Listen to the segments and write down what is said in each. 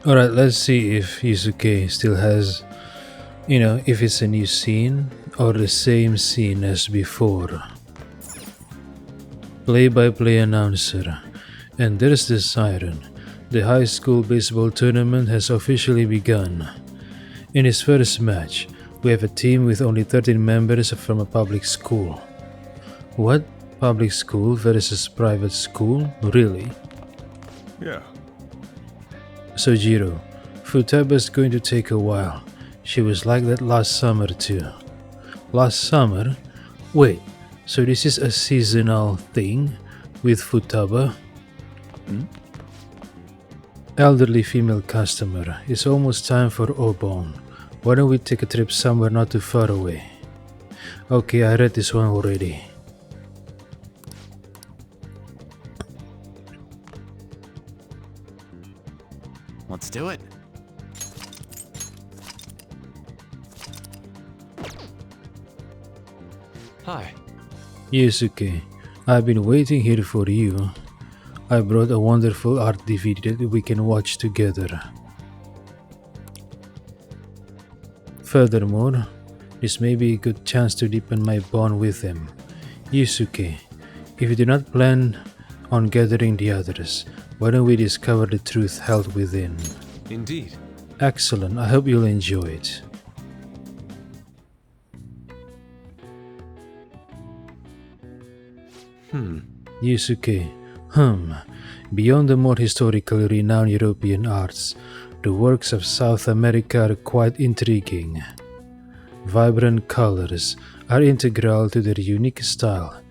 Alright, let's see if Yusuke still has, if it's a new scene or the same scene as before. Play by play announcer. And there's the siren. The high school baseball tournament has officially begun. In its first match, we have a team with only 13 members from a public school. What? Public school versus private school? Really? Yeah. Sojiro, Futaba's going to take a while. She was like that last summer too. Last summer? Wait, so this is a seasonal thing with Futaba? Hmm? Elderly female customer, it's almost time for Obon. Why don't we take a trip somewhere not too far away? Okay, I read this one already. Let's do it. Hi. Yusuke, I've been waiting here for you. I brought a wonderful art DVD that we can watch together. Furthermore, this may be a good chance to deepen my bond with him. Yusuke, if you do not plan on gathering the others, why don't we discover the truth held within? Indeed. Excellent, I hope you'll enjoy it. Yusuke, beyond the more historically renowned European arts, the works of South America are quite intriguing. Vibrant colors are integral to their unique style.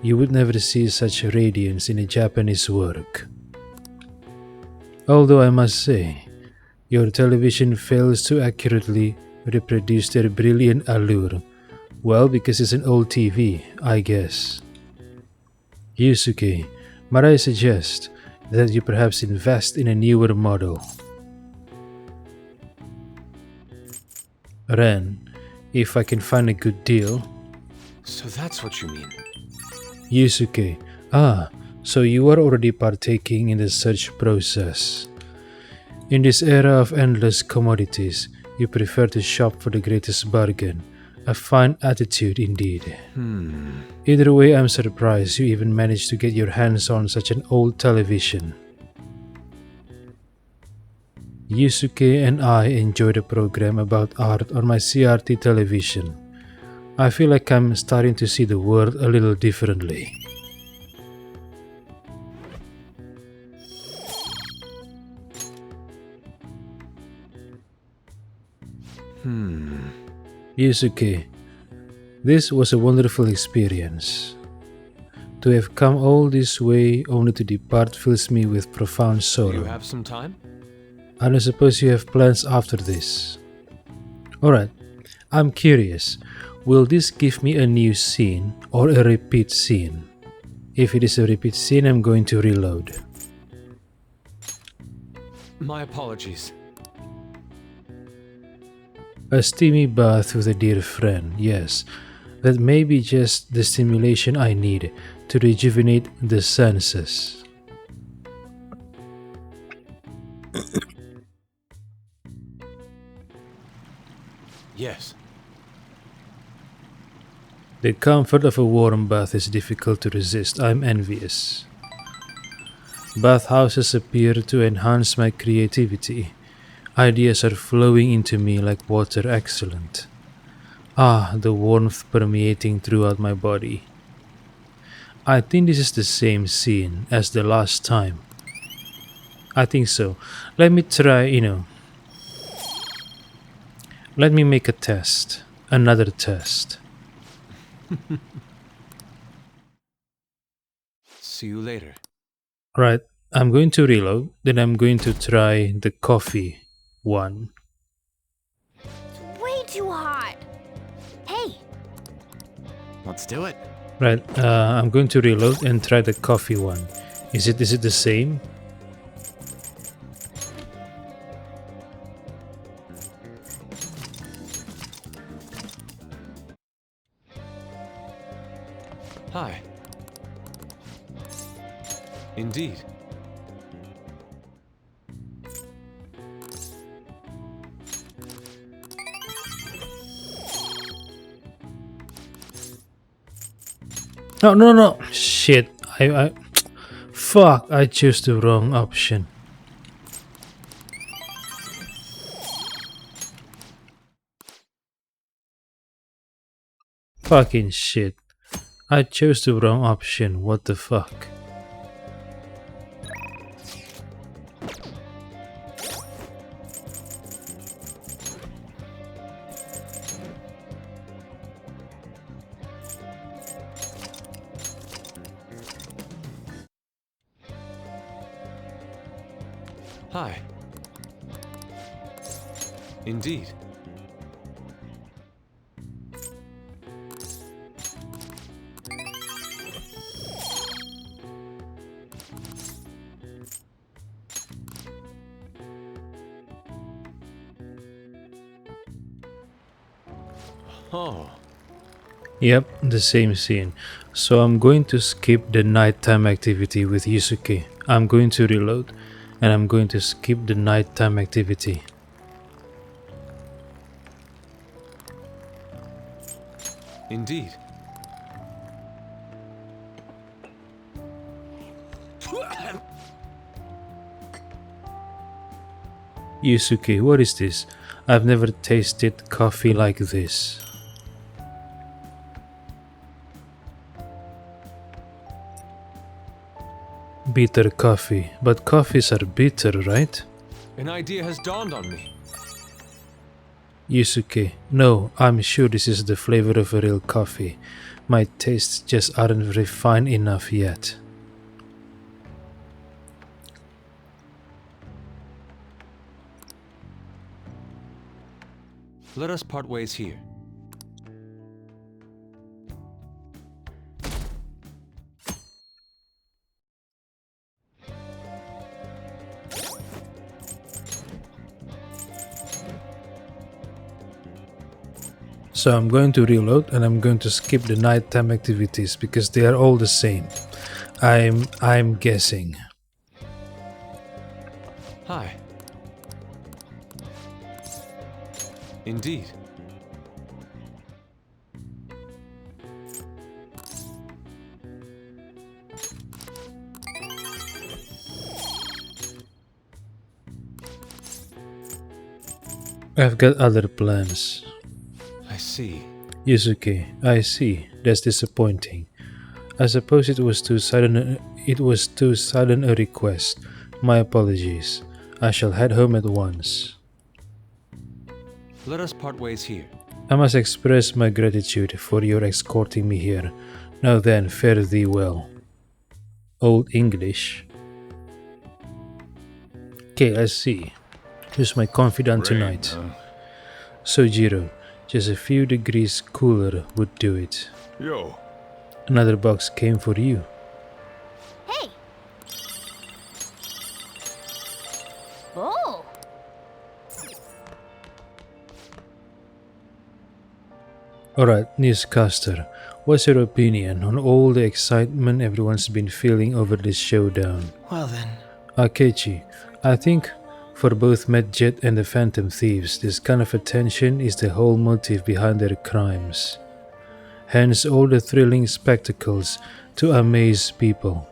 You would never see such radiance in a Japanese work. Although I must say, your television fails to accurately reproduce their brilliant allure. Well, because it's an old TV, I guess. Yusuke, might I suggest that you perhaps invest in a newer model? Ren, if I can find a good deal. So that's what you mean. Yusuke, so you are already partaking in the search process. In this era of endless commodities, you prefer to shop for the greatest bargain. A fine attitude indeed. Either way, I'm surprised you even managed to get your hands on such an old television. Yusuke and I enjoyed a program about art on my CRT television. I feel like I'm starting to see the world a little differently. Yusuke, this was a wonderful experience. To have come all this way only to depart fills me with profound Do sorrow. you have some time? I don't suppose you have plans after this. Alright, I'm curious. Will this give me a new scene or a repeat scene? If it is a repeat scene, I'm going to reload. My apologies. A steamy bath with a dear friend, yes. That may be just the stimulation I need to rejuvenate the senses. Yes. The comfort of a warm bath is difficult to resist. I'm envious. Bathhouses appear to enhance my creativity. Ideas are flowing into me like water. Excellent. The warmth permeating throughout my body. I think this is the same scene as the last time. I think so. Let me try, let me make a test. Another test. See you later. Right, I'm going to reload, then I'm going to try the coffee one. It's way too hot. Hey, Let's do it. Right, I'm going to reload and try the coffee one. Is it the same? Hi. Indeed. No, no, no. Shit. I. Fuck. I chose the wrong option. Fucking shit. I chose the wrong option. What the fuck? Hi. Indeed. Oh, Yep, the same scene. So I'm going to skip the nighttime activity with Yusuke. I'm going to reload and I'm going to skip the nighttime activity. indeed. Yusuke, what is this? I've never tasted coffee like this. Bitter coffee, but coffees are bitter, right? An idea has dawned on me. Yusuke, no, I'm sure this is the flavor of a real coffee. My tastes just aren't refined enough yet. Let us part ways here. So I'm going to reload and I'm going to skip the nighttime activities because they are all the same. I'm guessing. Hi. Indeed. I've got other plans. I see. Yusuke, I see. That's disappointing. I suppose it was too sudden. It was too sudden a request. My apologies. I shall head home at once. Let us part ways here. I must express my gratitude for your escorting me here. Now then, fare thee well. Old English. Okay, let's see. Who's my confidant tonight? Sojiro. Just a few degrees cooler would do it. Yo, Another box came for you. Hey! Oh! Alright, newscaster. What's your opinion on all the excitement everyone's been feeling over this showdown? Well then. Akechi, I think for both Medjet and the Phantom Thieves, this kind of attention is the whole motive behind their crimes. Hence all the thrilling spectacles to amaze people.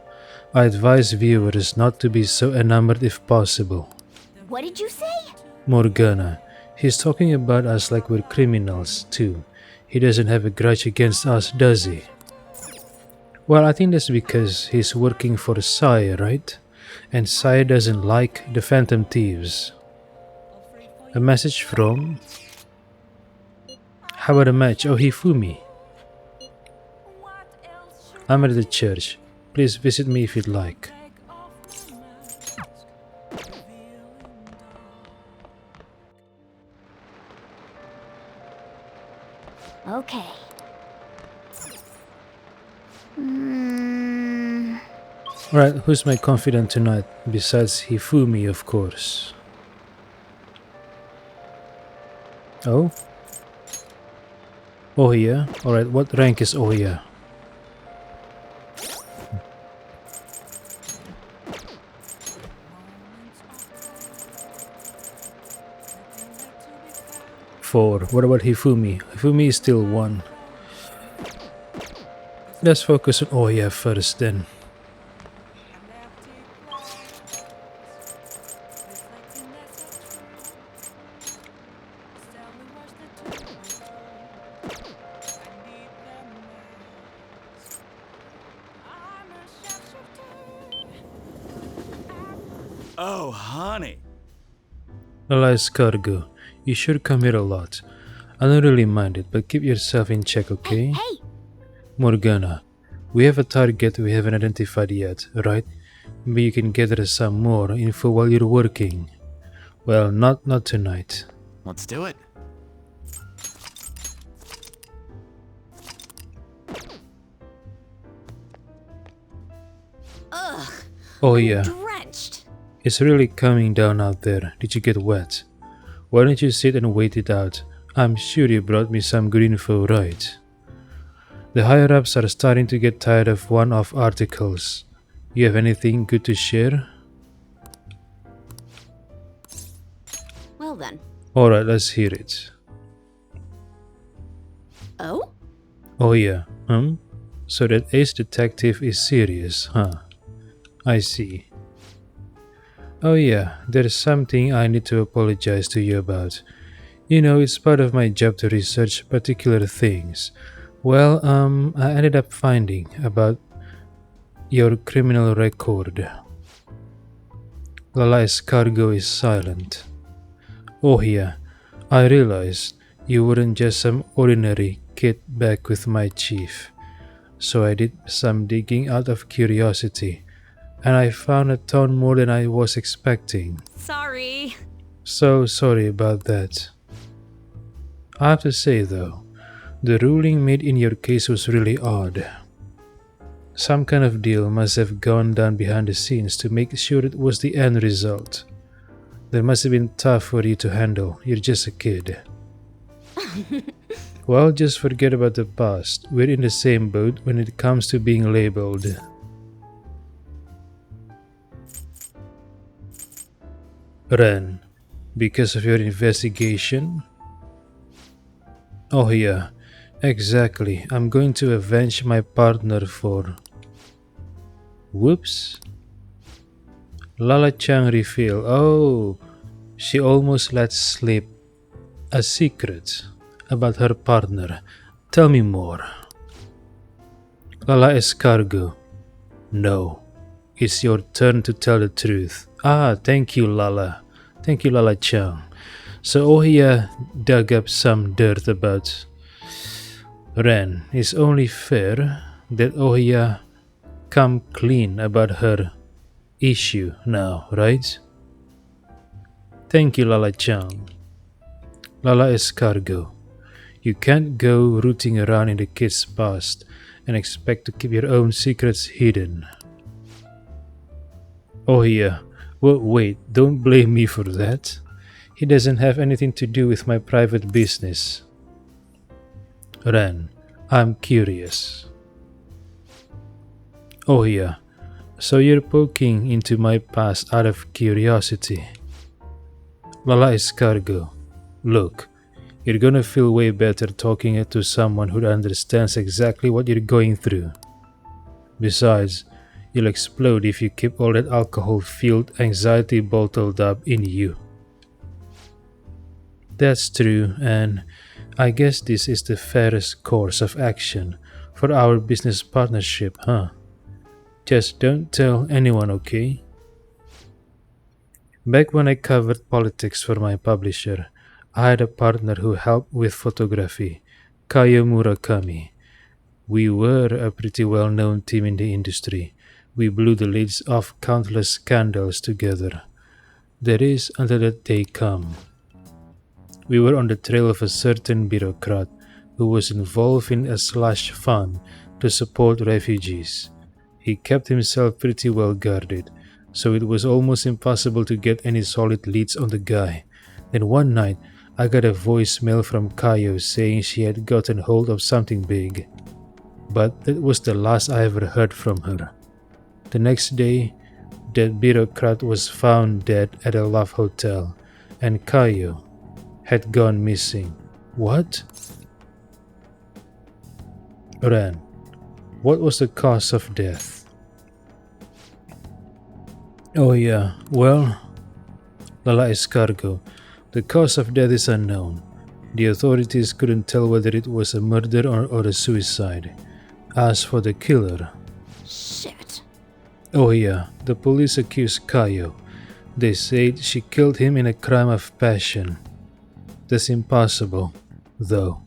I advise viewers not to be so enamored if possible. What did you say? Morgana, he's talking about us like we're criminals too. He doesn't have a grudge against us, does he? Well, I think that's because he's working for Saya, right? And Saya doesn't like the Phantom Thieves. A message from... How about a match? Oh, Hifumi. I'm at the church. Please visit me if you'd like. Okay. Alright, who's my confidant tonight? Besides Hifumi, of course. Oh? Ohiya? Alright, what rank is Ohiya? Four. What about Hifumi? Hifumi is still 1. Let's focus on Oya first then. Oh, honey. Elias Cargo, you sure come here a lot. I don't really mind it, but keep yourself in check, okay? Hey! Morgana, we have a target we haven't identified yet, right? Maybe you can gather some more info while you're working. Well, not tonight. Let's do it. Ugh! Oh yeah, Drenched! it's really coming down out there. Did you get wet? Why don't you sit and wait it out? I'm sure you brought me some good info, right? The higher-ups are starting to get tired of one-off articles. You have anything good to share? Well then. Alright, let's hear it. Oh? Oh yeah, So that ace detective is serious, huh? I see. Oh yeah, there's something I need to apologize to you about. You know, it's part of my job to research particular things. Well, I ended up finding about your criminal record. Lala Escargo is silent. Oh yeah, I realized you weren't just some ordinary kid back with my chief. So I did some digging out of curiosity, and I found a ton more than I was expecting. Sorry. So sorry about that. I have to say though, the ruling made in your case was really odd. Some kind of deal must have gone down behind the scenes to make sure it was the end result. That must have been tough for you to handle. You're just a kid. Well, just forget about the past. We're in the same boat when it comes to being labeled. Ren, because of your investigation? Oh yeah, exactly. I'm going to avenge my partner for... Whoops. Lala Chang reveal. Oh, she almost let slip a secret about her partner. Tell me more. Lala Escargo. No, it's your turn to tell the truth. Ah, thank you, Lala. Thank you, Lala Chang. So Ohia dug up some dirt about Ren. It's only fair that Ohia come clean about her issue now, right? Thank you, Lala Chang. Lala Escargo. You can't go rooting around in the kid's past and expect to keep your own secrets hidden. Oh yeah, well, wait, don't blame me for that. He doesn't have anything to do with my private business. Ren, I'm curious. Oh yeah, so you're poking into my past out of curiosity. Lala Escargo, look, you're gonna feel way better talking to someone who understands exactly what you're going through. Besides, you'll explode if you keep all that alcohol-fueled anxiety bottled up in you. That's true, and I guess this is the fairest course of action for our business partnership, huh? Just don't tell anyone, okay? Back when I covered politics for my publisher, I had a partner who helped with photography, Kayo Murakami. We were a pretty well-known team in the industry. We blew the lids off countless scandals together. That is until that day come. We were on the trail of a certain bureaucrat who was involved in a slush fund to support refugees. He kept himself pretty well guarded, so it was almost impossible to get any solid leads on the guy. Then one night, I got a voicemail from Kayo saying she had gotten hold of something big. But that was the last I ever heard from her. The next day, that bureaucrat was found dead at a love hotel, and Kayo had gone missing. What? Ren, What was the cause of death? Oh yeah, well, Lala Escargo, the cause of death is unknown. The authorities couldn't tell whether it was a murder or a suicide. As for the killer, Shit. oh yeah, the police accused Kayo. They said she killed him in a crime of passion. That's impossible, though.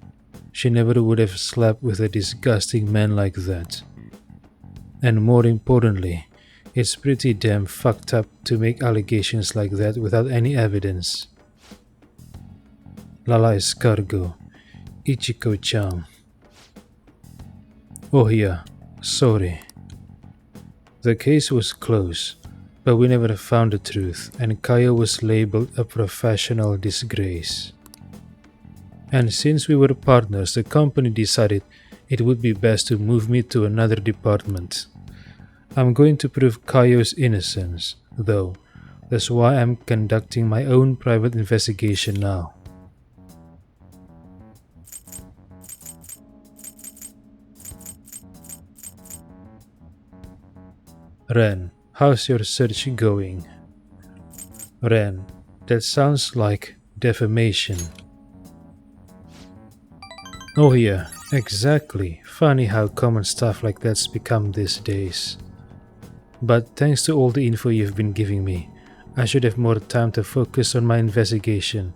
She never would have slept with a disgusting man like that. And more importantly, it's pretty damn fucked up to make allegations like that without any evidence. Lala Escargo, Ichiko-chan. Oh yeah, sorry. The case was closed, but we never found the truth, and Kayo was labeled a professional disgrace. And since we were partners, the company decided it would be best to move me to another department. I'm going to prove Kayo's innocence, though. That's why I'm conducting my own private investigation now. Ren, how's your search going? Ren, that sounds like defamation. Oh yeah, exactly. Funny how common stuff like that's become these days. But thanks to all the info you've been giving me, I should have more time to focus on my investigation.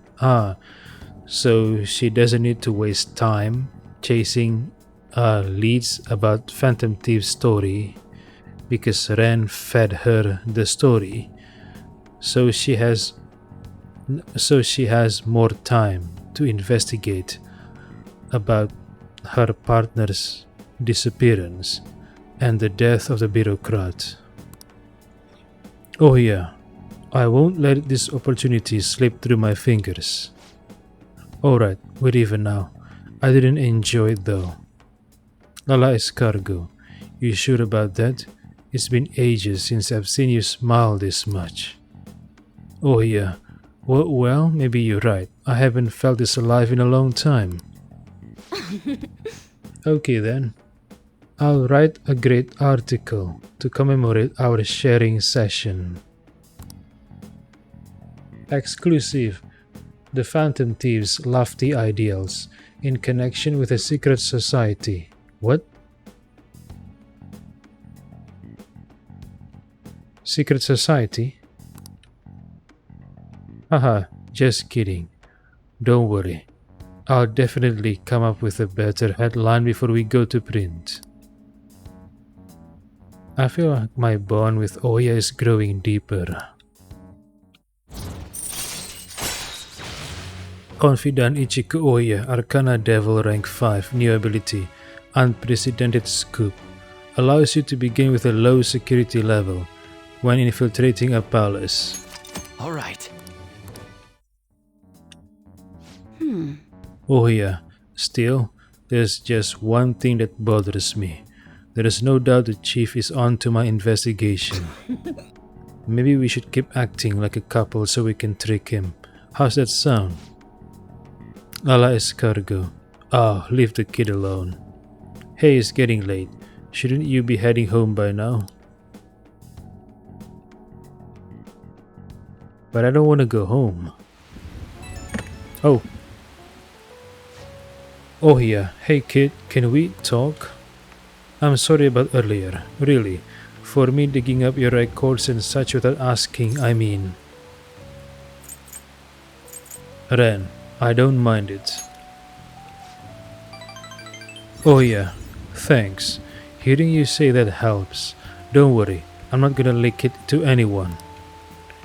So she doesn't need to waste time chasing leads about Phantom Thief's story because Ren fed her the story. So she has more time to investigate about her partner's disappearance and the death of the bureaucrat. Oh yeah, I won't let this opportunity slip through my fingers. Alright, we're even now. I didn't enjoy it though. Lala Escargo, you sure about that? It's been ages since I've seen you smile this much. Oh yeah, well, maybe you're right. I haven't felt this alive in a long time. Okay then. I'll write a great article to commemorate our sharing session. Exclusive. The Phantom Thieves' lofty ideals in connection with a secret society. What? Secret society? Haha, just kidding. Don't worry. I'll definitely come up with a better headline before we go to print. I feel like my bond with Oya is growing deeper. Confidant Ichiko Oya, Arcana Devil Rank 5, new ability, Unprecedented Scoop, allows you to begin with a low security level when infiltrating a palace. All right. Oh yeah, still, there's just one thing that bothers me. There is no doubt the chief is on to my investigation. Maybe we should keep acting like a couple so we can trick him. How's that sound? Lala Escargo. Leave the kid alone. Hey, it's getting late. Shouldn't you be heading home by now? But I don't want to go home. Oh yeah, hey kid, can we talk? I'm sorry about earlier, really, for me digging up your records and such without asking, I mean. Ren, I don't mind it. Oh yeah, thanks. Hearing you say that helps. Don't worry, I'm not gonna leak it to anyone.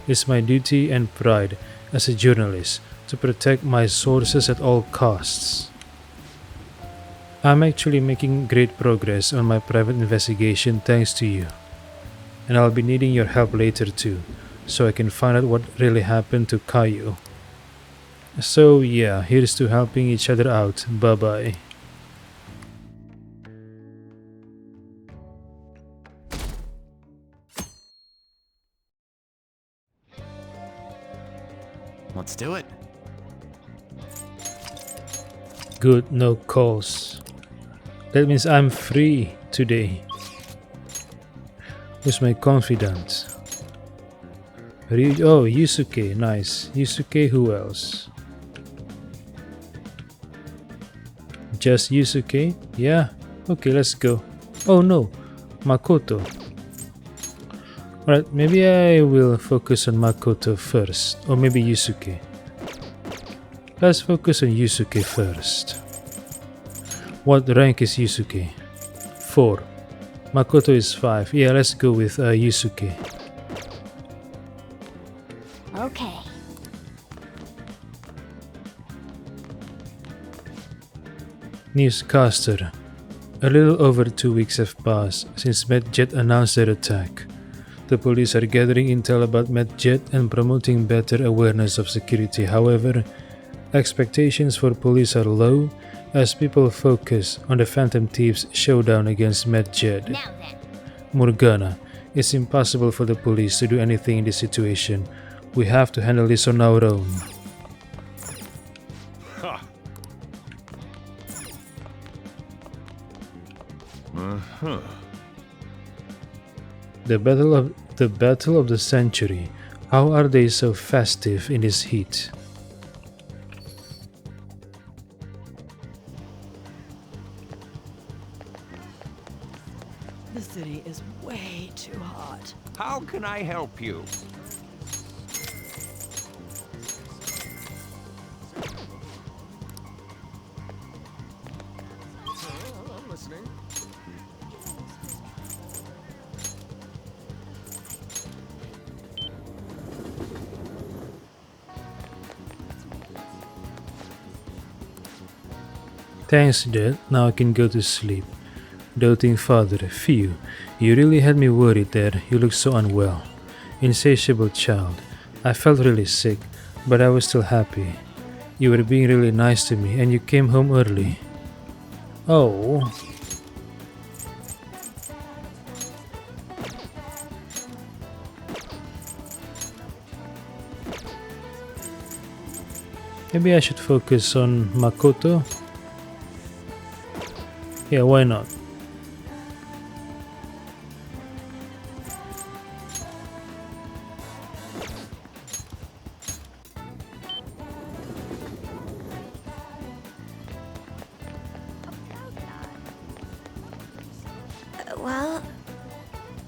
It's my duty and pride as a journalist to protect my sources at all costs. I'm actually making great progress on my private investigation thanks to you. And I'll be needing your help later too, so I can find out what really happened to Kayo. So yeah, here's to helping each other out. Bye bye. Let's do it. Good, no calls. That means I'm free. today? Who's my confidant? Oh, Yusuke, nice. Yusuke, who else? Just Yusuke? Yeah? Okay, let's go. Oh no, Makoto. Alright, maybe I will focus on Makoto first. Or maybe Yusuke. Let's focus on Yusuke first. What rank is Yusuke? 4. Makoto is 5. Yeah, let's go with Yusuke. Okay. Newscaster. A little over 2 weeks have passed since MedJet announced their attack. The police are gathering intel about MedJet and promoting better awareness of security. However, expectations for police are low as people focus on the Phantom Thieves' showdown against MedJet. Now then. Morgana, it's impossible for the police to do anything in this situation. We have to handle this on our own. The battle of the century. How are they so festive in this heat? The city is way too hot. How can I help you? I'm listening. Thanks, Dad. Now I can go to sleep. Doting father, phew, you really had me worried there. You look so unwell. Insatiable child. I felt really sick, but I was still happy. You were being really nice to me and you came home early. Oh. Maybe I should focus on Makoto. Yeah, why not? Well,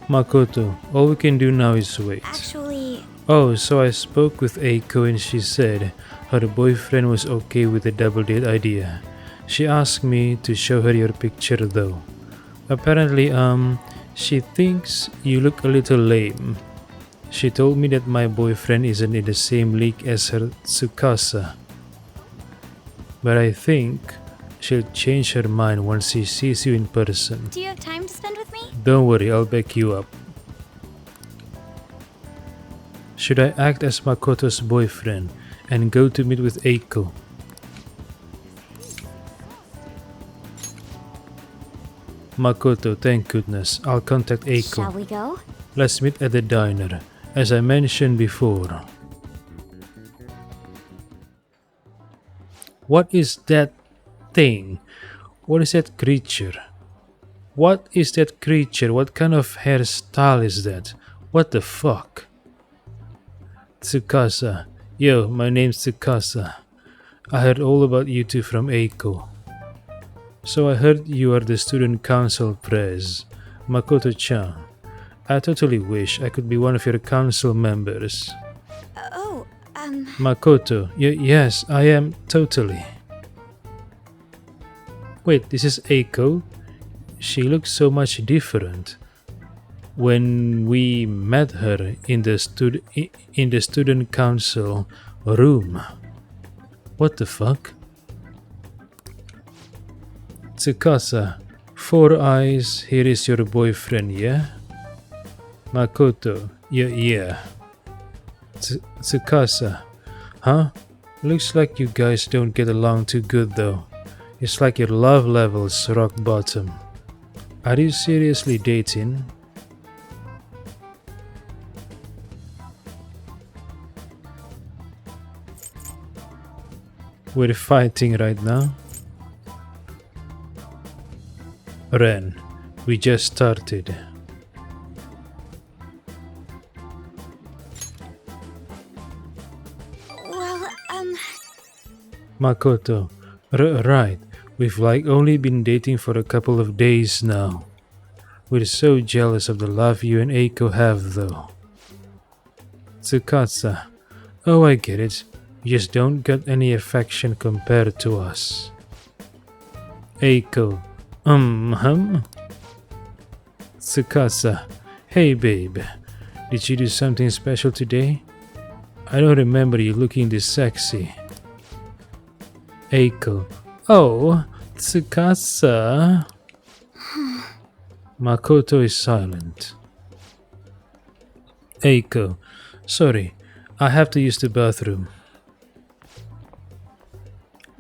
Makoto, all we can do now is wait. actually, Oh, so I spoke with Eiko and she said her boyfriend was okay with the double date idea. She asked me to show her your picture though. Apparently, she thinks you look a little lame. She told me that my boyfriend isn't in the same league as her Tsukasa. But I think she'll change her mind once she sees you in person. do you have time to spend with me? Don't worry, I'll back you up. Should I act as Makoto's boyfriend and go to meet with Eiko? Makoto, thank goodness. I'll contact Eiko. Shall we go? Let's meet at the diner, as I mentioned before. What is that thing? What is that creature? What is that creature? What kind of hairstyle is that? What the fuck? Tsukasa. Yo, my name's Tsukasa. I heard all about you two from Eiko. So I heard you are the student council pres, Makoto-chan. I totally wish I could be one of your council members. Oh, Makoto, yes, I am totally. Wait, this is Eiko? She looks so much different. When we met her in the student council room. What the fuck? Tsukasa, 4 eyes, here is your boyfriend, yeah? Makoto, yeah. Tsukasa, huh? Looks like you guys don't get along too good though. It's like your love level's rock bottom. Are you seriously dating? We're fighting right now. Ren, We just started. Well, Makoto, right. We've only been dating for a couple of days now. We're so jealous of the love you and Eiko have though. Tsukasa, oh I get it. You just don't get any affection compared to us. Eiko, Tsukasa, hey babe, did you do something special today? I don't remember you looking this sexy. Eiko, oh, Tsukasa. Makoto is silent. Eiko, sorry, I have to use the bathroom.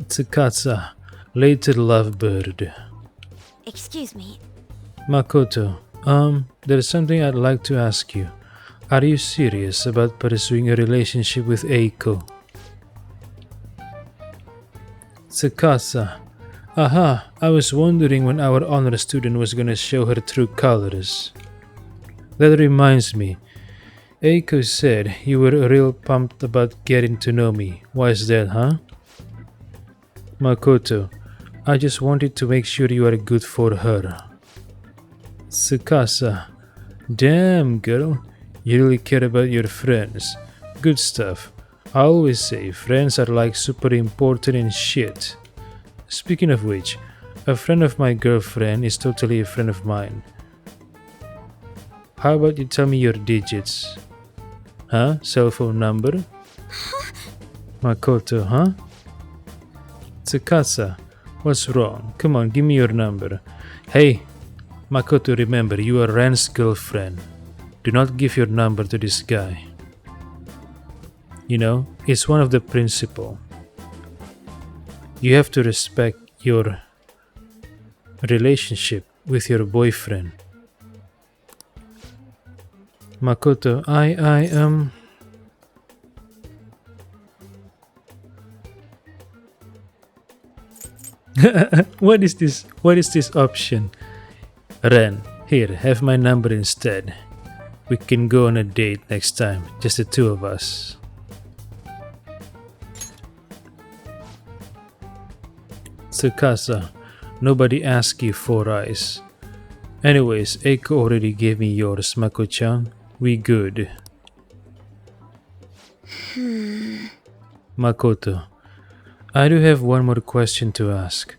Tsukasa, later lovebird. excuse me. Makoto, there's something I'd like to ask you. Are you serious about pursuing a relationship with Eiko? Tsukasa, aha, I was wondering when our honor student was gonna show her true colors. That reminds me, Eiko said you were real pumped about getting to know me. Why is that, huh? Makoto, I just wanted to make sure you are good for her. Tsukasa, damn girl, you really care about your friends. Good stuff. I always say friends are like super important and shit. Speaking of which, a friend of my girlfriend is totally a friend of mine. How about you tell me your digits? Huh? Cell phone number? Makoto, huh? Tsukasa, what's wrong? Come on, give me your number. Hey, Makoto, remember, you are Ren's girlfriend. Do not give your number to this guy. You know, it's one of the principle. You have to respect your relationship with your boyfriend. Makoto, What is this? What is this option? Ren, here, have my number instead. We can go on a date next time, just the two of us. Tsukasa, nobody asked you for eyes. Anyways, Eiko already gave me yours, Mako-chan. We good. Makoto, I do have one more question to ask.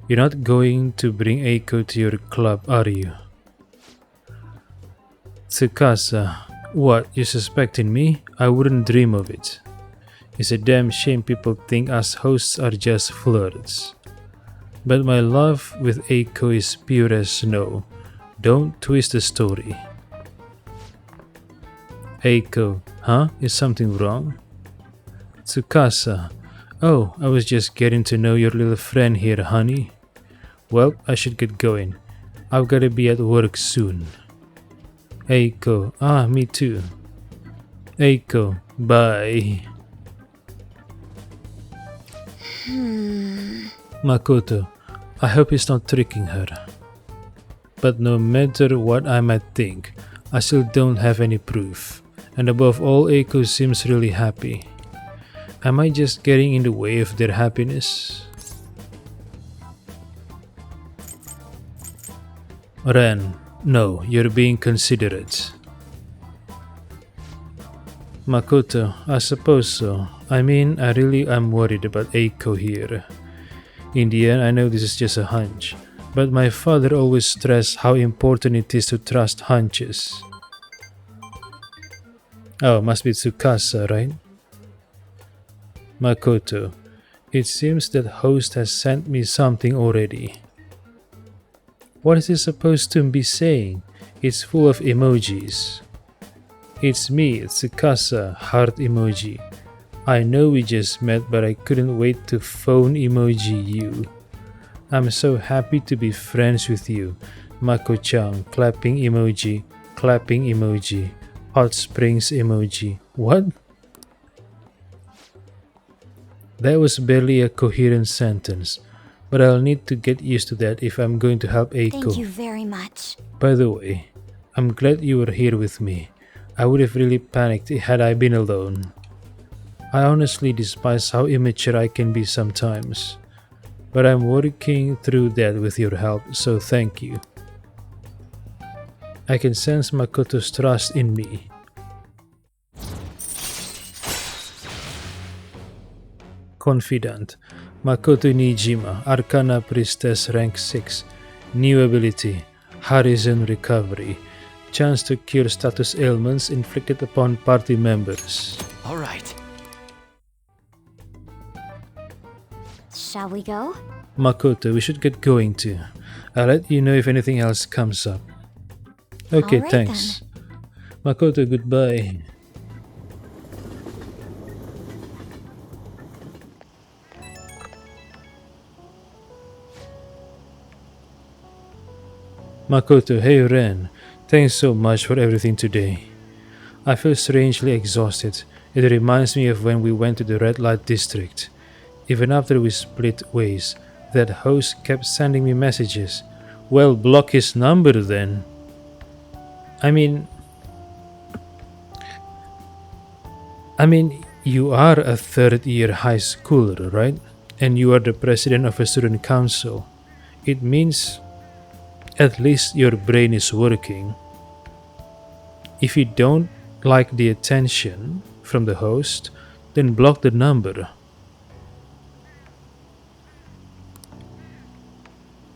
You're not going to bring Eiko to your club, are you? Tsukasa, what, you suspecting me? I wouldn't dream of it. It's a damn shame people think us hosts are just flirts. But my love with Eiko is pure as snow. Don't twist the story. Eiko, huh? Is something wrong? Tsukasa, oh, I was just getting to know your little friend here, honey. Well, I should get going. I've gotta be at work soon. Eiko, me too. Eiko, bye. Makoto, I hope he's not tricking her. But no matter what I might think, I still don't have any proof. And above all, Eiko seems really happy. Am I just getting in the way of their happiness? Ren, no, you're being considerate. Makoto, I suppose so. I mean, I really am worried about Eiko here. In the end, I know this is just a hunch, but my father always stressed how important it is to trust hunches. Oh, must be Tsukasa, right? Makoto, it seems that host has sent me something already. What is it supposed to be saying? It's full of emojis. It's me, Tsukasa, heart emoji. I know we just met, but I couldn't wait to phone emoji you. I'm so happy to be friends with you. Mako-chan, clapping emoji, hot springs emoji. What? That was barely a coherent sentence, but I'll need to get used to that if I'm going to help Eiko. Thank you very much. By the way, I'm glad you were here with me. I would have really panicked had I been alone. I honestly despise how immature I can be sometimes, but I'm working through that with your help, so thank you. I can sense Makoto's trust in me. Confidant. Makoto Nijima, Arcana Priestess rank 6. New ability, Harrison Recovery. Chance to cure status ailments inflicted upon party members. All right. Shall we go? Makoto, we should get going too. I'll let you know if anything else comes up. Okay, Alright thanks. Makoto, goodbye. Makoto, hey Ren. Thanks so much for everything today. I feel strangely exhausted. It reminds me of when we went to the red light district. Even after we split ways, that host kept sending me messages. Well, block his number then. I mean, you are a third-year high schooler, right? And you are the president of a student council. It means at least your brain is working. If you don't like the attention from the host, then block the number.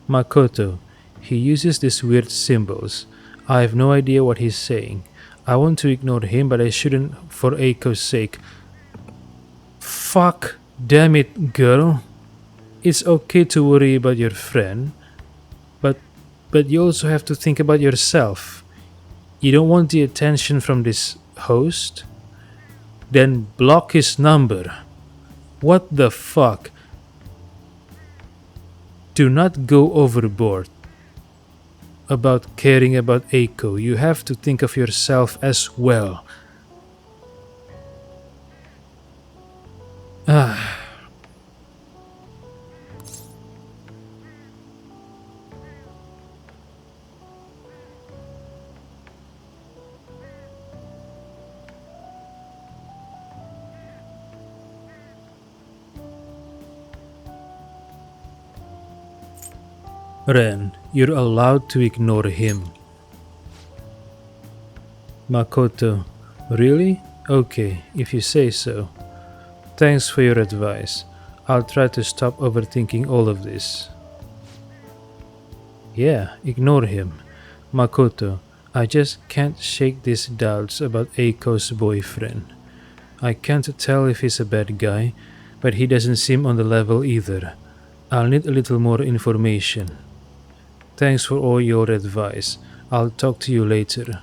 Makoto, he uses these weird symbols. I have no idea what he's saying. I want to ignore him, but I shouldn't for Eiko's sake. Fuck, damn it, girl. It's okay to worry about your friend, but you also have to think about yourself. You don't want the attention from this host? Then block his number. What the fuck? Do not go overboard about caring about Eiko. You have to think of yourself as well. Ren, you're allowed to ignore him. Makoto, really? Okay, if you say so. Thanks for your advice. I'll try to stop overthinking all of this. Yeah, ignore him. Makoto, I just can't shake these doubts about Eiko's boyfriend. I can't tell if he's a bad guy, but he doesn't seem on the level either. I'll need a little more information. Thanks for all your advice. I'll talk to you later.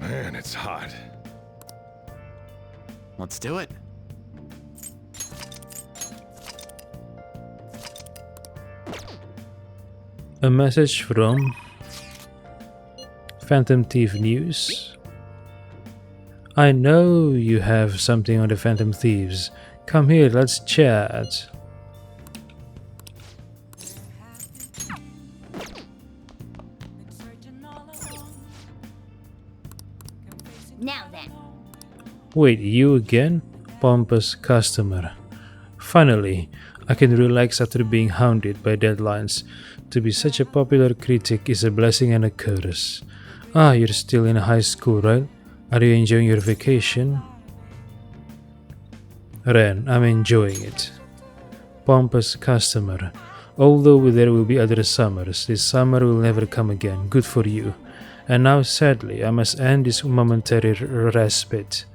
Man, it's hot. Let's do it. A message from Phantom Thief News. I know you have something on the Phantom Thieves. Come here, let's chat. Now then. Wait, you again? Pompous customer. Finally, I can relax after being hounded by deadlines. To be such a popular critic is a blessing and a curse. Ah, you're still in high school, right? Are you enjoying your vacation? Ren, I'm enjoying it. Pompous customer. Although there will be other summers, this summer will never come again. Good for you. And now, sadly, I must end this momentary respite.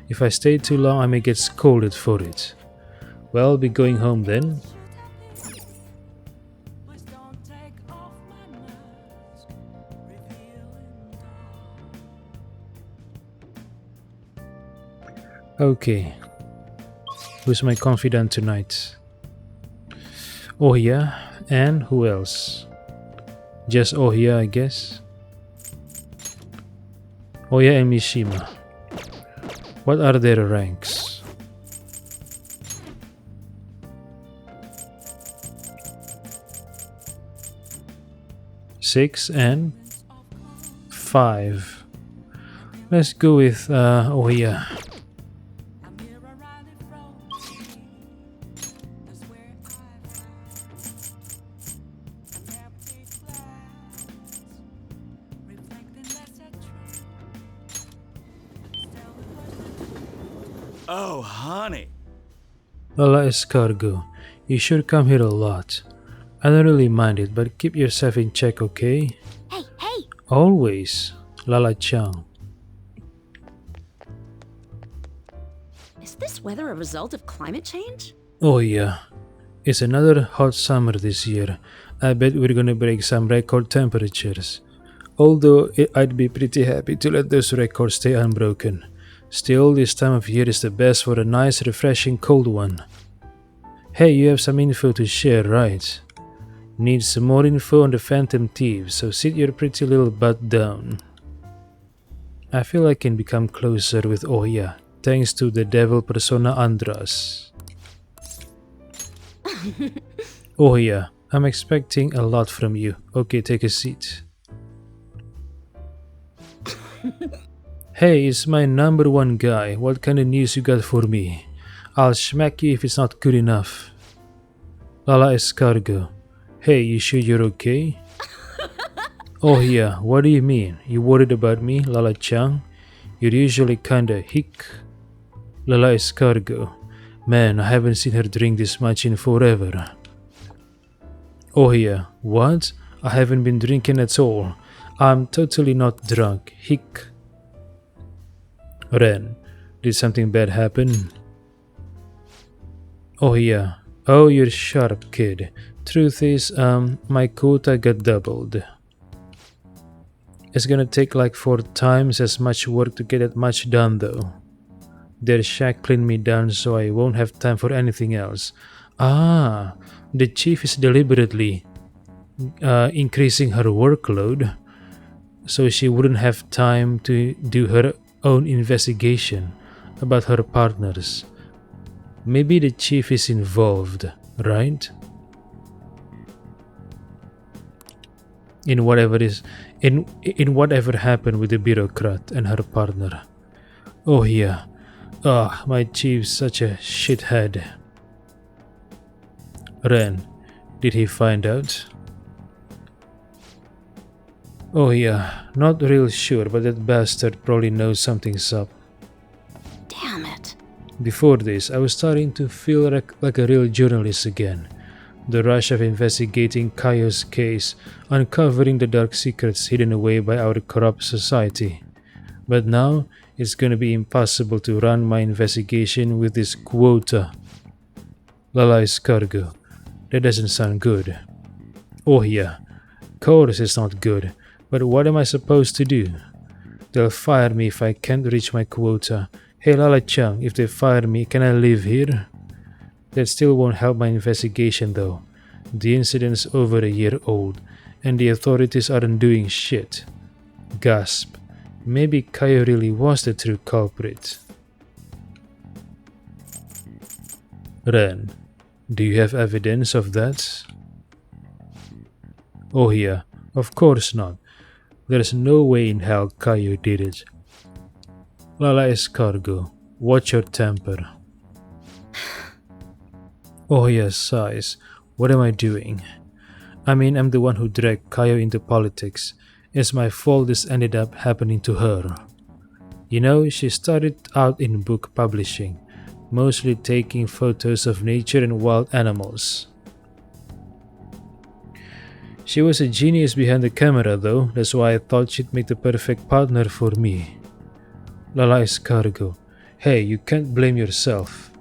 If I stay too long, I may get scolded for it. Well, I'll be going home then. Okay. Who's my confidant tonight? Ohya, and who else? Just Ohya, I guess. Ohya and Mishima. What are their ranks? Six and 5. Let's go with oh yeah. Oh, honey. Lala Escargo, you should come here a lot. I don't really mind it, but keep yourself in check, okay? Hey, hey! Always. Lala Chang. Is this weather a result of climate change? Oh yeah. It's another hot summer this year. I bet we're gonna break some record temperatures. Although I'd be pretty happy to let those records stay unbroken. Still, this time of year is the best for a nice, refreshing cold one. Hey, you have some info to share, right? Need some more info on the Phantom Thieves, so sit your pretty little butt down. I feel I can become closer with Oya, thanks to the devil persona Andras. Oya, I'm expecting a lot from you. Okay, take a seat. Hey, it's my number one guy. What kind of news you got for me? I'll smack you if it's not good enough. Lala Escargo. Hey, you sure you're okay? Oh yeah, what do you mean? You worried about me, Lala Chang? You're usually kinda hick. Lala Escargo. Man, I haven't seen her drink this much in forever. Oh yeah, what? I haven't been drinking at all. I'm totally not drunk. Hick. Ren, did something bad happen? Oh yeah. Oh, you're sharp, kid. Truth is, my quota got doubled. It's gonna take like 4 times as much work to get that much done though. Their shack cleaned me down so I won't have time for anything else. Ah, the chief is deliberately increasing her workload so she wouldn't have time to do her own investigation about her partners. Maybe the chief is involved, right? In whatever happened with the bureaucrat and her partner. Oh yeah. Ah, my chief's such a shithead. Ren, did he find out? Oh yeah, not real sure, but that bastard probably knows something's up. Damn it. Before this, I was starting to feel like a real journalist again. The rush of investigating Kaio's case, uncovering the dark secrets hidden away by our corrupt society. But now, it's gonna be impossible to run my investigation with this quota. Lala Escargo. That doesn't sound good. Oh yeah, course it's not good, but what am I supposed to do? They'll fire me if I can't reach my quota. Hey Lala Chang, if they fire me, can I live here? That still won't help my investigation though. The incident's over a year old, and the authorities aren't doing shit. Gasp. Maybe Kaio really was the true culprit. Ren, do you have evidence of that? Oh yeah, of course not. There's no way in hell Kaio did it. Lala Escargo, watch your temper. Oh yes, sighs. What am I doing? I mean, I'm the one who dragged Kaio into politics. It's my fault this ended up happening to her. You know, she started out in book publishing, mostly taking photos of nature and wild animals. She was a genius behind the camera though, that's why I thought she'd make the perfect partner for me. Lala Escargo, hey, you can't blame yourself.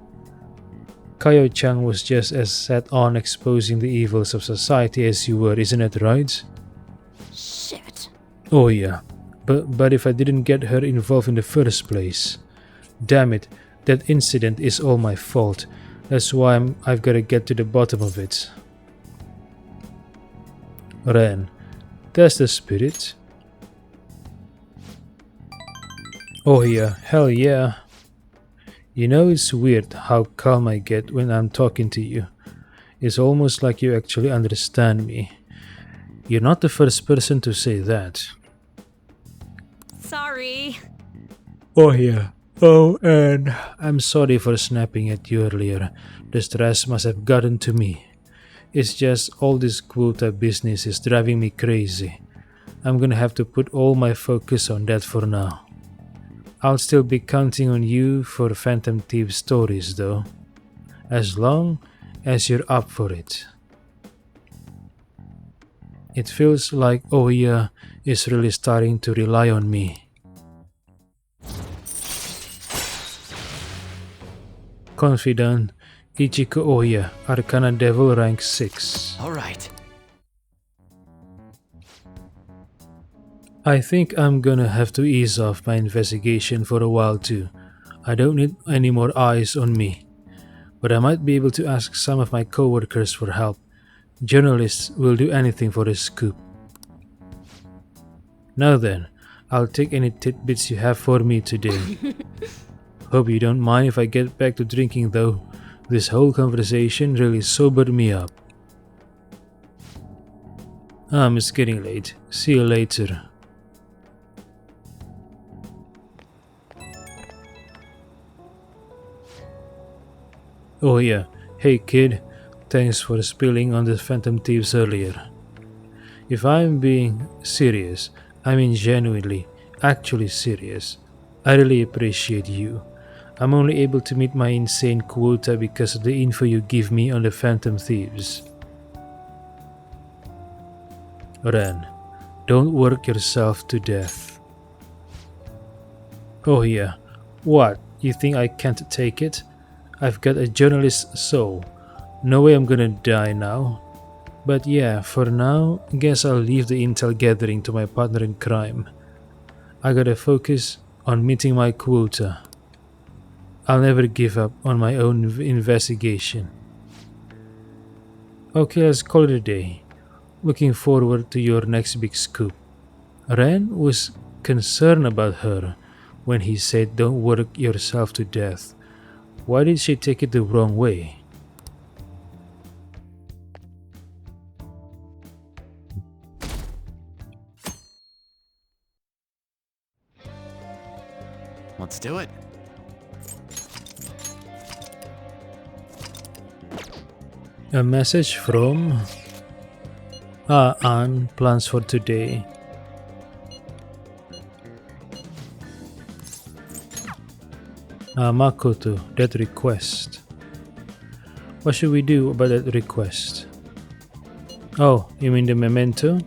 Kaio Chang was just as set on exposing the evils of society as you were, isn't it right? Shit. Oh yeah, but if I didn't get her involved in the first place. Damn it, that incident is all my fault. That's why I've gotta get to the bottom of it. Ren, that's the spirit. Oh yeah, hell yeah. You know, it's weird how calm I get when I'm talking to you. It's almost like you actually understand me. You're not the first person to say that. Sorry. Oh, yeah. Oh, and I'm sorry for snapping at you earlier. The stress must have gotten to me. It's just all this quota business is driving me crazy. I'm gonna have to put all my focus on that for now. I'll still be counting on you for Phantom Thief stories though. As long as you're up for it. It feels like Oya is really starting to rely on me. Confidant, Ichiko Oya, Arcana Devil rank 6. All right. I think I'm gonna have to ease off my investigation for a while too. I don't need any more eyes on me. But I might be able to ask some of my coworkers for help. Journalists will do anything for a scoop. Now then, I'll take any tidbits you have for me today. Hope you don't mind if I get back to drinking though. This whole conversation really sobered me up. It's getting late. See you later. Oh yeah, hey kid, thanks for spilling on the Phantom Thieves earlier. If I'm being serious, I mean genuinely, actually serious, I really appreciate you. I'm only able to meet my insane quota because of the info you give me on the Phantom Thieves. Ren, don't work yourself to death. Oh yeah, what, you think I can't take it? I've got a journalist's soul. No way I'm gonna die now. But yeah, for now, guess I'll leave the intel gathering to my partner in crime. I gotta focus on meeting my quota. I'll never give up on my own investigation. Okay, let's call it a day. Looking forward to your next big scoop. Ren was concerned about her when he said don't work yourself to death. Why did she take it the wrong way? Let's do it. A message from Anne, plans for today. Makoto, that request. What should we do about that request? Oh, you mean the memento?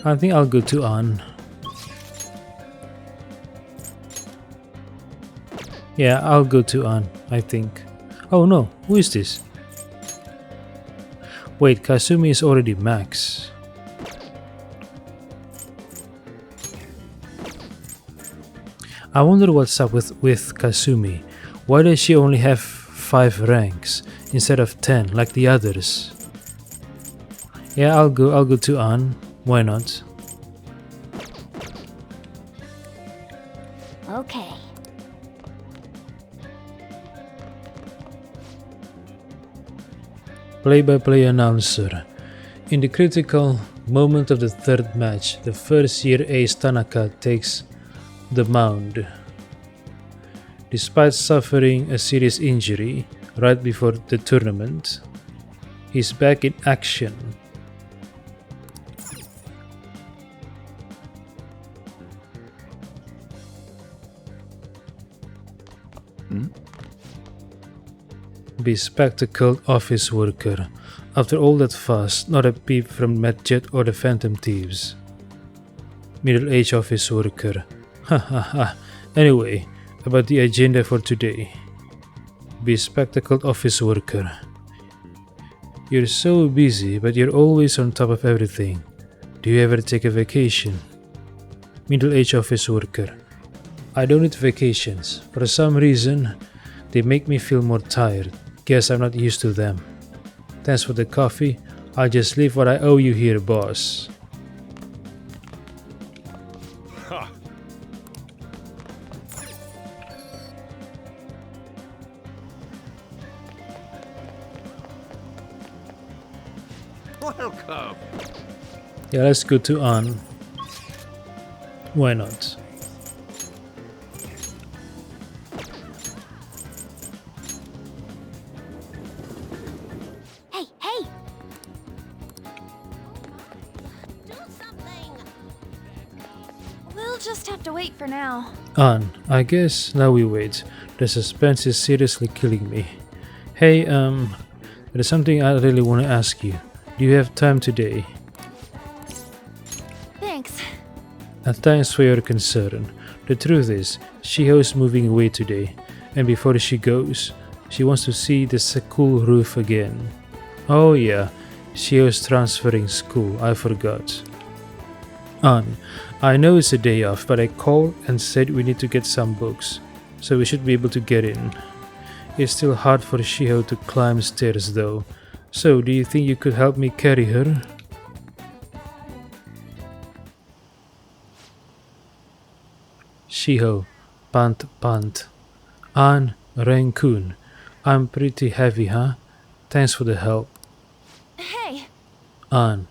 I think I'll go to Anne. Yeah, I'll go to Anne, I think. Oh no, who is this? Wait, Kasumi is already max. I wonder what's up with Kasumi. Why does she only have 5 ranks instead of 10 like the others? Yeah, I'll go to Anne. Why not? Okay. Play-by-play announcer. In the critical moment of the 3rd match, the first-year ace Tanaka takes the mound. Despite suffering a serious injury right before the tournament, he's back in action. Bespectacled office worker. After all that fuss, not a peep from Medjet or the Phantom Thieves. Middle-aged office worker. Ha ha ha. Anyway, about the agenda for today. Bespectacled office worker. You're so busy, but you're always on top of everything. Do you ever take a vacation? Middle-aged office worker. I don't need vacations. For some reason, they make me feel more tired. Guess I'm not used to them. Thanks for the coffee. I'll just leave what I owe you here, boss. Welcome. Yeah, let's go to Anne. Why not? Hey, hey! Do something! We'll just have to wait for now. Anne, I guess now we wait. The suspense is seriously killing me. Hey, there's something I really want to ask you. Do you have time today? Thanks. Thanks for your concern. The truth is, Shiho's moving away today, and before she goes, she wants to see the school roof again. Oh yeah, Shiho's transferring school, I forgot. Anne, I know it's a day off, but I called and said we need to get some books, so we should be able to get in. It's still hard for Shiho to climb stairs though, so do you think you could help me carry her? Shiho, pant pant. Anne, Rancune. I'm pretty heavy, huh? Thanks for the help. Hey! Anne,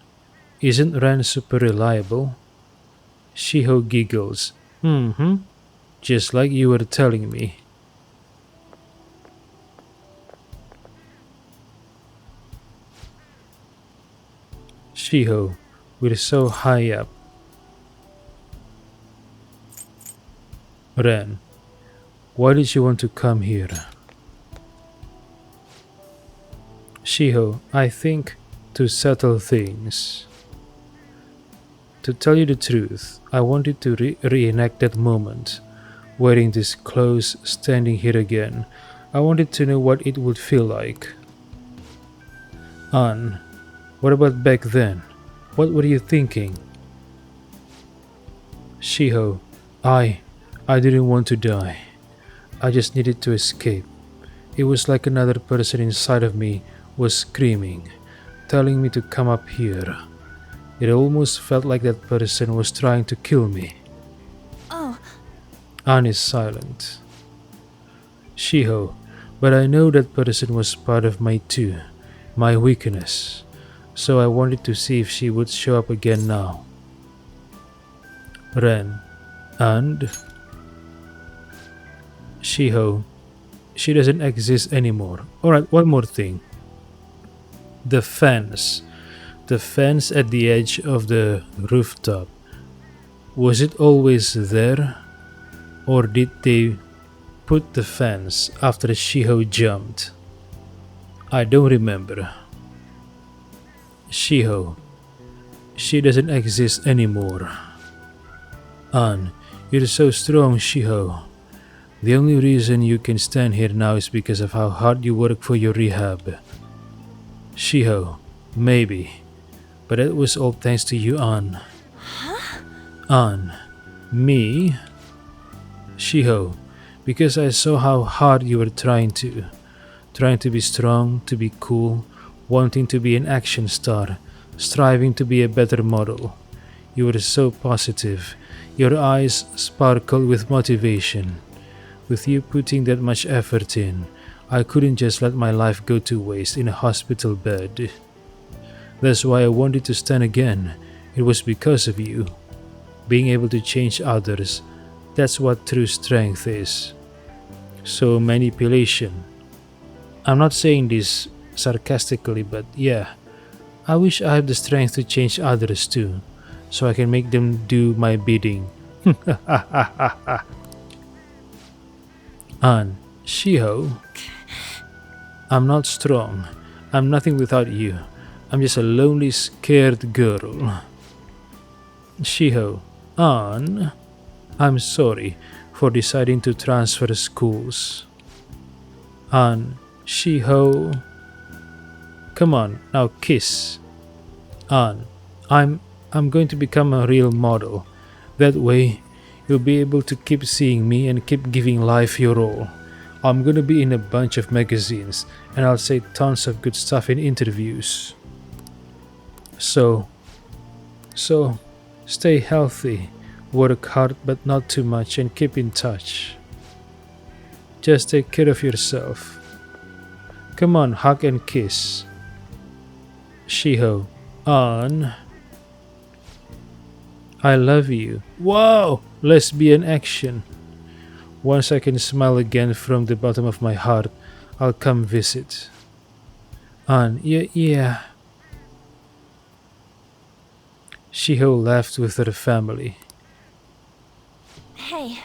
isn't Ren super reliable? Shiho giggles. Mm-hmm. Just like you were telling me. Shiho, we're so high up. Ren, why did you want to come here? Shiho, I think to settle things. To tell you the truth, I wanted to reenact that moment, wearing these clothes, standing here again. I wanted to know what it would feel like. Anne, what about back then? What were you thinking? Shiho, I didn't want to die. I just needed to escape. It was like another person inside of me was screaming, telling me to come up here. It almost felt like that person was trying to kill me. Oh, Anne is silent. Shiho, but I know that person was part of my too, my weakness. So I wanted to see if she would show up again now. Ren, and Shiho, she doesn't exist anymore. Alright, one more thing. The fence. The fence at the edge of the rooftop. Was it always there? Or did they put the fence after Shiho jumped? I don't remember. Shiho. She doesn't exist anymore. Anne, you're so strong, Shiho. The only reason you can stand here now is because of how hard you work for your rehab. Shiho, maybe. But it was all thanks to you, Anne. huh? Anne. Me? Shiho, because I saw how hard you were trying to. Trying to be strong, to be cool, wanting to be an action star, striving to be a better model. You were so positive. Your eyes sparkled with motivation. With you putting that much effort in, I couldn't just let my life go to waste in a hospital bed. That's why I wanted to stand again. It was because of you. Being able to change others, that's what true strength is. So manipulation. I'm not saying this sarcastically, but yeah, I wish I have the strength to change others too, so I can make them do my bidding. Anne, Shiho, I'm not strong. I'm nothing without you. I'm just a lonely, scared girl. Shiho, Anne, I'm sorry for deciding to transfer schools. Anne, Shiho, come on, now kiss. Anne, I'm going to become a real model. That way, you'll be able to keep seeing me and keep giving life your all. I'm gonna be in a bunch of magazines and I'll say tons of good stuff in interviews. So, stay healthy, work hard but not too much, and keep in touch. Just take care of yourself. Come on, hug and kiss. Shiho, On. I love you. Whoa! Lesbian action. Once I can smile again from the bottom of my heart, I'll come visit. On. Yeah. Shiho left with her family. Hey,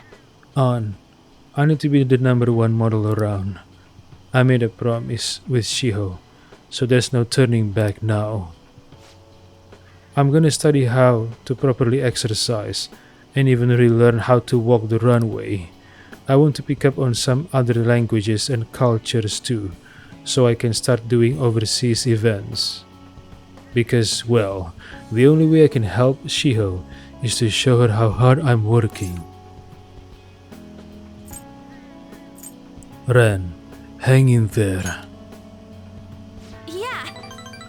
On. I need to be the #1 model around. I made a promise with Shiho, so there's no turning back now. I'm gonna study how to properly exercise and even relearn how to walk the runway. I want to pick up on some other languages and cultures too, so I can start doing overseas events. Because, well, the only way I can help Shiho is to show her how hard I'm working. Ren, hang in there. yeah.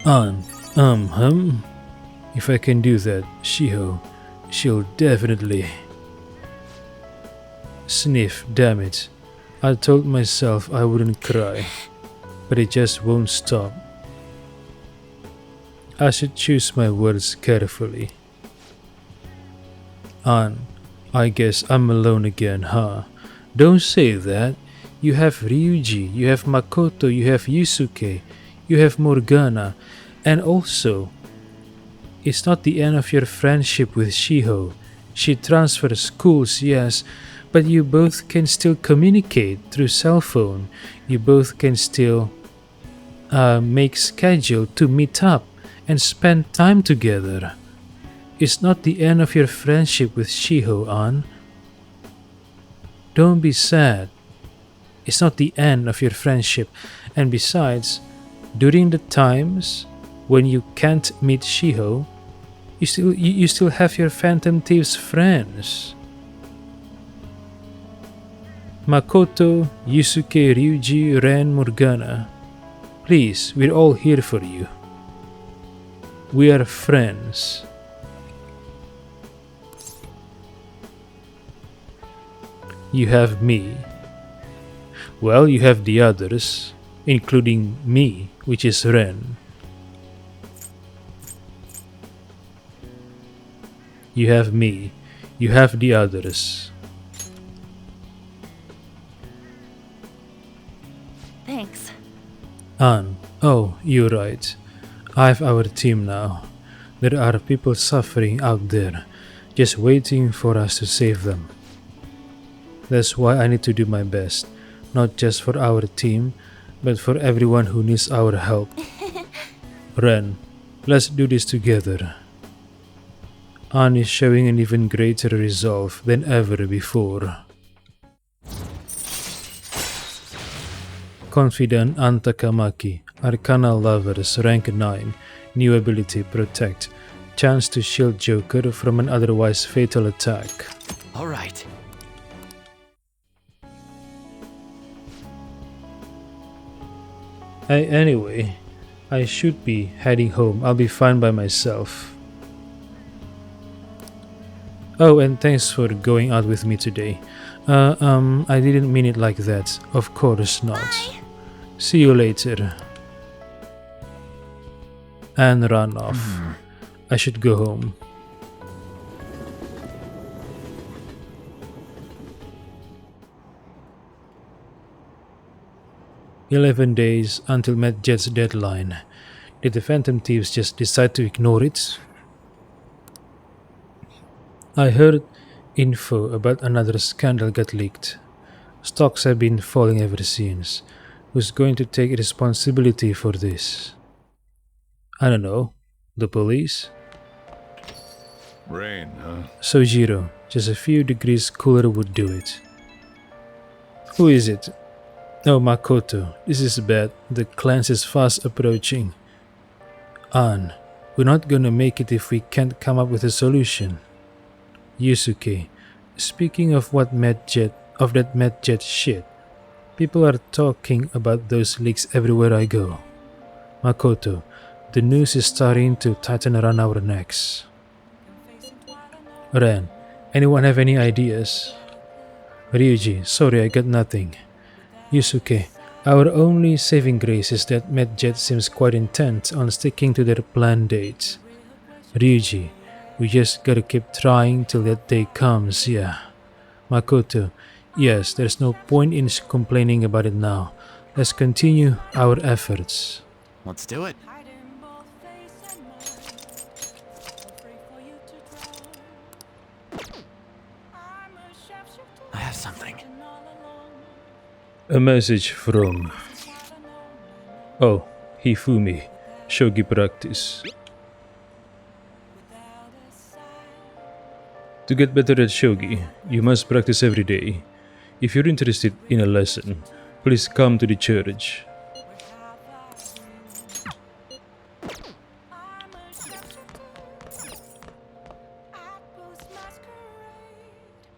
On, If I can do that, Shiho, she'll definitely... Sniff, damn it. I told myself I wouldn't cry, but it just won't stop. I should choose my words carefully. An, I guess I'm alone again, huh? Don't say that. You have Ryuji, you have Makoto, you have Yusuke, you have Morgana, and also, it's not the end of your friendship with Shiho. She transfers schools, yes, but you both can still communicate through cell phone. You both can still make schedule to meet up and spend time together. It's not the end of your friendship with Shiho, An. Don't be sad. It's not the end of your friendship, and besides, during the times when you can't meet Shiho, you still have your Phantom Thieves friends. Makoto, Yusuke, Ryuji, Ren, Morgana. Please, we're all here for you. We are friends. You have me. Well, you have the others, including me, which is Ren. You have me. You have the others. Thanks. An, oh, you're right. I have our team now. There are people suffering out there, just waiting for us to save them. That's why I need to do my best, not just for our team, but for everyone who needs our help. Ren, let's do this together. An is showing an even greater resolve than ever before. Confident An Takamaki, Arcana Lovers, rank 9, new ability Protect, chance to shield Joker from an otherwise fatal attack. All right. Anyway, I should be heading home. I'll be fine by myself. Oh, and thanks for going out with me today. I didn't mean it like that. Of course not. Bye. See you later. And run off. I should go home. "11 days until Medjet's deadline. Did the Phantom Thieves just decide to ignore it? I heard info about another scandal got leaked. Stocks have been falling ever since. Who's going to take responsibility for this? I don't know. The police? Rain, huh? Sojiro, just a few degrees cooler would do it. Who is it? Oh, Makoto, this is bad. The cleanse is fast approaching. An, we're not gonna make it if we can't come up with a solution. Yusuke, speaking of that Medjet shit, people are talking about those leaks everywhere I go. Makoto, the noose is starting to tighten around our necks. Ren, anyone have any ideas? Ryuji, sorry, I got nothing. Yusuke, our only saving grace is that Medjet seems quite intent on sticking to their planned date. Ryuji, we just gotta keep trying till that day comes, yeah. Makoto, yes, there's no point in complaining about it now. Let's continue our efforts. Let's do it. I have something. A message from... Oh, Hifumi, shogi practice. To get better at shogi, you must practice every day. If you're interested in a lesson, please come to the church.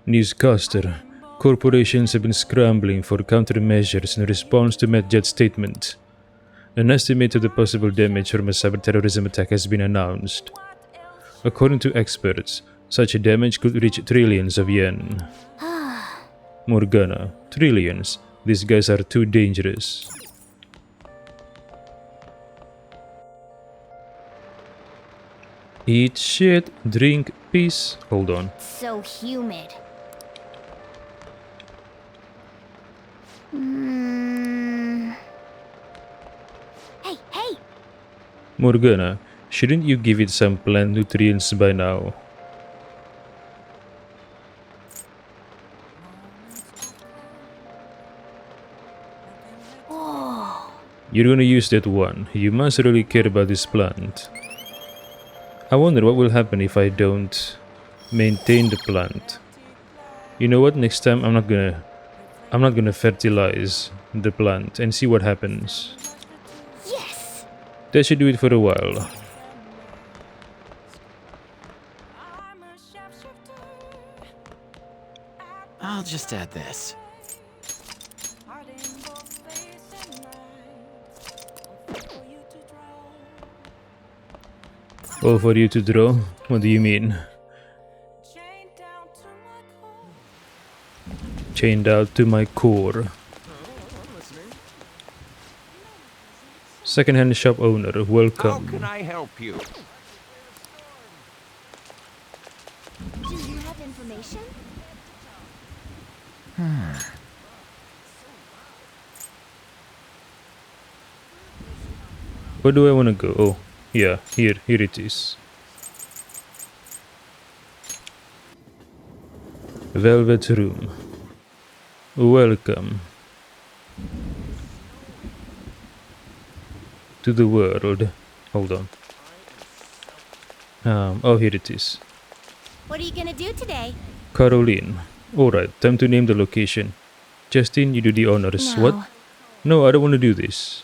Newscaster, corporations have been scrambling for countermeasures in response to Medjet's statement. An estimate of the possible damage from a cyber-terrorism attack has been announced. According to experts, such damage could reach trillions of yen. Morgana, trillions? These guys are too dangerous. Eat shit, drink peace. Hold on. So humid. Hey, hey! Morgana, shouldn't you give it some plant nutrients by now? You're gonna use that one. You must really care about this plant. I wonder what will happen if I don't maintain the plant. You know what? Next time I'm not gonna fertilize the plant and see what happens. Yes! That should do it for a while. I'll just add this. All for you to draw? What do you mean? Chained out to my core. Second-hand shop owner, welcome. How can I help you? Do you have information? Where do I want to go? Oh, yeah, here it is. Velvet room. Welcome to the world. Hold on. Oh, here it is. What are you gonna do today? Caroline. Alright, time to name the location. Justin, you do the honors. No. What? No, I don't want to do this.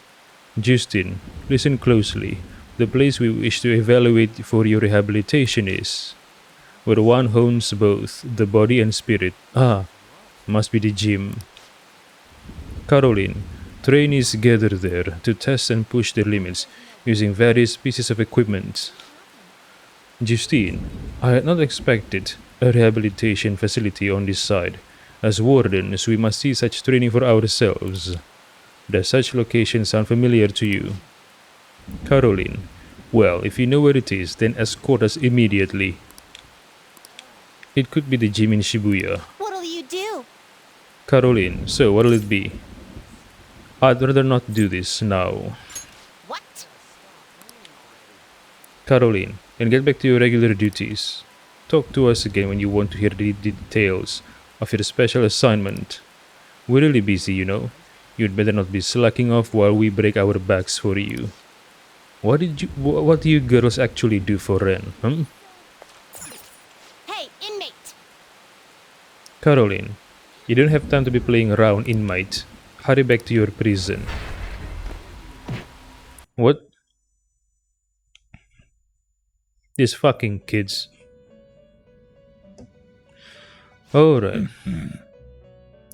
Justin, listen closely. The place we wish to evaluate for your rehabilitation is where one hones both the body and spirit. Ah, must be the gym. Caroline, trainees gather there to test and push their limits using various pieces of equipment. Justine, I had not expected a rehabilitation facility on this side. As wardens, we must see such training for ourselves. Does such location sound familiar to you? Caroline, well, if you know where it is, then escort us immediately. It could be the gym in Shibuya. What'll you do? Caroline, so what'll it be? I'd rather not do this now. What? Caroline, and get back to your regular duties. Talk to us again when you want to hear the details of your special assignment. We're really busy, you know. You'd better not be slacking off while we break our backs for you. What do you girls actually do for Ren, huh? Hey, inmate! Caroline, you don't have time to be playing around, inmate. Hurry back to your prison. What? These fucking kids. Alright.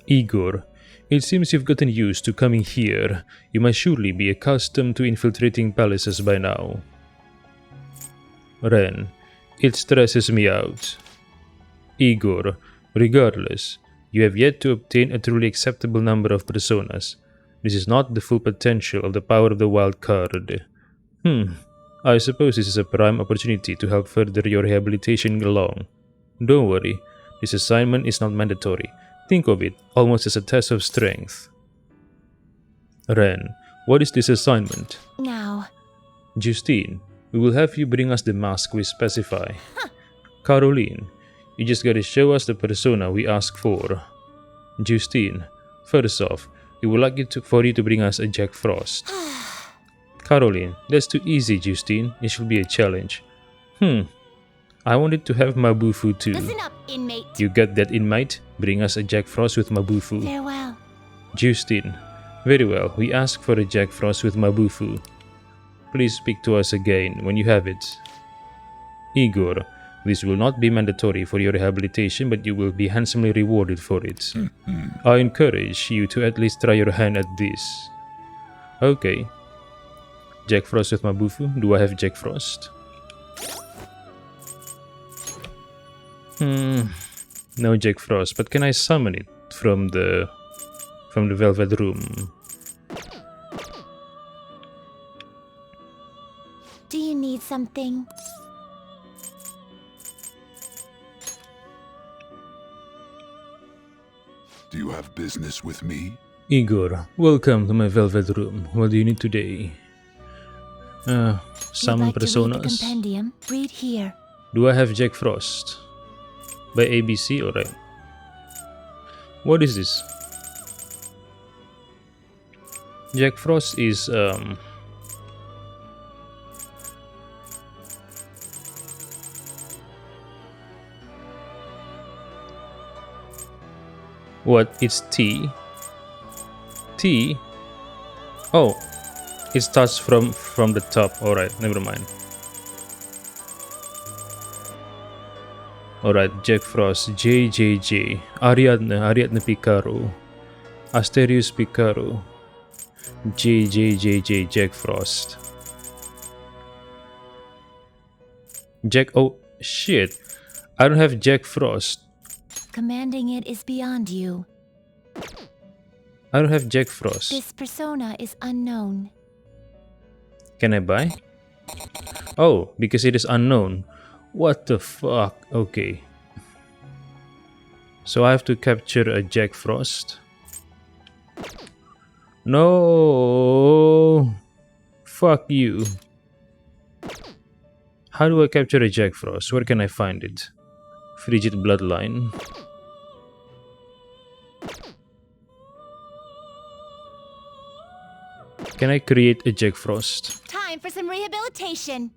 Igor, it seems you've gotten used to coming here. You must surely be accustomed to infiltrating palaces by now. Ren, it stresses me out. Igor, regardless, you have yet to obtain a truly acceptable number of personas. This is not the full potential of the power of the wild card. I suppose this is a prime opportunity to help further your rehabilitation along. Don't worry, this assignment is not mandatory. Think of it almost as a test of strength. Ren, what is this assignment? Now, Justine, we will have you bring us the mask we specify. Caroline, you just gotta show us the persona we ask for. Justine, first off, we would like for you to bring us a Jack Frost. Caroline, that's too easy, Justine. It should be a challenge. I wanted to have Mabufu too. Listen up, inmate. You got that, inmate? Bring us a Jack Frost with Mabufu. farewell. Justine, very well. We ask for a Jack Frost with Mabufu. Please speak to us again when you have it. Igor, this will not be mandatory for your rehabilitation, but you will be handsomely rewarded for it. I encourage you to at least try your hand at this. Okay. Jack Frost with Mabufu. Do I have Jack Frost? No Jack Frost, but can I summon it from the Velvet Room? Do you need something? Do you have business with me? Igor, welcome to my Velvet Room. What do you need today? Summon You'd like to read the personas. compendium? Read here. Do I have Jack Frost? By ABC, alright. What is this? Jack Frost is what? It's T. T. Oh, it starts from the top. All right, never mind. All right, Jack Frost, JJJ, Ariadne Picaro, Asterius Picaro, JJJJ, Jack Frost. Jack. Oh shit! I don't have Jack Frost. Commanding it is beyond you. I don't have Jack Frost. This persona is unknown. Can I buy? Oh, because it is unknown. What the fuck? Okay. So I have to capture a Jack Frost? No. Fuck you. How do I capture a Jack Frost? Where can I find it? Frigid Bloodline. Can I create a Jack Frost? Time for some rehabilitation.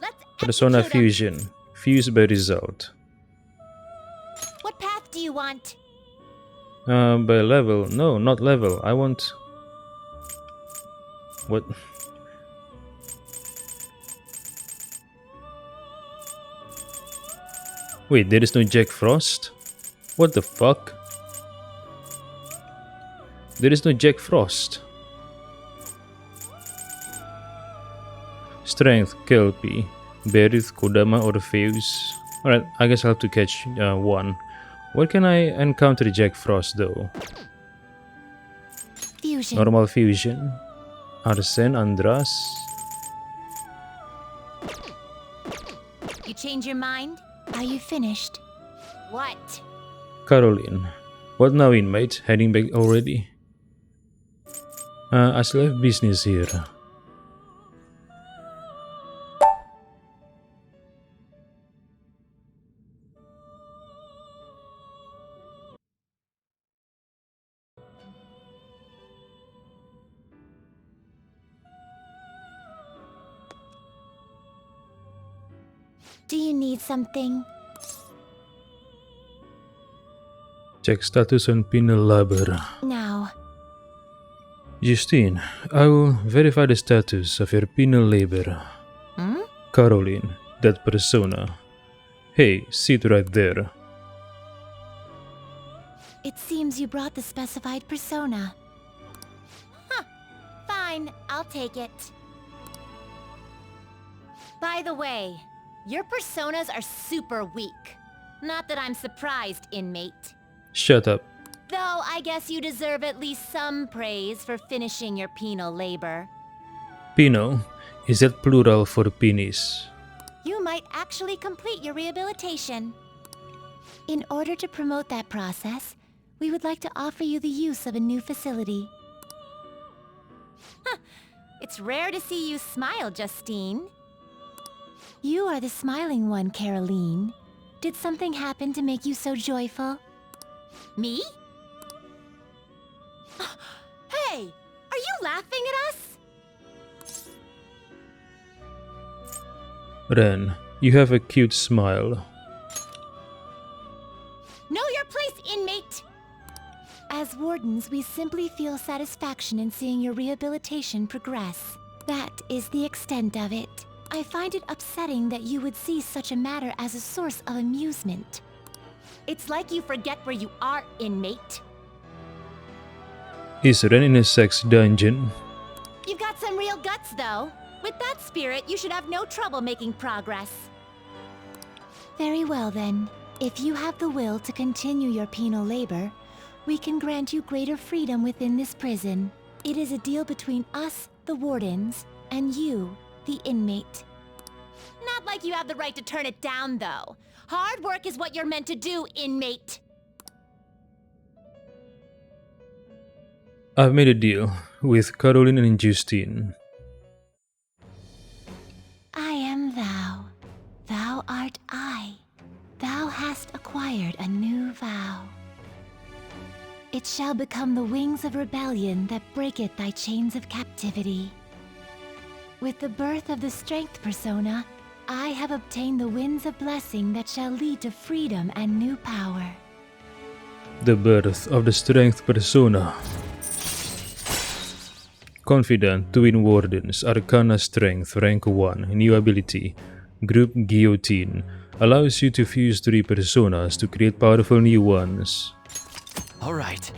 Let's Persona execute 'em. Fusion. Fuse by result. What path do you want? By level. No, not level. I want... What? Wait, there is no Jack Frost? What the fuck? There is no Jack Frost. Strength, Kelpie, Berith, Kodama, Orpheus. Alright, I guess I'll have to catch one. Where can I encounter Jack Frost though? Fusion. Normal Fusion. Arsene, Andras. You change your mind? Are you finished? What? Caroline. What now, inmate? Heading back already? I still have business here. Do you need something? Check status on penal labor. Now, Justine, I will verify the status of your penal labor. Caroline, that persona. Hey, sit right there. it seems you brought the specified persona. Fine, I'll take it. By the way, your personas are super weak. Not that I'm surprised, inmate. Shut up. Though I guess you deserve at least some praise for finishing your penal labor. Pino, Is that plural for penis? You might actually complete your rehabilitation. In order to promote that process, we would like to offer you the use of a new facility. Huh. It's rare to see you smile, Justine. You are the smiling one, Caroline. Did something happen to make you so joyful? Me? Hey! Are you laughing at us? Ren, you have a cute smile. Know your place, inmate! As wardens, we simply feel satisfaction in seeing your rehabilitation progress. That is the extent of it. I find it upsetting that you would see such a matter as a source of amusement. It's like you forget where you are, inmate. Is Ren in a sex dungeon? You've got some real guts, though. With that spirit, you should have no trouble making progress. Very well, then. If you have the will to continue your penal labor, we can grant you greater freedom within this prison. It is a deal between us, the wardens, and you, the inmate. Not like you have the right to turn it down, though. Hard work is what you're meant to do, inmate. I've made a deal with Caroline and Justine. I am thou. Thou art I. Thou hast acquired a new vow. It shall become the wings of rebellion that breaketh thy chains of captivity. With the birth of the strength persona, I have obtained the winds of blessing that shall lead to freedom and new power. The birth of the strength persona. Confident to win wardens, Arcana Strength, rank 1, new ability, Group Guillotine, allows you to fuse 3 personas to create powerful new ones. Alright.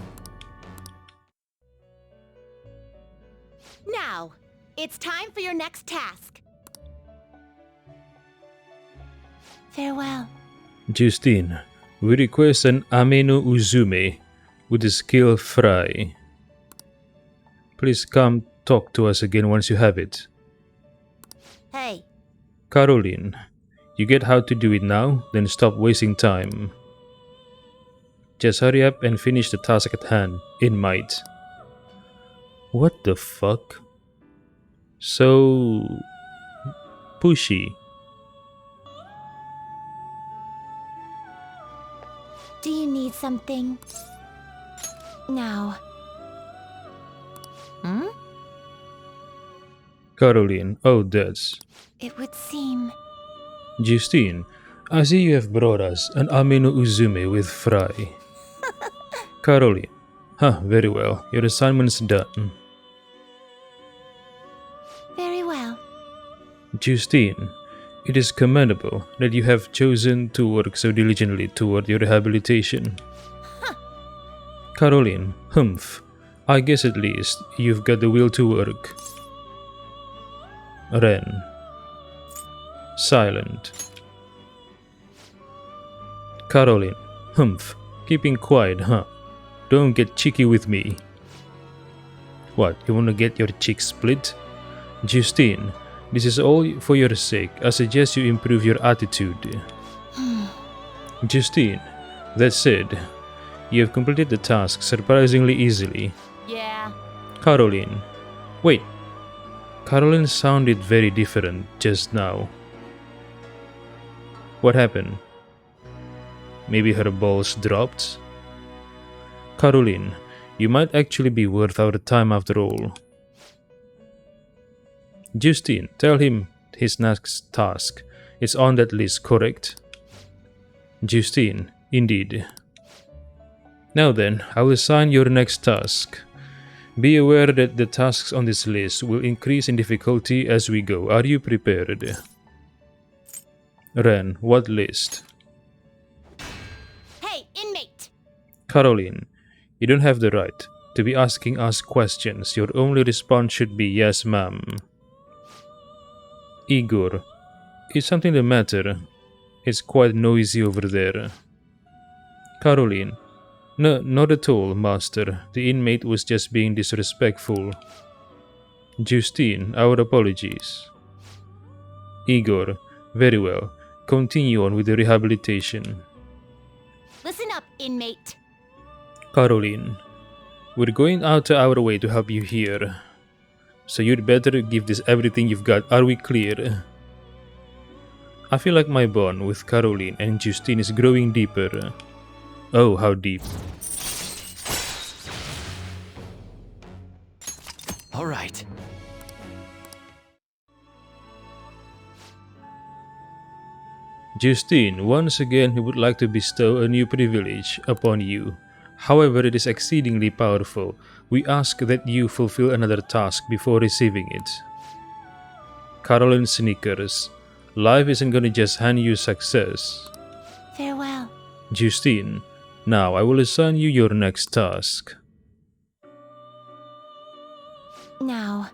Now, it's time for your next task. Farewell. Justine, we request an Ameno Uzume with the skill Fry. Please come talk to us again once you have it. Hey. Caroline, you get how to do it now, then stop wasting time. Just hurry up and finish the task at hand, in might. What the fuck? So... pushy. Do you need something? Now. Hmm? Caroline, oh that's... It would seem... Justine, I see you have brought us an Ameno Uzume with Fry. Caroline, very well, your assignment's done. Very well. Justine, it is commendable that you have chosen to work so diligently toward your rehabilitation. Caroline, humph, I guess at least you've got the will to work. Ren. Silent. Caroline, humph, keeping quiet, huh? Don't get cheeky with me. What, you wanna get your cheek split? Justine, this is all for your sake. I suggest you improve your attitude. Justine, that said, you have completed the task surprisingly easily. Yeah. Caroline, wait. Caroline sounded very different just now. What happened? Maybe her balls dropped? Caroline, you might actually be worth our time after all. Justine, tell him his next task. It's on that list, correct? Justine, indeed. Now then, I will assign your next task. Be aware that the tasks on this list will increase in difficulty as we go. Are you prepared? Ren, what list? Hey, inmate! Caroline, you don't have the right to be asking us questions. Your only response should be yes, ma'am. Igor, is something the matter? It's quite noisy over there. Caroline, no, not at all, master. The inmate was just being disrespectful. Justine, our apologies. Igor, very well. Continue on with the rehabilitation. Listen up, inmate. Caroline, we're going out of our way to help you here. So you'd better give this everything you've got. Are we clear? I feel like my bond with Caroline and Justine is growing deeper. Oh, how deep. All right. Justine, once again he would like to bestow a new privilege upon you. However, it is exceedingly powerful. We ask that you fulfill another task before receiving it. Caroline snickers. Life isn't gonna just hand you success. Farewell. Justine, now I will assign you your next task. Now,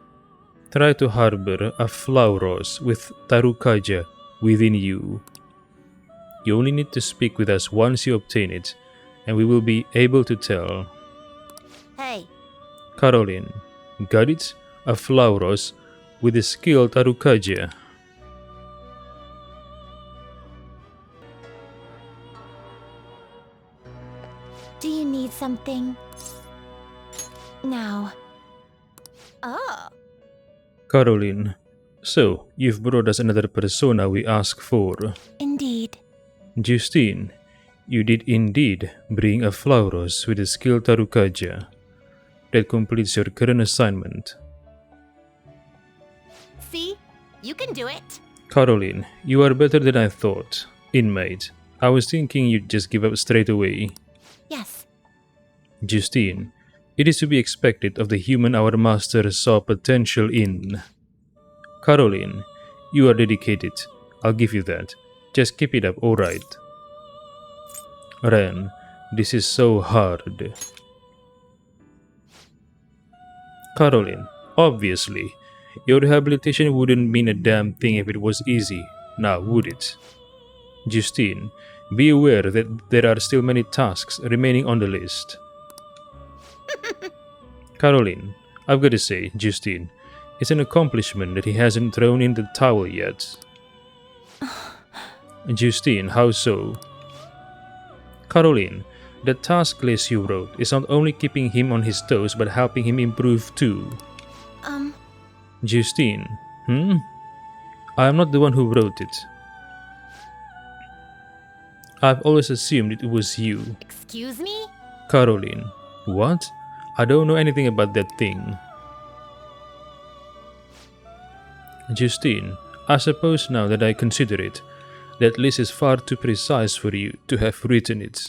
Try to harbor a Flauros with Tarukaja within you. You only need to speak with us once you obtain it, and we will be able to tell. hey, Caroline, got it? A Flauros with the skill Tarukaja. do you need something? Now. Oh. Caroline, so you've brought us another persona we asked for. Indeed. Justine, you did indeed bring a Flauros with the skill Tarukaja. That completes your current assignment. See? You can do it. Caroline, you are better than I thought. Inmate, I was thinking you'd just give up straight away. Yes. Justine, it is to be expected of the human our master saw potential in. Caroline, you are dedicated. I'll give you that. Just keep it up, alright? Ren, this is so hard. Caroline, obviously. Your rehabilitation wouldn't mean a damn thing if it was easy, now would it? Justine, be aware that there are still many tasks remaining on the list. Caroline, I've got to say, Justine, it's an accomplishment that he hasn't thrown in the towel yet. Justine, how so? Caroline, the task list you wrote is not only keeping him on his toes but helping him improve too. Justine, I am not the one who wrote it. I've always assumed it was you. Excuse me? Caroline, what? I don't know anything about that thing. Justine, I suppose now that I consider it, that list is far too precise for you to have written it.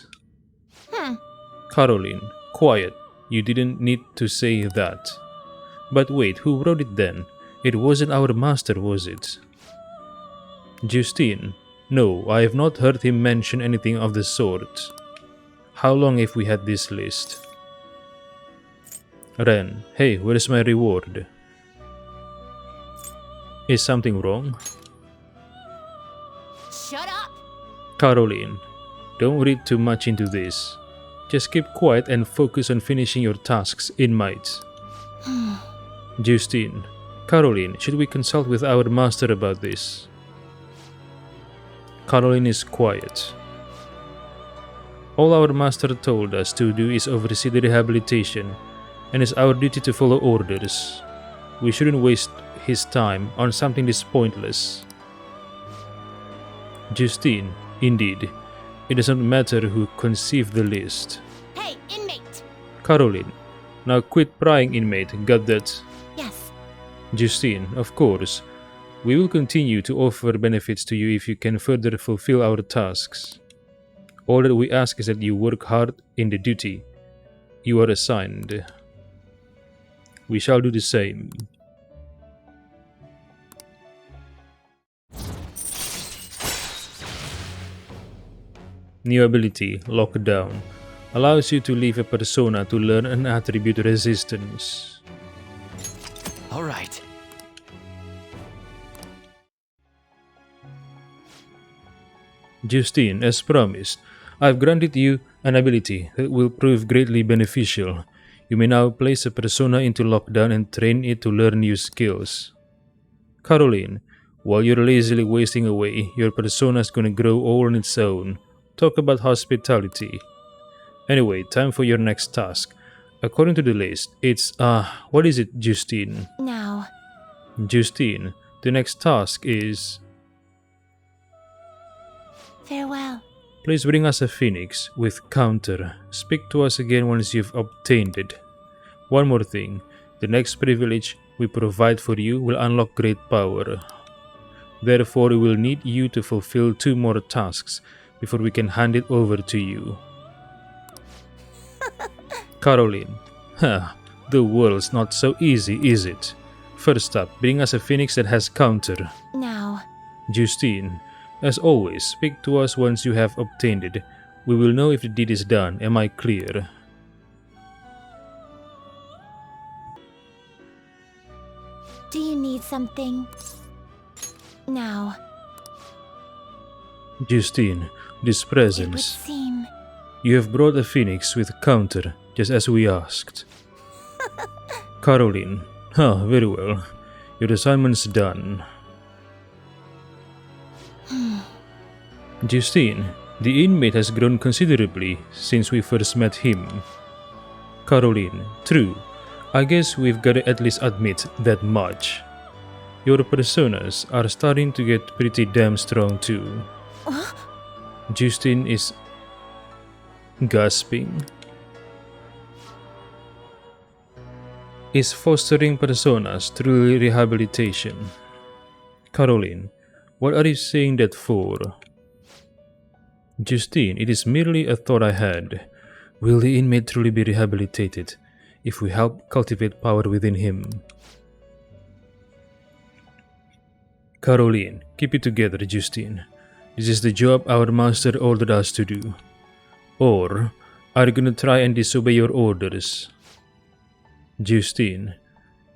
Caroline, quiet. You didn't need to say that. But wait, who wrote it then? It wasn't our master, was it? Justine, no, I have not heard him mention anything of the sort. How long have we had this list? Ren, hey, where's my reward? Is something wrong? Shut up! Caroline, don't read too much into this. Just keep quiet and focus on finishing your tasks, inmate. Justine, Caroline, should we consult with our master about this? Caroline is quiet. All our master told us to do is oversee the rehabilitation, and it's our duty to follow orders. We shouldn't waste his time on something this pointless. Justine, indeed, it doesn't matter who conceived the list. Hey, inmate! Caroline, now quit prying, inmate, got that? Yes. Justine, of course. We will continue to offer benefits to you if you can further fulfill our tasks. All that we ask is that you work hard in the duty you are assigned. We shall do the same. New ability, Lockdown, allows you to leave a persona to learn an attribute resistance. All right. Justine, as promised, I've granted you an ability that will prove greatly beneficial. You may now place a persona into lockdown and train it to learn new skills. Caroline, While you're lazily wasting away, your persona's gonna grow all on its own. Talk about hospitality. Anyway, time for your next task. According to the list, it's, what is it, Justine? Now, Justine, the next task is... farewell. Please bring us a phoenix with counter. Speak to us again once you've obtained it. One more thing, the next privilege we provide for you will unlock great power. Therefore, we will need you to fulfill 2 more tasks before we can hand it over to you. Caroline, the world's not so easy, is it? First up, bring us a phoenix that has counter. Now, Justine, as always, speak to us once you have obtained it. We will know if the deed is done. Am I clear? do you need something? Now, Justine, this it would presence. seem. You have brought a phoenix with counter, just as we asked. Caroline, very well. Your assignment's done. Justine, the inmate has grown considerably since we first met him. Caroline, true. I guess we've got to at least admit that much. Your personas are starting to get pretty damn strong too. Justine is gasping. Is fostering personas truly rehabilitation? Caroline, what are you saying that for? Justine, it is merely a thought I had. Will the inmate truly be rehabilitated if we help cultivate power within him? Caroline, keep it together, Justine. This is the job our master ordered us to do. Or are you gonna try and disobey your orders? Justine,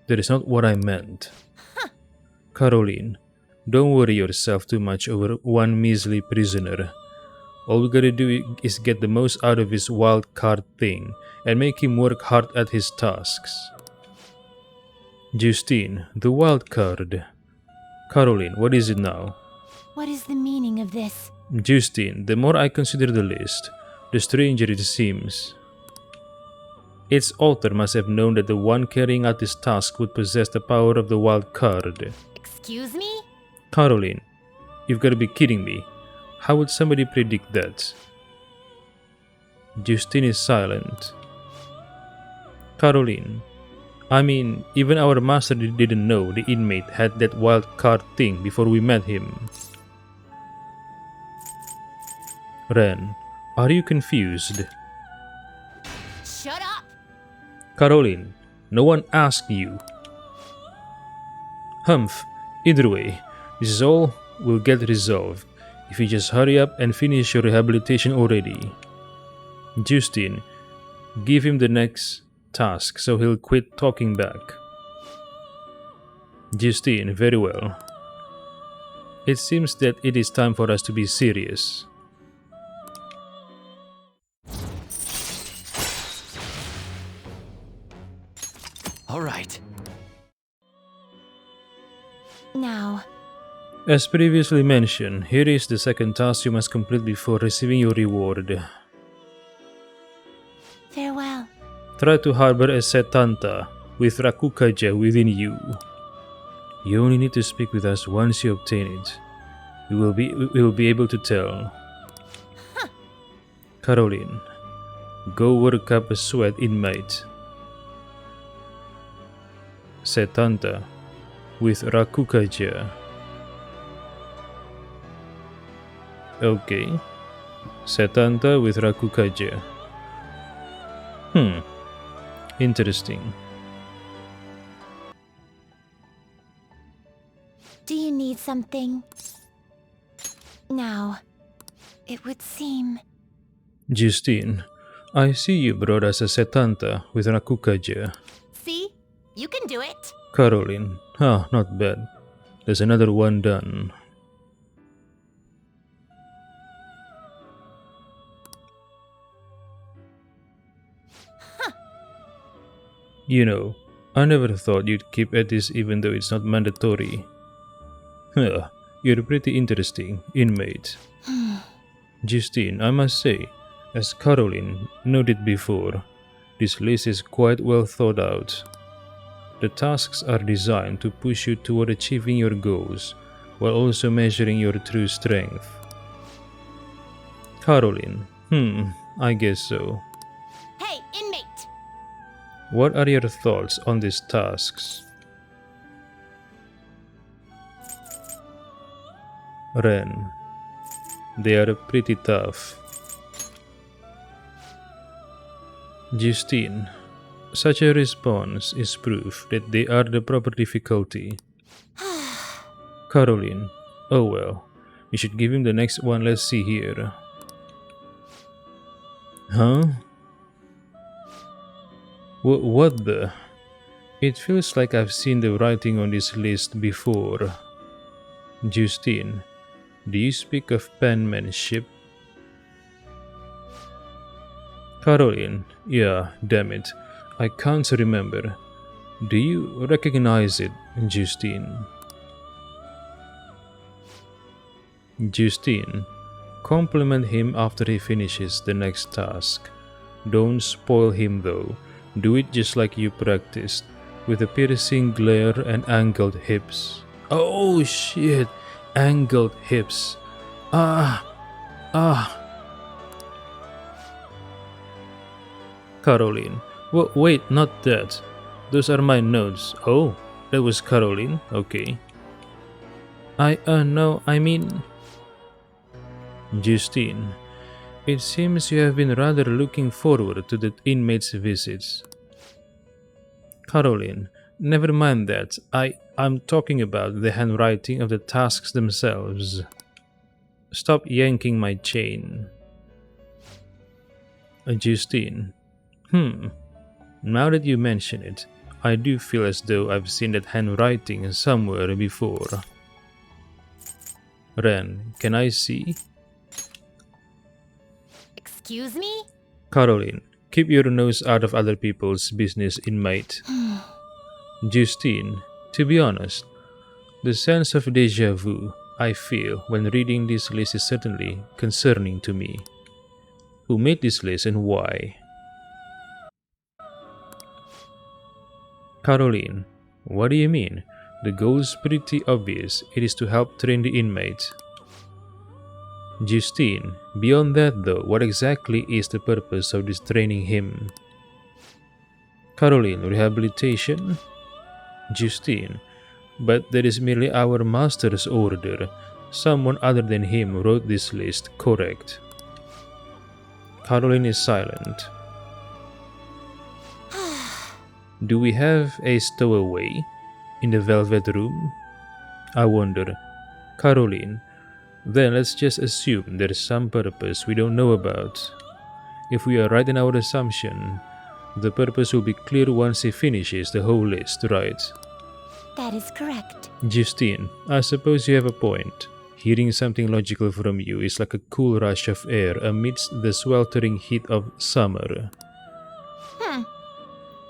that is not what I meant. Caroline, don't worry yourself too much over one measly prisoner. All we gotta do is get the most out of his wild card thing and make him work hard at his tasks. Justine, the wild card. Caroline, what is it now? What is the meaning of this? Justine, the more I consider the list, the stranger it seems. Its author must have known that the one carrying out this task would possess the power of the wild card. Excuse me? Caroline, you've got to be kidding me. How would somebody predict that? Justine is silent. Caroline, I mean, even our master didn't know the inmate had that wild card thing before we met him. Ren, are you confused? Shut up! Caroline, no one asked you. Humph, either way, this is all will get resolved if you just hurry up and finish your rehabilitation already. Justine, give him the next task so he'll quit talking back. Justine, very well. It seems that it is time for us to be serious. All right. Now, As previously mentioned, here is the second task you must complete before receiving your reward. farewell. Try to harbor a Setanta with Rakukaja within you. You only need to speak with us once you obtain it. We will be able to tell. Caroline, go work up a sweat inmate. Setanta with Rakukaja. Okay. Setanta with Rakukaja. Interesting. Do you need something? Now, it would seem. Justine, I see you brought us a Setanta with Rakukaja. See? You can do it. Caroline, not bad. There's another one done. You know, I never thought you'd keep at this even though it's not mandatory. Huh, you're pretty interesting, inmate. Justine, I must say, as Caroline noted before, this list is quite well thought out. The tasks are designed to push you toward achieving your goals, while also measuring your true strength. Caroline, I guess so. Hey, inmate! What are your thoughts on these tasks? Ren, they are pretty tough. Justine, such a response is proof that they are the proper difficulty. Caroline, oh well, you should give him the next one. Let's see here. Huh? What the? It feels like I've seen the writing on this list before. Justine, do you speak of penmanship? Caroline, yeah, damn it. I can't remember. Do you recognize it, Justine? Justine, compliment him after he finishes the next task. Don't spoil him though. Do it just like you practiced, with a piercing glare and angled hips. Oh shit, angled hips. Ah. Caroline. Wait, not that. Those are my notes. Oh, that was Caroline? Okay. No, I mean... Justine. It seems you have been rather looking forward to the inmate's visits. Caroline. Never mind that. I'm talking about the handwriting of the tasks themselves. Stop yanking my chain. Justine. Now that you mention it, I do feel as though I've seen that handwriting somewhere before. Ren, can I see? Excuse me? Caroline, keep your nose out of other people's business, inmate. Justine, to be honest, the sense of déjà vu I feel when reading this list is certainly concerning to me. Who made this list and why? Caroline, what do you mean? The goal's pretty obvious. It is to help train the inmate. Justine, beyond that though, what exactly is the purpose of this training him? Caroline, rehabilitation? Justine, but that is merely our master's order. Someone other than him wrote this list, correct? Caroline is silent. Do we have a stowaway in the Velvet Room? I wonder. Caroline, then let's just assume there is some purpose we don't know about. If we are right in our assumption, the purpose will be clear once he finishes the whole list, right? That is correct. Justine, I suppose you have a point. Hearing something logical from you is like a cool rush of air amidst the sweltering heat of summer.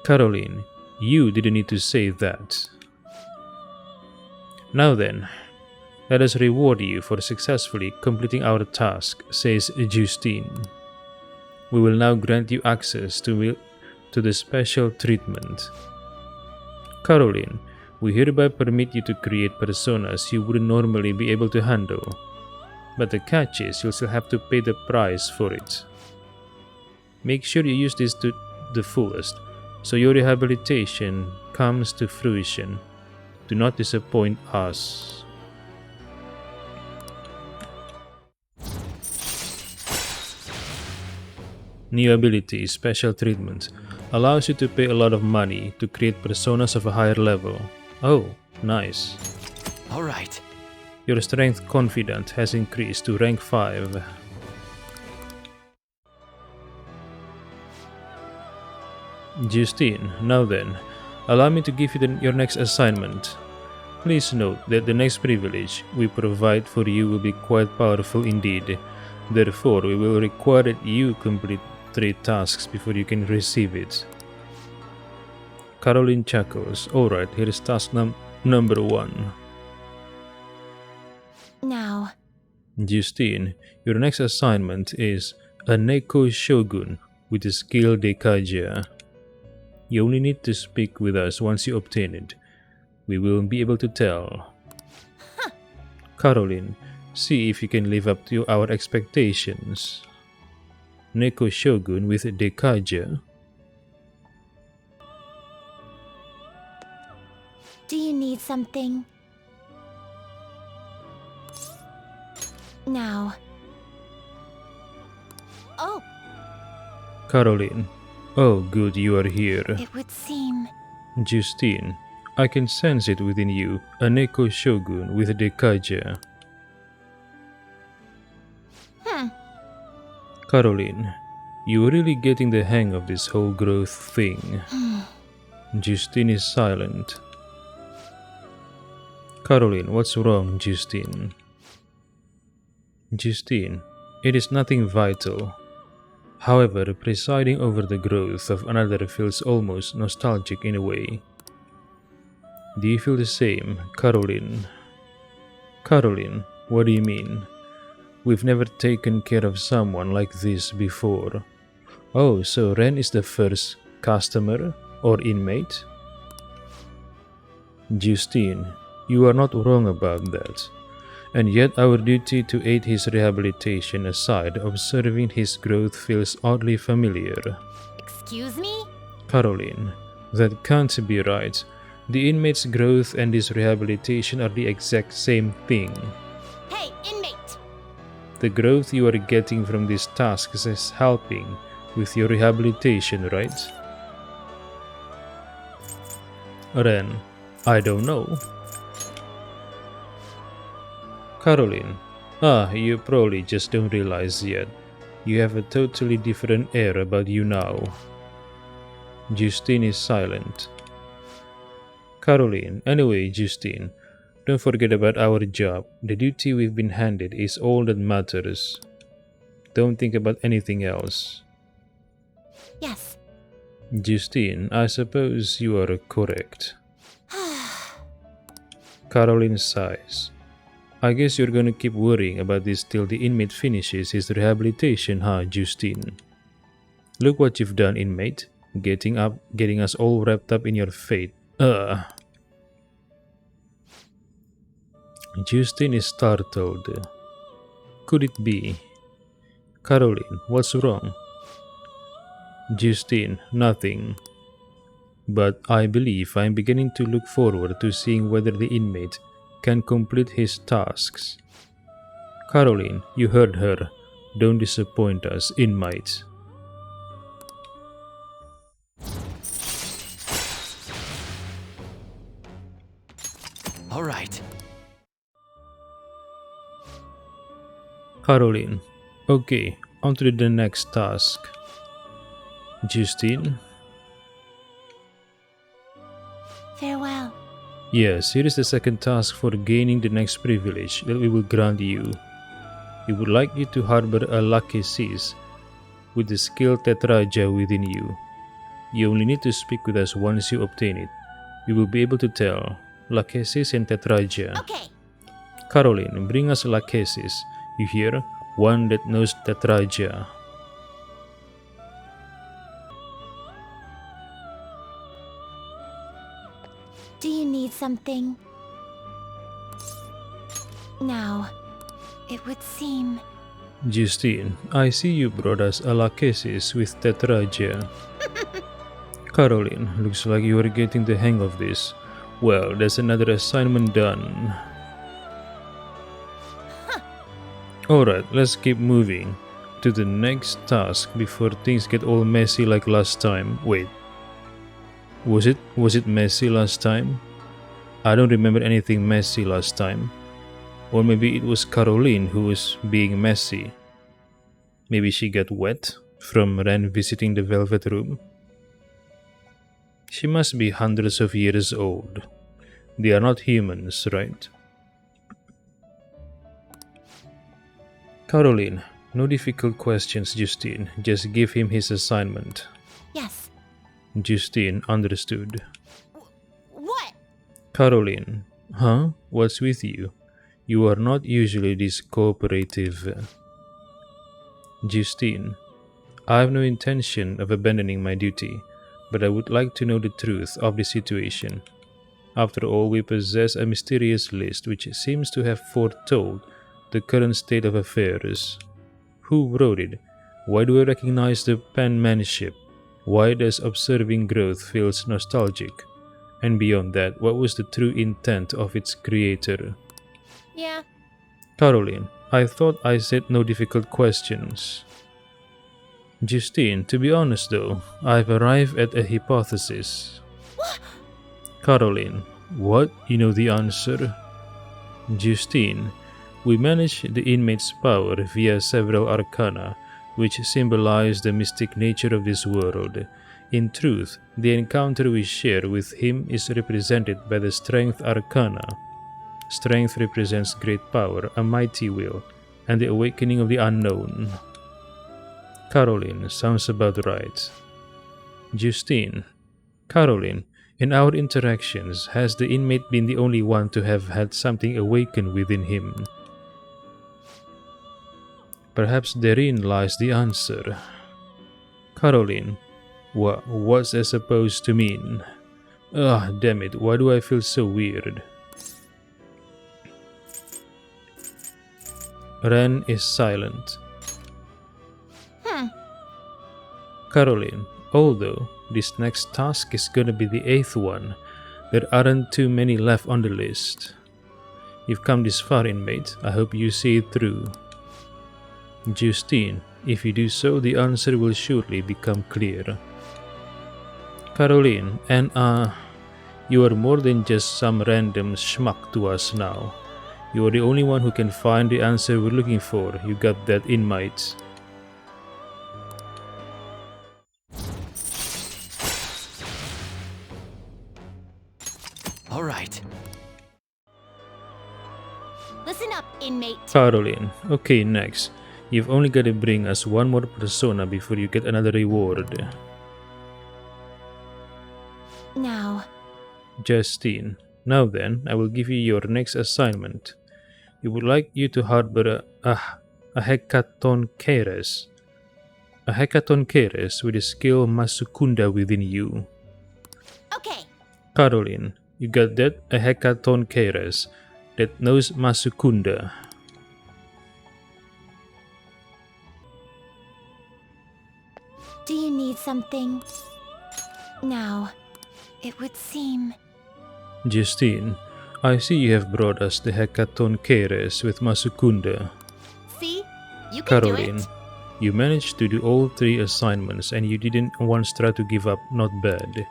Caroline, you didn't need to say that. Now then, let us reward you for successfully completing our task, says Justine. We will now grant you access to the special treatment. Caroline, we hereby permit you to create personas you wouldn't normally be able to handle. But the catch is you'll still have to pay the price for it. Make sure you use this to the fullest, so your rehabilitation comes to fruition. Do not disappoint us. New ability, special treatment, allows you to pay a lot of money to create personas of a higher level. Oh, nice. Alright. Your strength confident has increased to rank 5. Justine, now then, allow me to give you your next assignment. Please note that the next privilege we provide for you will be quite powerful indeed. Therefore, we will require that you complete 3 tasks before you can receive it. Caroline chuckles. Alright, here is task number 1. Now, Justine, your next assignment is a Neko Shogun with the skill Dekaja. You only need to speak with us once you obtain it. We will be able to tell. Caroline, see if you can live up to our expectations. Neko Shogun with Dekaja. do you need something? Now. Oh, Caroline, oh good you are here. it would seem. Justine, I can sense it within you, a Neko Shogun with Dekaja. Caroline, you're really getting the hang of this whole growth thing. Justine is silent. Caroline, what's wrong, Justine? Justine, it is nothing vital. However, presiding over the growth of another feels almost nostalgic in a way. Do you feel the same, Caroline? Caroline, what do you mean? We've never taken care of someone like this before. Oh, so Ren is the first customer or inmate? Justine, you are not wrong about that. And yet our duty to aid his rehabilitation aside, observing his growth feels oddly familiar. Excuse me? Caroline, that can't be right. The inmate's growth and his rehabilitation are the exact same thing. Hey, inmate! The growth you are getting from these tasks is helping with your rehabilitation, right? Ren, I don't know. Caroline, you probably just don't realize yet. You have a totally different air about you now. Justine is silent. Caroline, anyway, Justine, don't forget about our job. The duty we've been handed is all that matters. Don't think about anything else. Yes. Justine, I suppose you are correct. Caroline sighs. I guess you're gonna keep worrying about this till the inmate finishes his rehabilitation, huh, Justine? Look what you've done, inmate. Getting us all wrapped up in your fate. Justine is startled. Could it be? Caroline, what's wrong? Justine, nothing. But I believe I'm beginning to look forward to seeing whether the inmate can complete his tasks. Caroline, you heard her. Don't disappoint us, inmates. All right. Caroline, okay, on to the next task. Justine? Farewell. Yes, here is the second task for gaining the next privilege that we will grant you. We would like you to harbor a Lachesis with the skill Tetraja within you. You only need to speak with us once you obtain it. We will be able to tell Lachesis and Tetraja. Okay. Caroline, bring us Lachesis. You hear? One that knows Tetraja. Do you need something? Now, it would seem. Justine, I see you brought us a Lachesis with Tetraja. Caroline, looks like you are getting the hang of this. Well, that's another assignment done. Alright, let's keep moving to the next task before things get all messy like last time. Wait. Was it messy last time? I don't remember anything messy last time. Or maybe it was Caroline who was being messy. Maybe she got wet from Ren visiting the Velvet Room. She must be hundreds of years old. They are not humans, right? Caroline, no difficult questions, Justine. Just give him his assignment. Yes. Justine understood. What? Caroline, huh? What's with you? You are not usually this cooperative. Justine, I have no intention of abandoning my duty, but I would like to know the truth of the situation. After all, we possess a mysterious list which seems to have foretold the current state of affairs. Who wrote it? Why do I recognize the penmanship? Why does observing growth feels nostalgic? And beyond that, what was the true intent of its creator? Yeah. Caroline, I thought I said no difficult questions. Justine, to be honest though, I've arrived at a hypothesis. Caroline, what? You know the answer? Justine, we manage the inmate's power via several arcana, which symbolize the mystic nature of this world. In truth, the encounter we share with him is represented by the Strength Arcana. Strength represents great power, a mighty will, and the awakening of the unknown. Caroline, sounds about right. Justine, Caroline, in our interactions, has the inmate been the only one to have had something awaken within him? Perhaps therein lies the answer. Caroline, what's that supposed to mean? Damn it, why do I feel so weird? Ren is silent. Caroline, although this next task is gonna be the 8th one, there aren't too many left on the list. You've come this far, inmate. I hope you see it through. Justine, if you do so, the answer will surely become clear. Caroline, and you are more than just some random schmuck to us now. You are the only one who can find the answer we're looking for. You got that, inmate? All right. Listen up, inmate. Caroline, okay, next. You've only got to bring us one more persona before you get another reward. Now. Justine, now then, I will give you your next assignment. We would like you to harbor a Hecaton Keres. A Hecaton Keres with the skill Masukunda within you. Okay. Caroline, you got that? A Hecaton Keres that knows Masukunda. Do you need something? Now, it would seem... Justine, I see you have brought us the Hecaton Keres with Masukunda. See? You can Caroline, do it. you managed to do all 3 assignments and you didn't once try to give up, not bad.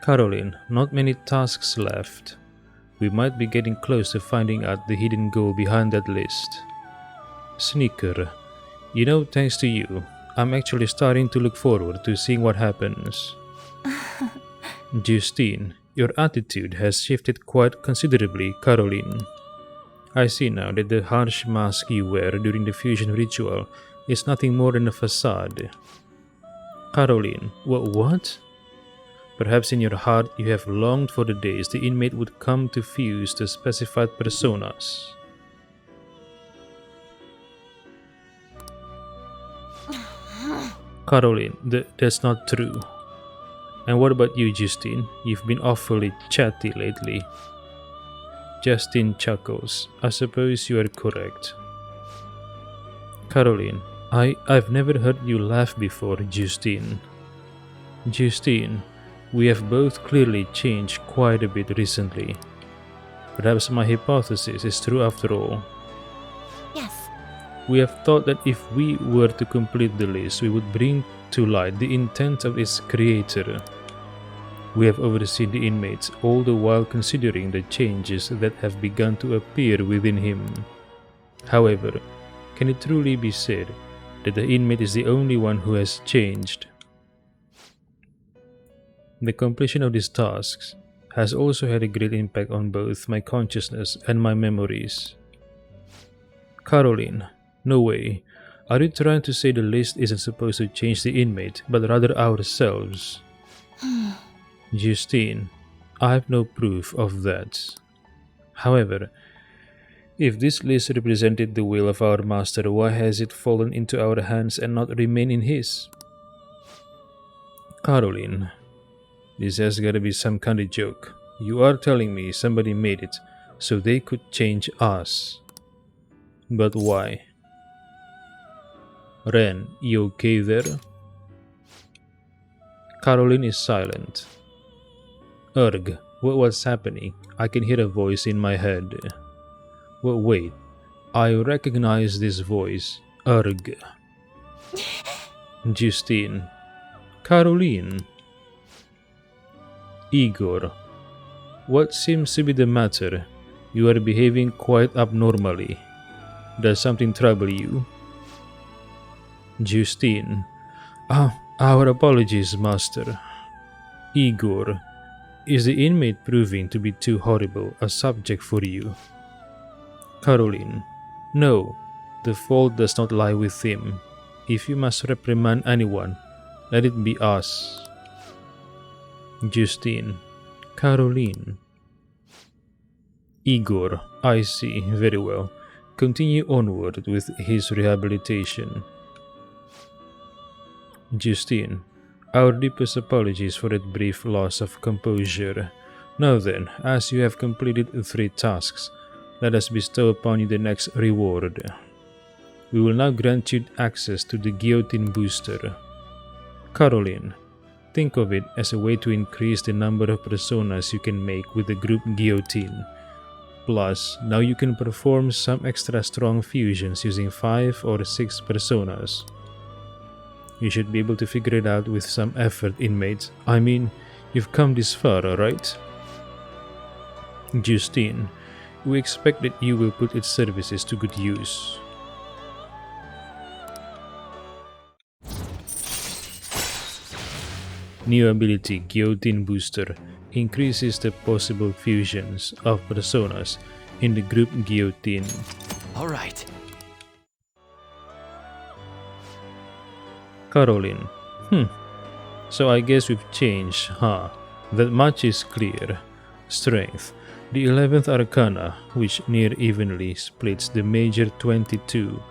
Caroline, not many tasks left. We might be getting close to finding out the hidden goal behind that list. Sneaker, you know, thanks to you, I'm actually starting to look forward to seeing what happens. Justine, your attitude has shifted quite considerably, Caroline. I see now that the harsh mask you wear during the fusion ritual is nothing more than a facade. Caroline, what? Perhaps in your heart you have longed for the days the inmate would come to fuse the specified personas. Caroline, that's not true. And what about you, Justine? You've been awfully chatty lately. Justine chuckles. I suppose you are correct. Caroline, I've never heard you laugh before, Justine. Justine, we have both clearly changed quite a bit recently. Perhaps my hypothesis is true after all. Yes. We have thought that if we were to complete the list, we would bring to light the intent of its creator. We have overseen the inmates, all the while considering the changes that have begun to appear within him. However, can it truly be said that the inmate is the only one who has changed? The completion of these tasks has also had a great impact on both my consciousness and my memories. Caroline, no way. Are you trying to say the list isn't supposed to change the inmate, but rather ourselves? Justine, I have no proof of that. However, if this list represented the will of our master, why has it fallen into our hands and not remained in his? Caroline, this has gotta be some kind of joke. You are telling me somebody made it so they could change us. But why? Ren, you okay there? Caroline is silent. Erg, what was happening? I can hear a voice in my head. Well, wait, I recognize this voice. Erg. Justine. Caroline. Igor. What seems to be the matter? You are behaving quite abnormally. Does something trouble you? Justine. Our apologies, master. Igor. Is the inmate proving to be too horrible a subject for you? Caroline. No, the fault does not lie with him. If you must reprimand anyone, let it be us. Justine. Caroline. Igor. I see. Very well. Continue onward with his rehabilitation. Justine. Our deepest apologies for that brief loss of composure. Now then, as you have completed 3 tasks, let us bestow upon you the next reward. We will now grant you access to the guillotine booster. Caroline, think of it as a way to increase the number of personas you can make with the group guillotine. Plus, now you can perform some extra strong fusions using 5 or 6 personas. You should be able to figure it out with some effort, inmates. I mean, you've come this far, alright? Justine, we expect that you will put its services to good use. New ability Guillotine Booster increases the possible fusions of personas in the group Guillotine. Alright. Caroline. So I guess we've changed, huh? That much is clear. Strength. The 11th Arcana, which near evenly splits the major 22.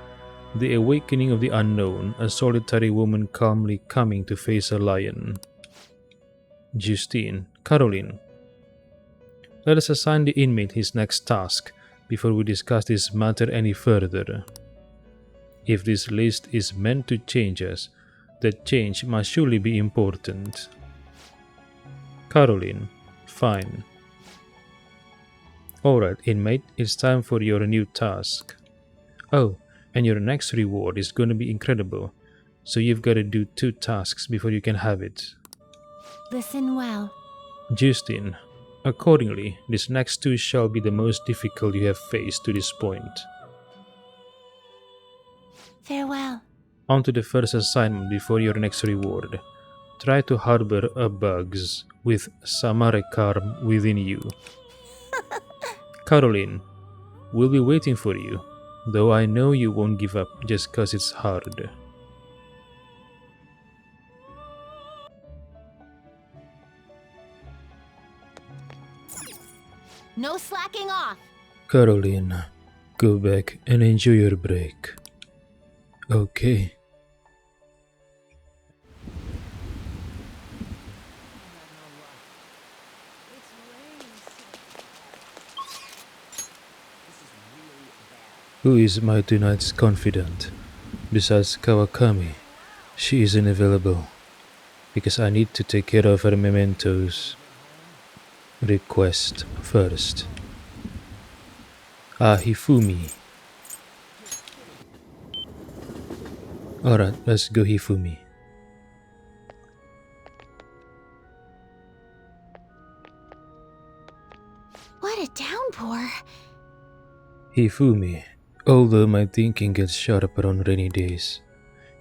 The awakening of the unknown, a solitary woman calmly coming to face a lion. Justine. Caroline. Let us assign the inmate his next task before we discuss this matter any further. If this list is meant to change us, that change must surely be important. Caroline. Fine. Alright, inmate, it's time for your new task. Oh, and your next reward is gonna be incredible, so you've gotta do 2 tasks before you can have it. Listen well. Justine, accordingly, these next 2 shall be the most difficult you have faced to this point. Farewell. On to the first assignment before your next reward. Try to harbor a bugs with Samarekarm within you. Caroline, we'll be waiting for you, though I know you won't give up just cause it's hard. No slacking off. Caroline, go back and enjoy your break. Okay. Who is my tonight's confidant? Besides Kawakami, she isn't available because I need to take care of her mementos. Request first. Hifumi. Alright, let's go Hifumi. What a downpour. Hifumi, although my thinking gets sharper on rainy days,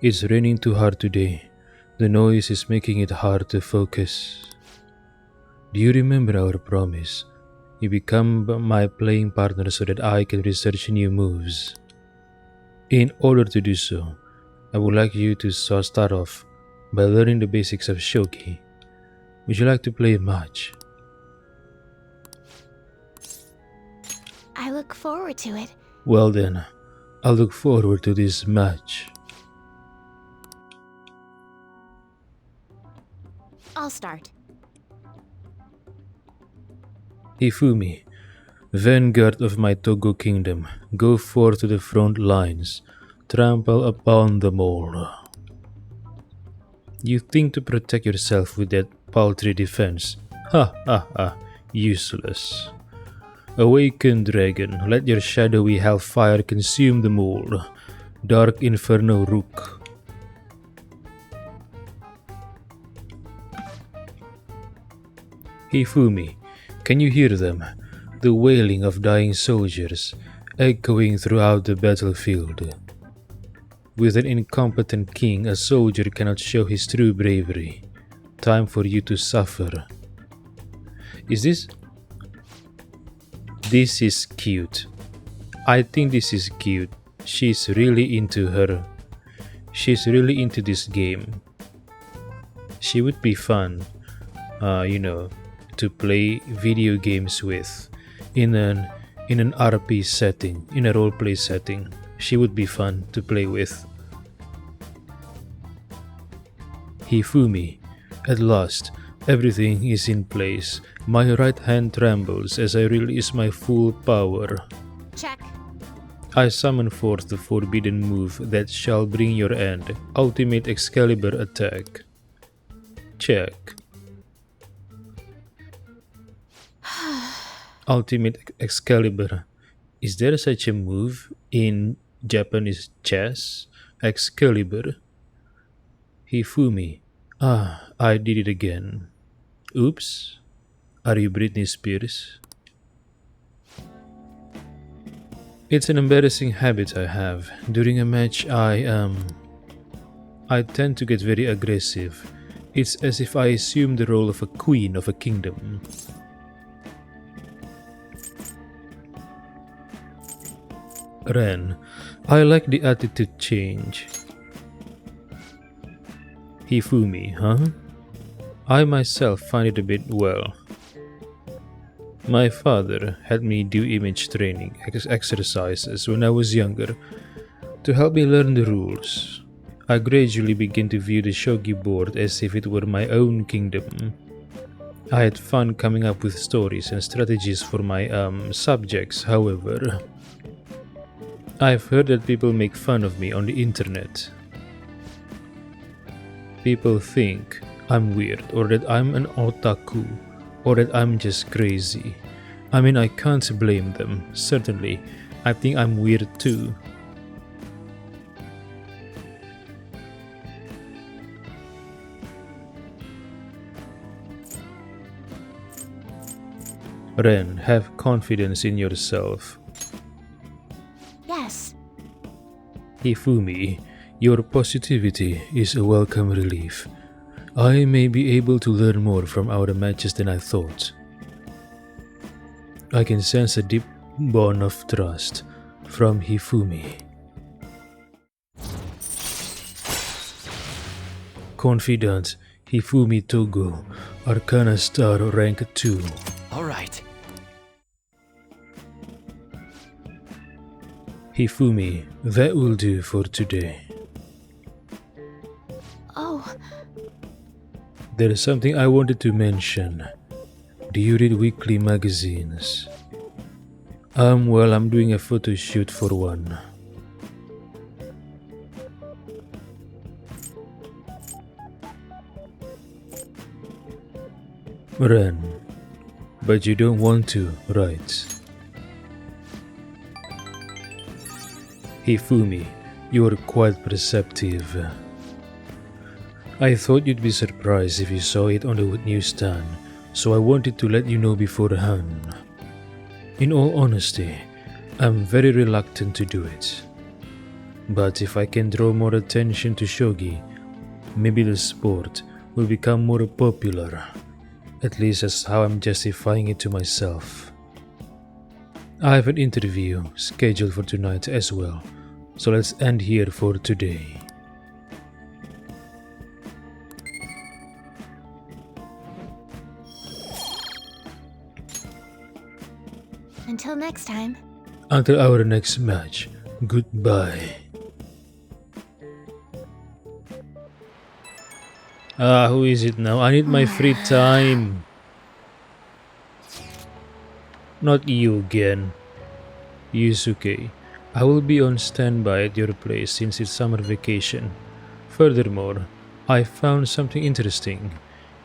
it's raining too hard today. The noise is making it hard to focus. Do you remember our promise? You become my playing partner so that I can research new moves. In order to do so, I would like you to start off by learning the basics of Shogi. Would you like to play a match? I look forward to it. Well then, I look forward to this match. I'll start. Hifumi, vanguard of my Togo kingdom, go forth to the front lines. Trample upon them all. You think to protect yourself with that paltry defense? Ha ha ha, useless. Awaken, dragon, let your shadowy hellfire consume them all. Dark inferno rook. Hifumi, can you hear them? The wailing of dying soldiers, echoing throughout the battlefield. With an incompetent king, a soldier cannot show his true bravery. Time for you to suffer. Is this? This is cute. I think this is cute. She's really into her. She's really into this game. She would be fun, to play video games with in an RP setting, in a roleplay setting. She would be fun to play with. Hifumi, at last, everything is in place. My right hand trembles as I release my full power. Check. I summon forth the forbidden move that shall bring your end. Ultimate Excalibur attack. Check. Ultimate Excalibur. Is there such a move in Japanese chess? Excalibur. Hifumi. I did it again. Oops. Are you Britney Spears? It's an embarrassing habit I have. During a match, I tend to get very aggressive. It's as if I assume the role of a queen of a kingdom. Ren, I like the attitude change. Hifumi, huh? I myself find it a bit well. My father had me do image training exercises when I was younger to help me learn the rules. I gradually began to view the shogi board as if it were my own kingdom. I had fun coming up with stories and strategies for my subjects, however. I've heard that people make fun of me on the internet. People think I'm weird, or that I'm an otaku, or that I'm just crazy. I mean, I can't blame them. Certainly, I think I'm weird too. Ren, have confidence in yourself. Yes. Hifumi, your positivity is a welcome relief. I may be able to learn more from our matches than I thought. I can sense a deep bond of trust from Hifumi. Confidant, Hifumi Togo, Arcana Star Rank 2. All right. Hifumi, that will do for today. Oh, There is something I wanted to mention. Do you read weekly magazines? Well, I'm doing a photo shoot for one. Ren, but you don't want to, right? Hifumi, you're quite perceptive. I thought you'd be surprised if you saw it on the newsstand, so I wanted to let you know beforehand. In all honesty, I'm very reluctant to do it. But if I can draw more attention to shogi, maybe the sport will become more popular. At least that's how I'm justifying it to myself. I have an interview scheduled for tonight as well, so let's end here for today. until next time. Until our next match, goodbye. Who is it now? I need my free time. Not you again. Yusuke, I will be on standby at your place since it's summer vacation. Furthermore, I found something interesting.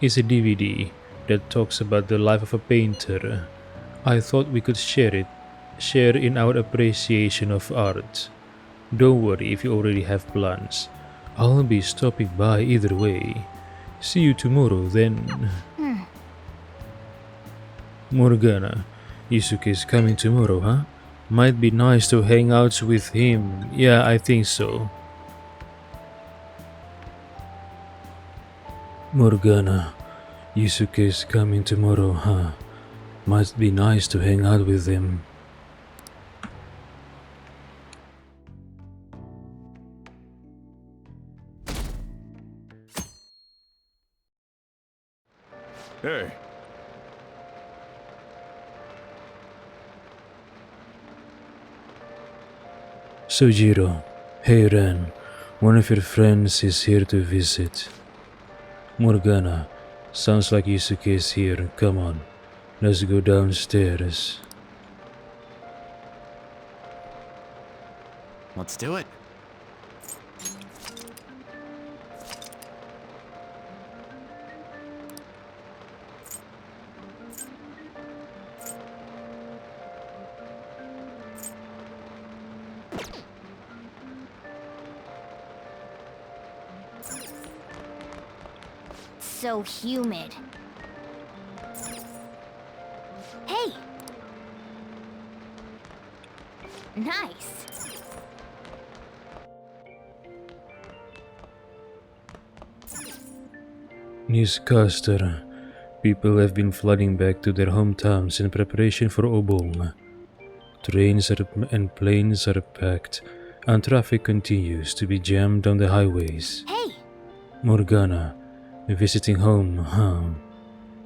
It's a DVD that talks about the life of a painter. I thought we could share in our appreciation of art. Don't worry if you already have plans. I'll be stopping by either way. See you tomorrow then. Morgana, Yusuke is coming tomorrow, huh? Might be nice to hang out with him. Yeah, I think so. Morgana, Yusuke is coming tomorrow, huh? Might be nice to hang out with him. Hey, Sojiro, hey Ren, one of your friends is here to visit. Morgana, sounds like Yusuke is here. Come on, let's go downstairs. Let's do it. So humid. Hey! Nice. Newscaster, people have been flooding back to their hometowns in preparation for Obong. Trains and planes are packed, and traffic continues to be jammed on the highways. Hey! Morgana, visiting home, huh?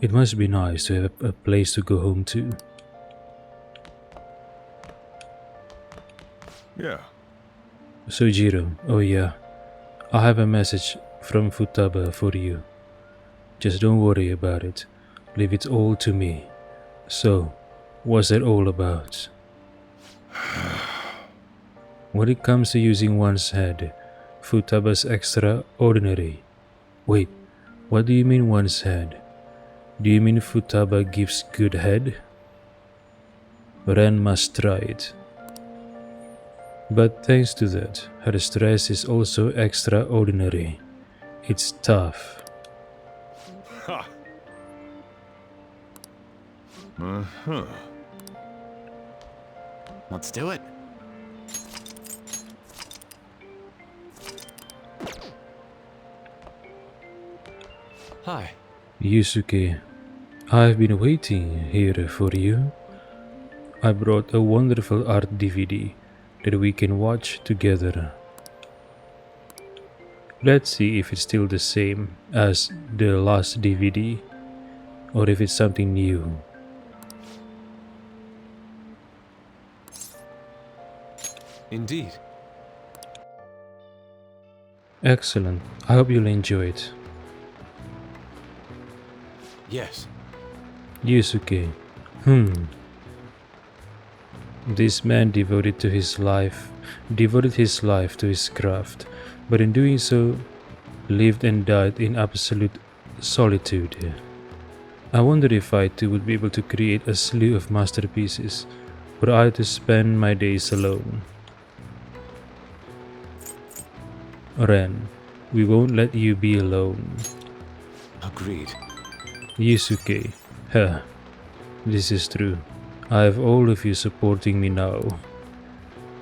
It must be nice to have a place to go home to. yeah. Sojiro, oh yeah, I have a message from Futaba for you. Just don't worry about it. Leave it all to me. So, what's that all about? When it comes to using one's head, Futaba's extraordinary. Wait, what do you mean one's head? Do you mean Futaba gives good head? Ren must try it. But thanks to that, her stress is also extraordinary. It's tough. Ha. Uh-huh. Let's do it. Hi. Yusuke, I've been waiting here for you. I brought a wonderful art DVD that we can watch together. Let's see if it's still the same as the last DVD, or if it's something new. Indeed. Excellent. I hope you'll enjoy it. Yes. Yusuke. This man devoted his life to his craft, but in doing so, lived and died in absolute solitude. I wonder if I too would be able to create a slew of masterpieces, were I to spend my days alone. Ren, we won't let you be alone. Agreed. Yusuke, this is true. I have all of you supporting me now.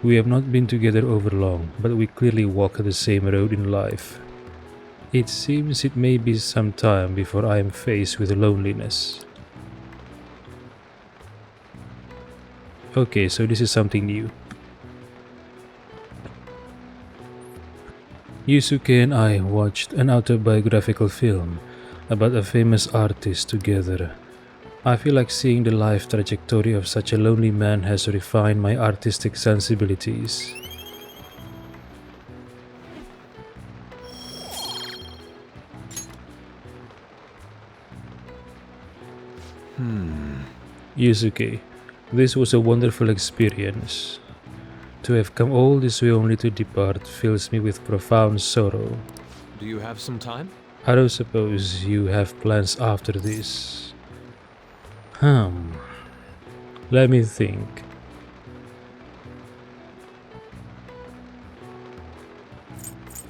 We have not been together over long, but we clearly walk the same road in life. It seems it may be some time before I am faced with loneliness. Okay, so this is something new. Yusuke and I watched an autobiographical film about a famous artist together. I feel like seeing the life trajectory of such a lonely man has refined my artistic sensibilities. Yusuke, this was a wonderful experience. To have come all this way only to depart fills me with profound sorrow. Do you have some time? I don't suppose you have plans after this. Hmm. Let me think.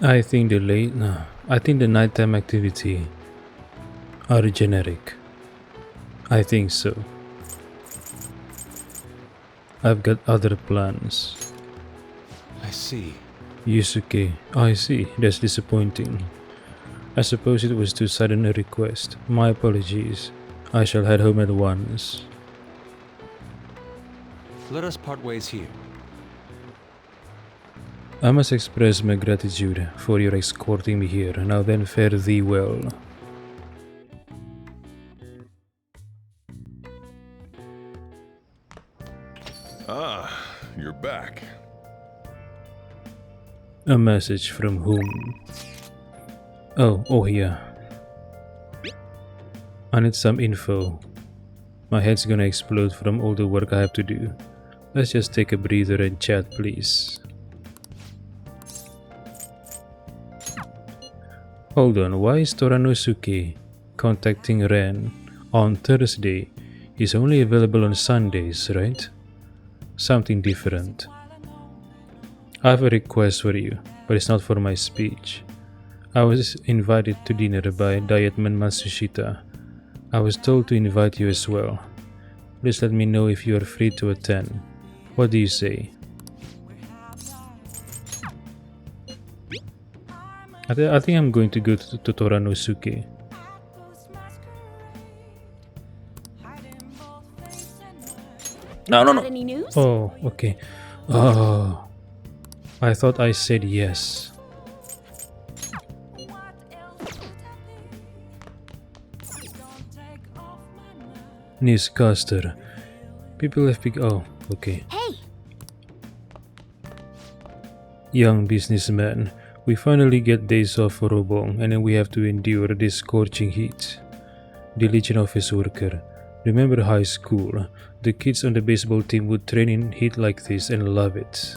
I think the nighttime activity are generic. I think so. I've got other plans. I see. Yusuke, I see. That's disappointing. I suppose it was too sudden a request. My apologies. I shall head home at once. Let us part ways here. I must express my gratitude for your escorting me here. Now then, fare thee well. Ah, you're back. A message from whom? Oh yeah. I need some info. My head's gonna explode from all the work I have to do. Let's just take a breather and chat, please. Hold on, why is Toranosuke contacting Ren on Thursday? He's only available on Sundays, right? Something different. I have a request for you, but it's not for my speech. I was invited to dinner by Dietman Matsushita. I was told to invite you as well. Please let me know if you are free to attend. What do you say? I think I'm going to go to Toranosuke. No. Got any news? Oh, okay. Oh, I thought I said yes. Newscaster. People have oh, okay. Hey! Young businessman. We finally get days off for Obong, and then we have to endure this scorching heat. Diligent office worker. Remember high school? The kids on the baseball team would train in heat like this and love it.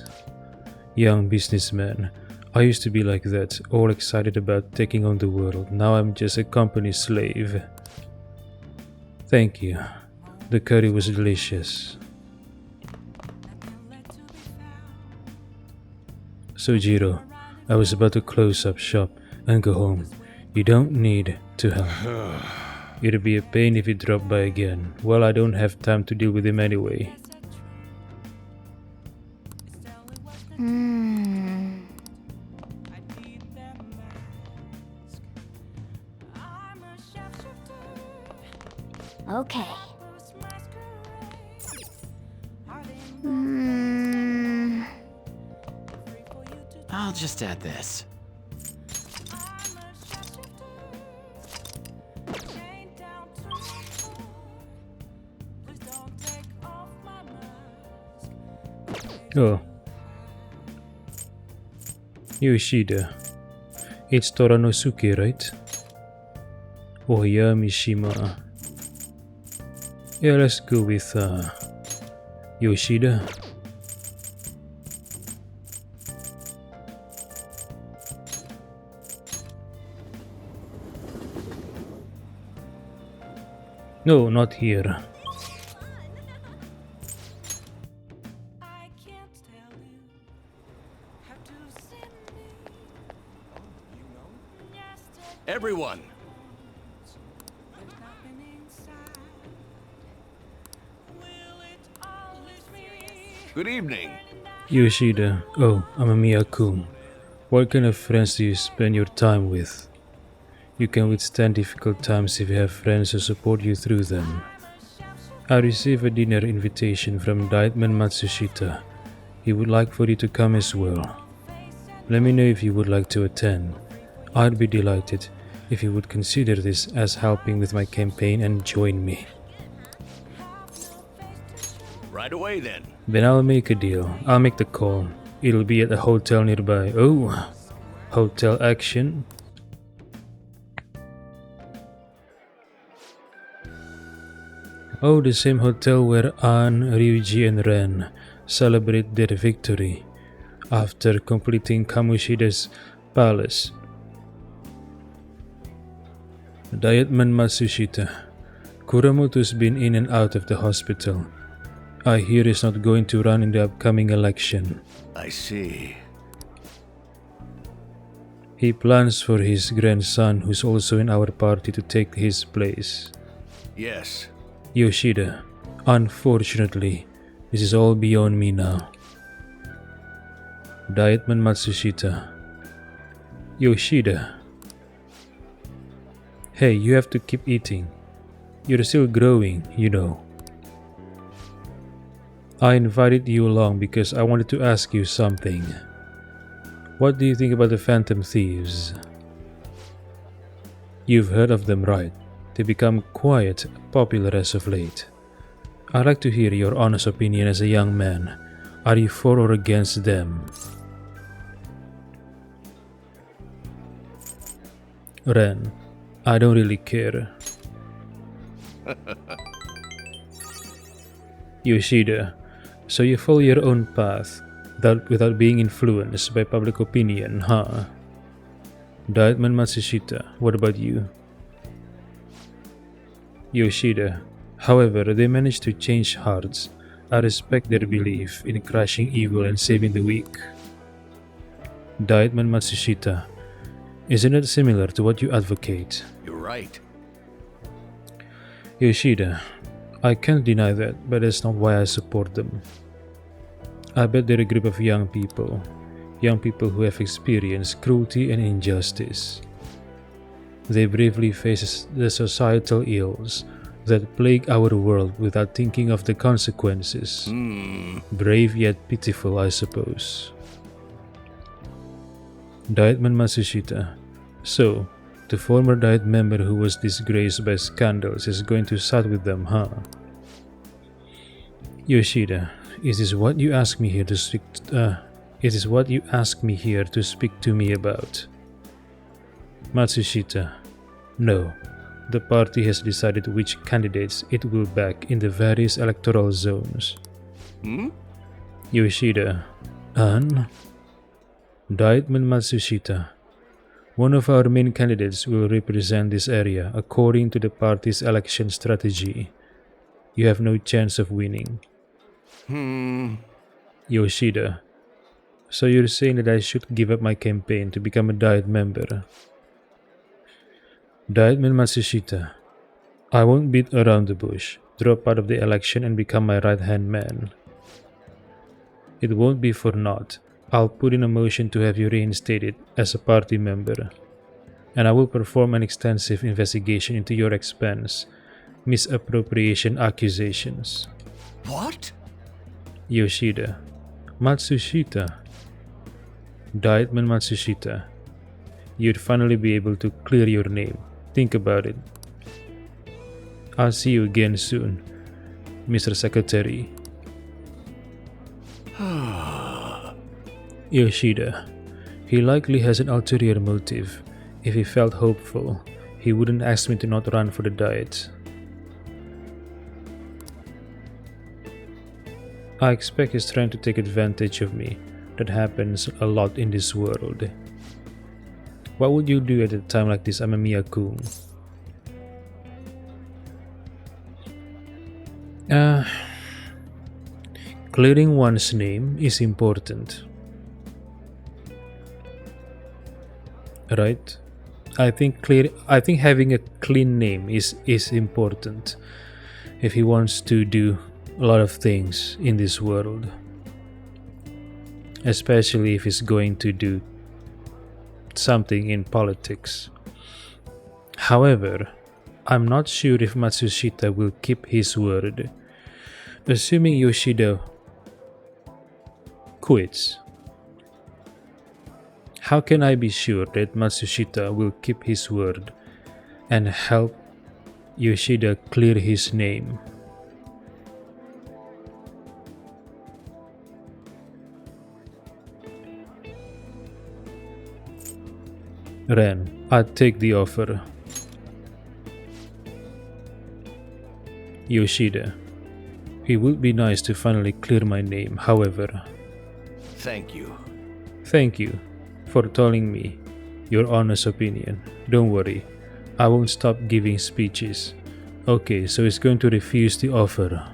Young businessman. I used to be like that, all excited about taking on the world. Now I'm just a company slave. Thank you. The curry was delicious. Sojiro, I was about to close up shop and go home. You don't need to help. It'd be a pain if he dropped by again. Well, I don't have time to deal with him anyway. Okay. I'll just add this. Oh. Yoshida. It's Toranosuke, right? Oh yeah, Mishima. Yeah, let's go with Yoshida. No, not here. Everyone! Good evening. Yoshida. Oh, Amamiya-kun. What kind of friends do you spend your time with? You can withstand difficult times if you have friends who support you through them. I received a dinner invitation from Dietman Matsushita. He would like for you to come as well. Let me know if you would like to attend. I'd be delighted if you would consider this as helping with my campaign and join me. Right away then. Then I'll make a deal. I'll make the call. It'll be at a hotel nearby. Oh, hotel action. Oh, the same hotel where Anne, Ryuji, and Ren celebrate their victory after completing Kamoshida's palace. Dietman Matsushita. Kuramoto's been in and out of the hospital. I hear he's not going to run in the upcoming election. I see. He plans for his grandson, who's also in our party, to take his place. Yes. Yoshida, unfortunately, this is all beyond me now. Dietman Matsushita. Yoshida. Hey, you have to keep eating. You're still growing, you know. I invited you along because I wanted to ask you something. What do you think about the Phantom Thieves? You've heard of them, right? They become quite popular as of late. I'd like to hear your honest opinion as a young man. Are you for or against them? Ren, I don't really care. Yoshida, so you follow your own path without being influenced by public opinion, huh? Dietman Matsushita, what about you? Yoshida, however, they managed to change hearts. I respect their belief in crushing evil and saving the weak. Dietman Matsushita, isn't it similar to what you advocate? You're right. Yoshida, I can't deny that, but that's not why I support them. I bet they're a group of young people who have experienced cruelty and injustice. They bravely face the societal ills that plague our world without thinking of the consequences. Brave yet pitiful, I suppose. Dietman Matsushita. So, the former Diet member who was disgraced by scandals is going to side with them, huh? Yoshida, is this what you asked me here to speak? It is what you asked me here to speak to me about. Matsushita, no. The party has decided which candidates it will back in the various electoral zones. Yoshida, Anne? Dietman Matsushita. One of our main candidates will represent this area according to the party's election strategy. You have no chance of winning. Yoshida. So you're saying that I should give up my campaign to become a Diet member? Dietman Matsushita. I won't beat around the bush, drop out of the election and become my right-hand man. It won't be for naught. I'll put in a motion to have you reinstated as a party member, and I will perform an extensive investigation into your expense misappropriation accusations. What? Yoshida. Matsushita. Dietman Matsushita. You'd finally be able to clear your name. Think about it. I'll see you again soon, Mr. Secretary. Yoshida. He likely has an ulterior motive. If he felt hopeful, he wouldn't ask me to not run for the Diet. I expect he's trying to take advantage of me. That happens a lot in this world. What would you do at a time like this, Amamiya-kun? Clearing one's name is important. Right? I think having a clean name is important if he wants to do a lot of things in this world, especially if he's going to do something in politics. However, I'm not sure if Matsushita will keep his word. Assuming Yoshida quits, how can I be sure that Matsushita will keep his word and help Yoshida clear his name? Ren, I'd take the offer. Yoshida, it would be nice to finally clear my name, however. Thank you. Thank you for telling me your honest opinion. Don't worry, I won't stop giving speeches. Okay, so he's going to refuse the offer.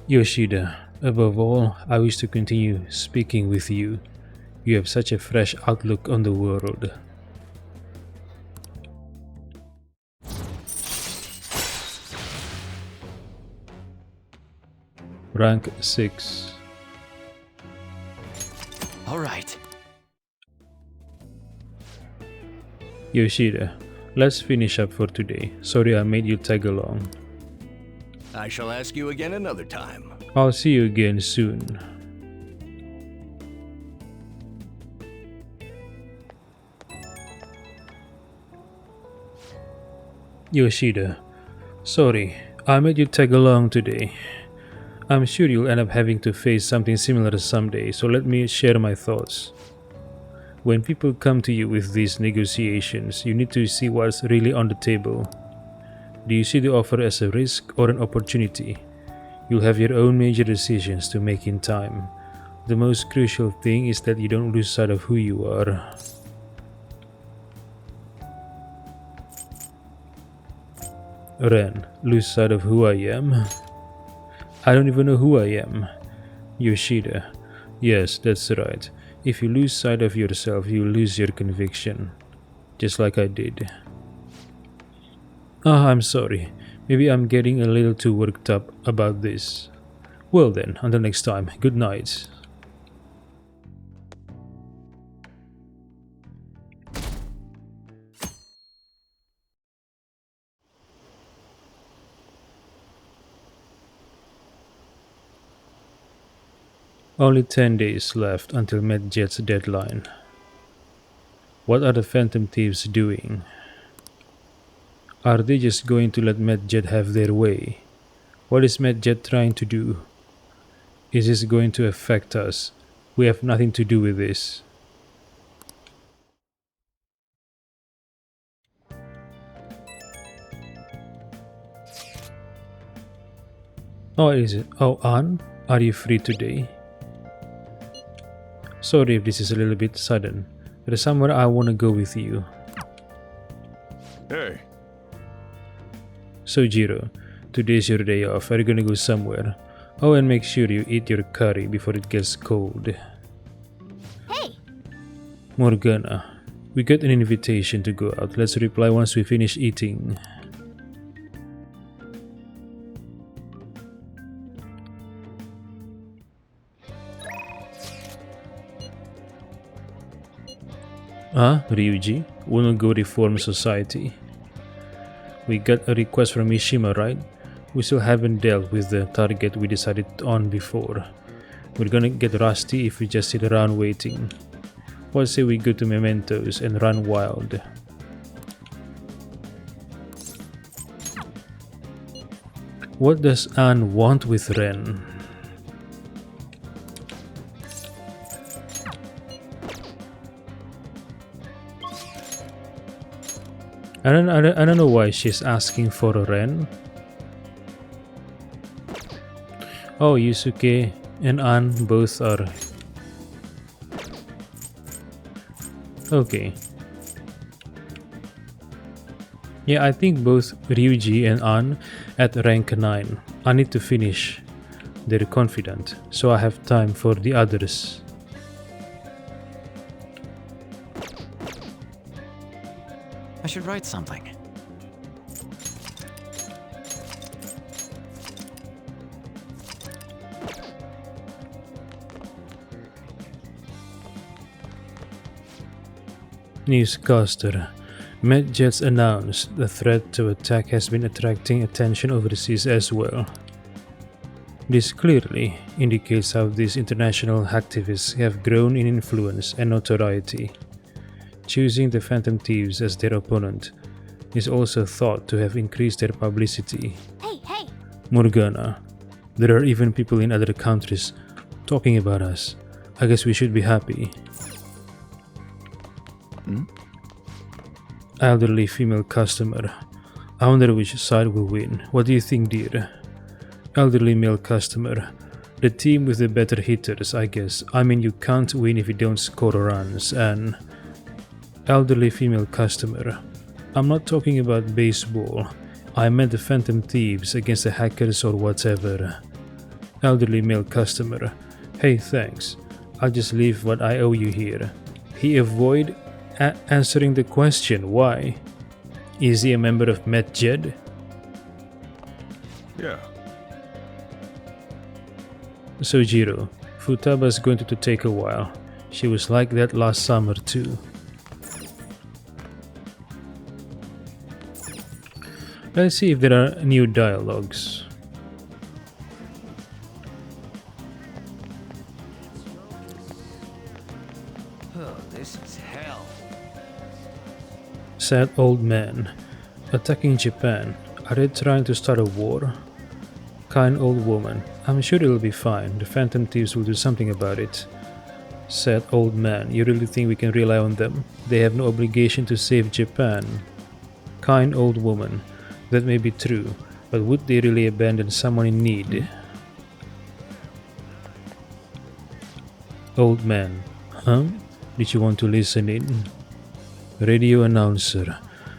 Yoshida, above all, I wish to continue speaking with you. You have such a fresh outlook on the world. Rank 6. All right. Yoshida, let's finish up for today. Sorry I made you tag along. I shall ask you again another time. I'll see you again soon. Yoshida, sorry, I made you tag along today. I'm sure you'll end up having to face something similar someday, so let me share my thoughts. When people come to you with these negotiations, you need to see what's really on the table. Do you see the offer as a risk or an opportunity? You'll have your own major decisions to make in time. The most crucial thing is that you don't lose sight of who you are. Ren, lose sight of who I am? I don't even know who I am. Yoshida, yes, that's right. If you lose sight of yourself, you lose your conviction. Just like I did. I'm sorry. Maybe I'm getting a little too worked up about this. Well then, until next time, good night. Only 10 days left until Medjet's deadline. What are the Phantom Thieves doing? Are they just going to let Medjet have their way? What is Medjet trying to do? Is this going to affect us? We have nothing to do with this. Oh, is it? Oh, Anne? Are you free today? Sorry if this is a little bit sudden. There's somewhere I want to go with you. Hey, So Jiro, today's your day off. Are you gonna go somewhere? Oh, and make sure you eat your curry before it gets cold. Hey! Morgana, we got an invitation to go out. Let's reply once we finish eating. Ryuji? Wanna go reform society? We got a request from Mishima, right? We still haven't dealt with the target we decided on before. We're gonna get rusty if we just sit around waiting. What say we go to Mementos and run wild? What does Anne want with Ren? I don't know why she's asking for a Ren. Oh, Yusuke and Anne both are... Okay. Yeah, I think both Ryuji and Anne at rank 9. I need to finish. They're confident, so I have time for the others. I should write something. Newscaster. Medjets announced the threat to attack has been attracting attention overseas as well. This clearly indicates how these international activists have grown in influence and notoriety. Choosing the Phantom Thieves as their opponent is also thought to have increased their publicity. Hey, hey! Morgana, there are even people in other countries talking about us. I guess we should be happy. Elderly female customer. I wonder which side will win. What do you think, dear? Elderly male customer. The team with the better hitters, I guess. I mean, you can't win if you don't score runs. And elderly female customer. I'm not talking about baseball. I meant the Phantom Thieves against the hackers or whatever. Elderly male customer. Hey, thanks. I'll just leave what I owe you here. He avoid answering the question. Why? Is he a member of Met Jed? Yeah. Sojiro. Futaba's going to take a while. She was like that last summer too. Let's see if there are new dialogues. Oh, this is hell. Sad old man. Attacking Japan. Are they trying to start a war? Kind old woman. I'm sure it'll be fine. The Phantom Thieves will do something about it. Sad old man. You really think we can rely on them? They have no obligation to save Japan. Kind old woman. That may be true, but would they really abandon someone in need? Old man. Huh? Did you want to listen in? Radio announcer.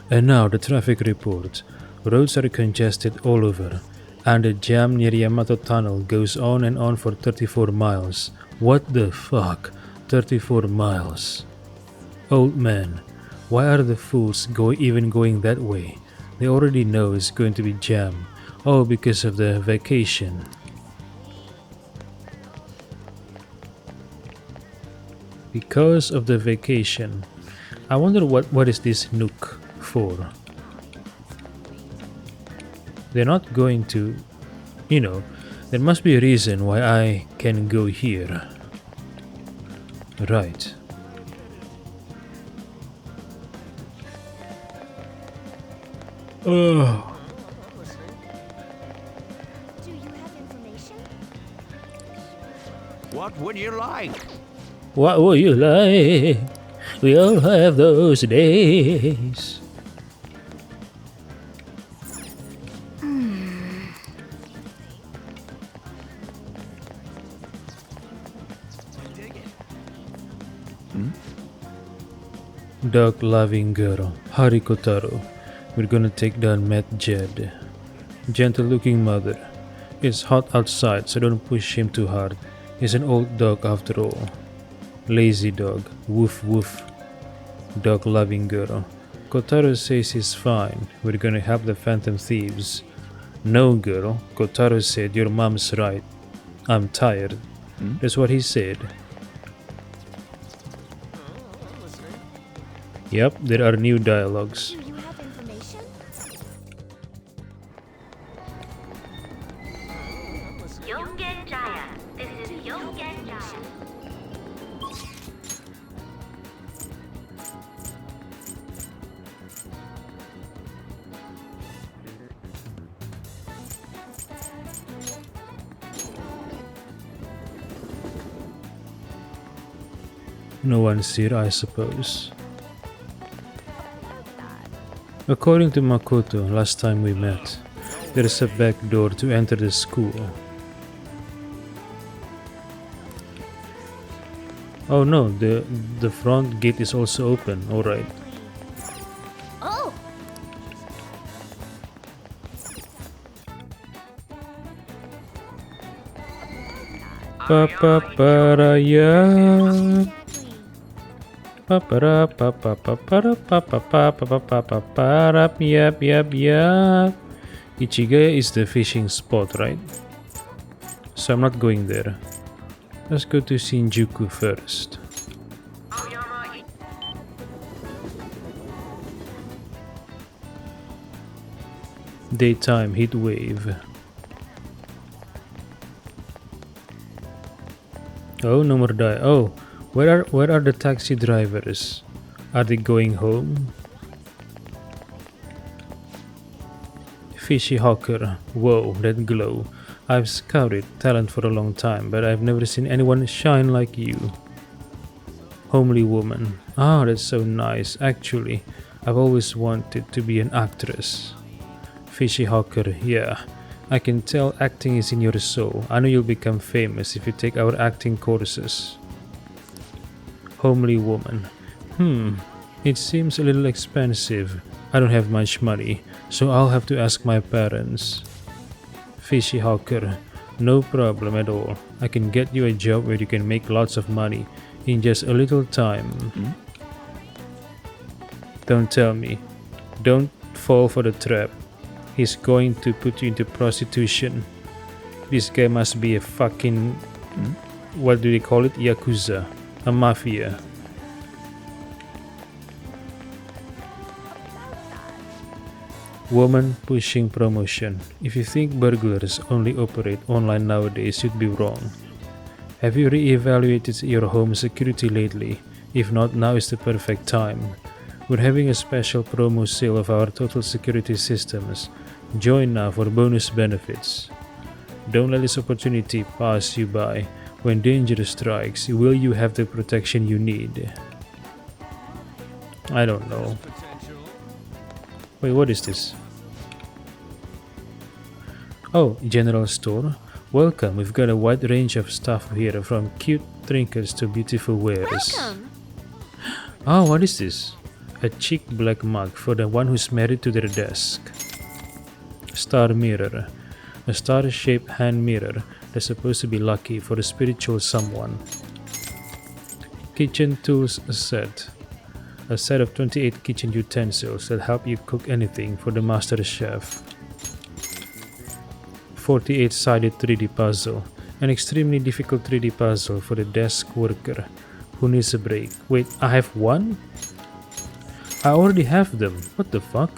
And now the traffic report. Roads are congested all over, and the jam near Yamato Tunnel goes on and on for 34 miles. What the fuck? 34 miles. Old man. Why are the fools even going that way? They already know it's going to be jam. Oh, because of the vacation. Because of the vacation. I wonder what is this nook for? They're not going to... there must be a reason why I can go here. Right. Oh. Do you have information? What would you like? What would you like? We all have those days. Dog-loving girl, Hariko Taro. We're gonna take down Met Jed. Gentle-looking mother. It's hot outside, so don't push him too hard. He's an old dog after all. Lazy dog. Woof woof. Dog-loving girl. Kotaro says he's fine. We're gonna help the Phantom Thieves. No, girl. Kotaro said your mom's right. I'm tired. That's what he said. Yep, there are new dialogues. Do you have information? Yongen Jaya. This is Yongen Jaya. No one's here, I suppose. According to Makoto, last time we met, there is a back door to enter the school. Oh no, the front gate is also open, alright. Oh! Papa para ya. Yep. Ichigaya is the fishing spot, right? So I'm not going there. Let's go to Shinjuku first. Daytime heat wave. Oh, no more Oh, where are the taxi drivers? Are they going home? Fishy hawker. Whoa, that glow. I've scouted talent for a long time, but I've never seen anyone shine like you. Homely woman. Ah, that's so nice. Actually, I've always wanted to be an actress. Fishy hawker, yeah. I can tell acting is in your soul. I know you'll become famous if you take our acting courses. Homely woman. It seems a little expensive. I don't have much money, so I'll have to ask my parents. Fishy hawker. No problem at all. I can get you a job where you can make lots of money in just a little time. Don't tell me. Don't fall for the trap. He's going to put you into prostitution. This guy must be a fucking... What do they call it? Yakuza. A mafia. Woman pushing promotion. If you think burglars only operate online nowadays, you'd be wrong. Have you re-evaluated your home security lately? If not, now is the perfect time. We're having a special promo sale of our total security systems. Join now for bonus benefits. Don't let this opportunity pass you by. When danger strikes, will you have the protection you need? I don't know. Wait, what is this? Oh, general store. Welcome, we've got a wide range of stuff here, from cute trinkets to beautiful wares. Welcome. Oh, what is this? A chic black mug for the one who's married to their desk. Star mirror. A star-shaped hand mirror that's supposed to be lucky for a spiritual someone. Kitchen tools set. A set of 28 kitchen utensils that help you cook anything for the master chef. 48-sided 3D puzzle. An extremely difficult 3D puzzle for the desk worker who needs a break. Wait, I have one? I already have them. What the fuck?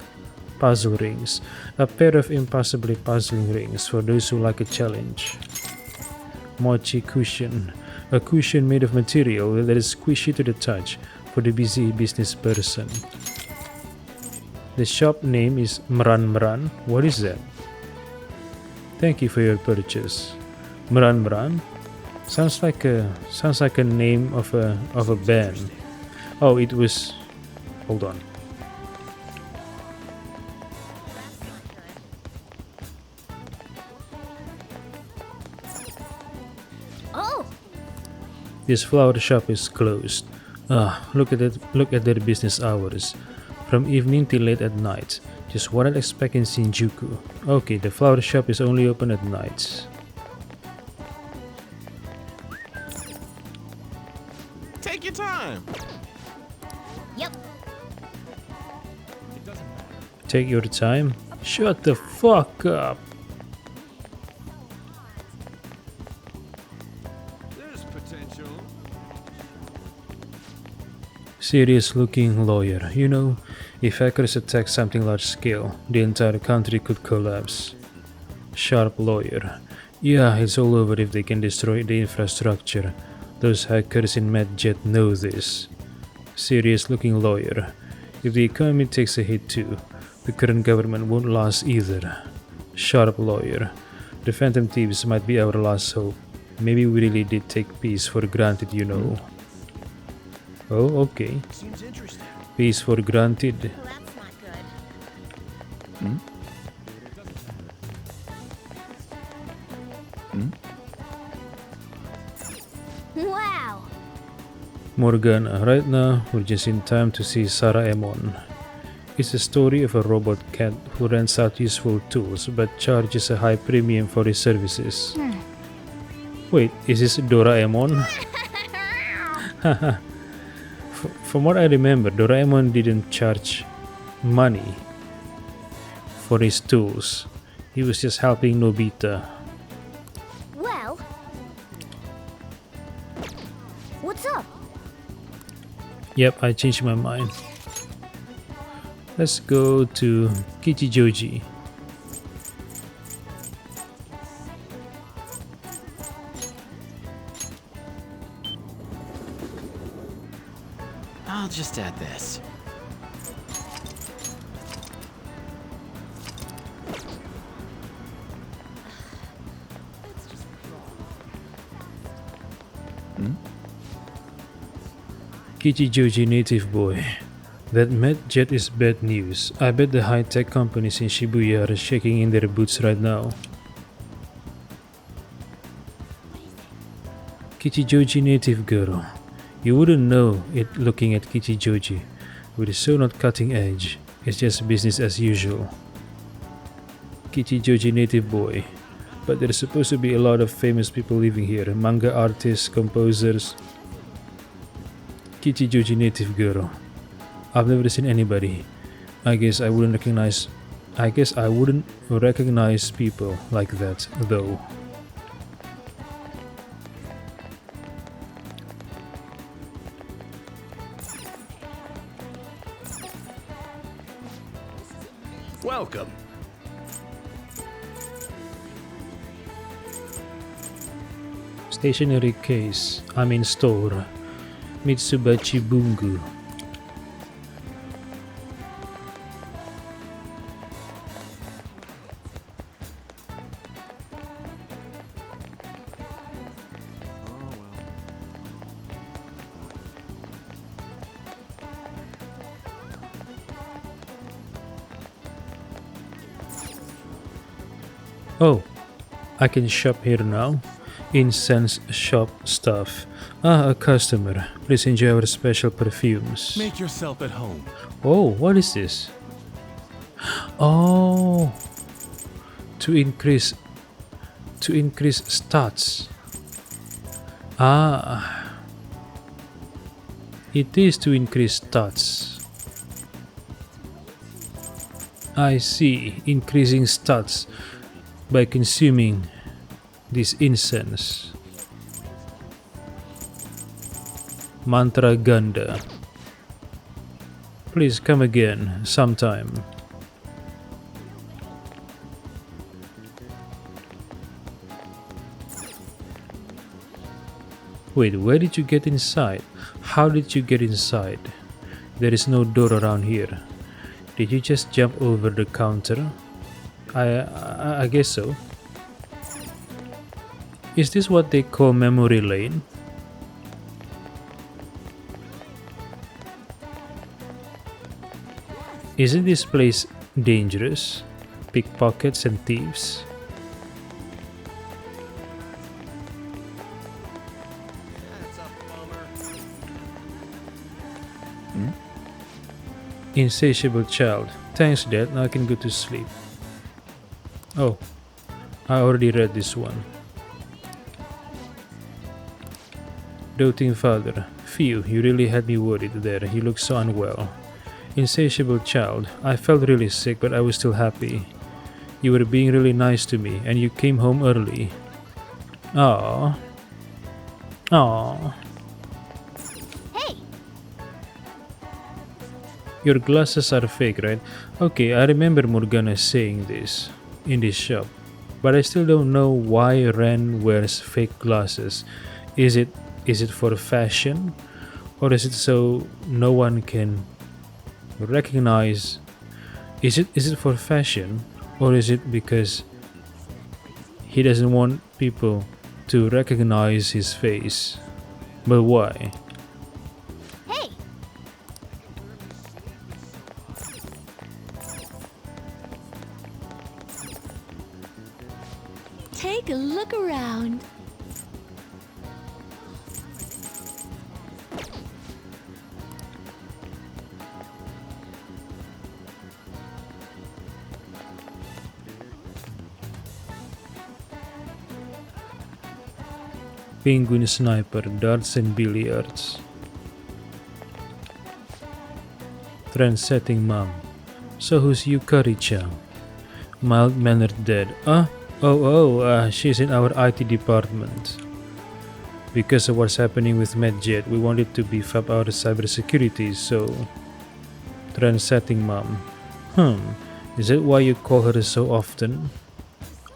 Puzzle rings. A pair of impossibly puzzling rings for those who like a challenge. Mochi cushion. A cushion made of material that is squishy to the touch for the busy business person. The shop name is Mran Mran. What is that? Thank you for your purchase. Mran Mran? Sounds like a name of a band. Oh, it was... Hold on. Oh, This flower shop is closed. Look at it. Look at their business hours. From evening till late at night. Just what I'd expect in Shinjuku. Okay, the flower shop is only open at nights. Take your time. yep. Take your time. Shut the fuck up. There's potential. Serious looking lawyer. You know, if hackers attack something large scale, the entire country could collapse. Sharp lawyer. Yeah, it's all over if they can destroy the infrastructure. Those hackers in MedJet know this. Serious looking lawyer. If the economy takes a hit too, the current government won't last either. Sharp lawyer. The Phantom Thieves might be our last hope. Maybe we really did take peace for granted, you know. Oh, okay. Seems interesting. Peace for granted. Well, that's not good. Wow. Morgana, right now we're just in time to see Saraemon. It's a story of a robot cat who rents out useful tools but charges a high premium for his services. Wait, is this Doraemon? From what I remember, Doraemon didn't charge money for his tools. He was just helping Nobita. Well, what's up? Yep, I changed my mind. Let's go to Kichijoji. I'll just add this. Kichijoji native boy. That MedJet is bad news. I bet the high-tech companies in Shibuya are shaking in their boots right now. Kichijoji native girl. You wouldn't know it looking at Kichijoji, but it's so not cutting edge. It's just business as usual. Kichijoji native boy. But there's supposed to be a lot of famous people living here. Manga artists, composers. Kichijoji native girl. I've never seen anybody. I guess I wouldn't recognize people like that though. Welcome. Stationery case. Store. Mitsubachi Bungu. Oh, I can shop here now. Incense shop stuff. Ah, a customer. Please enjoy our special perfumes. Make yourself at home. Oh, what is this? Oh, to increase stats. Ah, it is to increase stats. I see, increasing stats by consuming this incense. Mantra Ganda. Please come again sometime. Wait, where did you get inside? How did you get inside? There is no door around here. Did you just jump over the counter? I guess so. Is this what they call memory lane? Isn't this place dangerous? Pickpockets and thieves? That's a bummer. Insatiable child. Thanks, Dad. Now I can go to sleep. Oh, I already read this one. Doting father. Phew, you really had me worried there. You look so unwell. Insatiable child. I felt really sick, but I was still happy. You were being really nice to me, and you came home early. Aww. Aww. Hey! Your glasses are fake, right? Okay, I remember Morgana saying this in this shop, but I still don't know why Ren wears fake glasses. Is it for fashion, or is it so no one can recognize? Is it for fashion, or is it because he doesn't want people to recognize his face? But why? Hey! Take a look around. Penguin sniper, darts and billiards. Trend-setting mom. So who's Yukari-chan? Mild-mannered dad. She's in our IT department. Because of what's happening with MedJet, we wanted to beef up our cybersecurity, so... Trend-setting mom. Is that why you call her so often?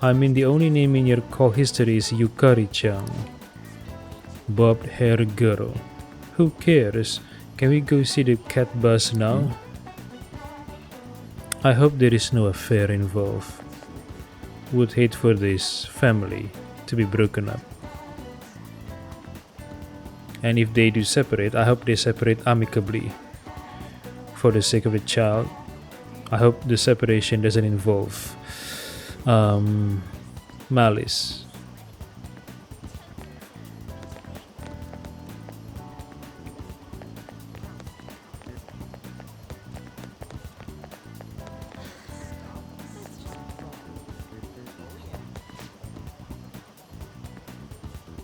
I mean, the only name in your call history is Yukari-chan. Bobbed hair girl. Who cares? Can we go see the cat bus now? I hope there is no affair involved. Would hate for this family to be broken up. And if they do separate, I hope they separate amicably. For the sake of the child, I hope the separation doesn't involve malice.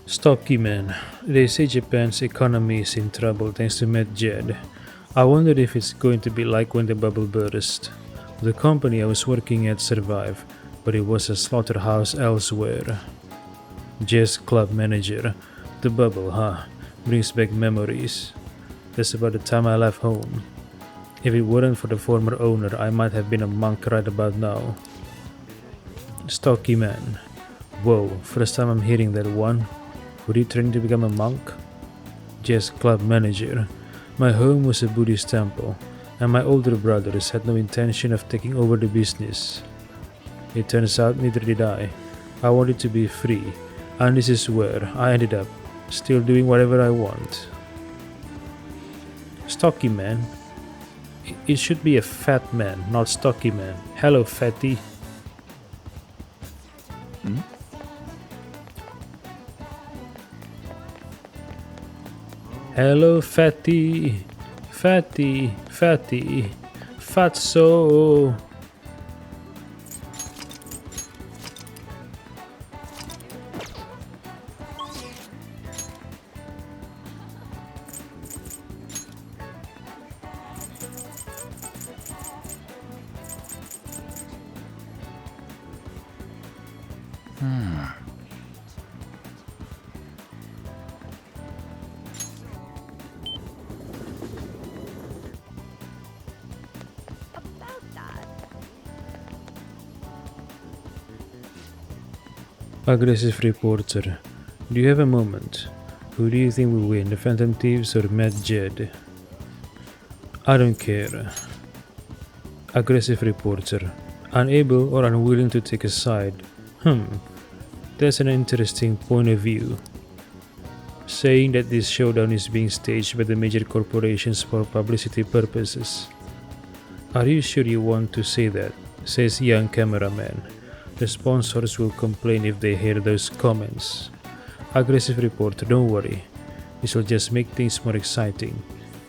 Stocky man, they say Japan's economy is in trouble thanks to MedJed. I wonder if it's going to be like when the bubble burst. The company I was working at survived, but it was a slaughterhouse elsewhere. Jazz club manager. The bubble, huh? Brings back memories. That's about the time I left home. If it weren't for the former owner, I might have been a monk right about now. Stocky man. Whoa, first time I'm hearing that one. Were you trying to become a monk? Jazz club manager. My home was a Buddhist temple, and my older brothers had no intention of taking over the business. It turns out neither did I. I wanted to be free, and this is where I ended up, still doing whatever I want. Stocky man? It should be a fat man, not stocky man. Hello, fatty. Hello, fatty, fatty, fatty, fatso. Aggressive reporter. Do you have a moment? Who do you think will win, the Phantom Thieves or MedJed? I don't care. Aggressive reporter. Unable or unwilling to take a side. That's an interesting point of view. Saying that this showdown is being staged by the major corporations for publicity purposes. Are you sure you want to say that? Says young cameraman. The sponsors will complain if they hear those comments. Aggressive reporter, don't worry. This will just make things more exciting.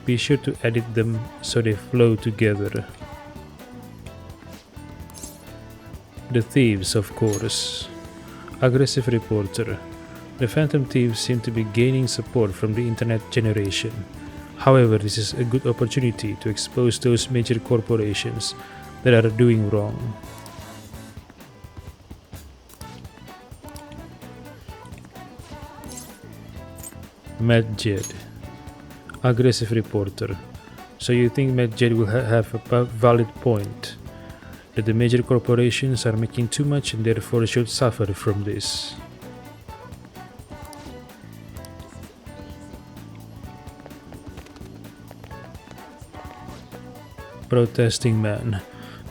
Be sure to edit them so they flow together. The thieves, of course. Aggressive reporter. The Phantom Thieves seem to be gaining support from the internet generation. However, this is a good opportunity to expose those major corporations that are doing wrong. MedJed. Aggressive reporter. So you think MedJed will have a valid point? That the major corporations are making too much and therefore should suffer from this? Protesting man.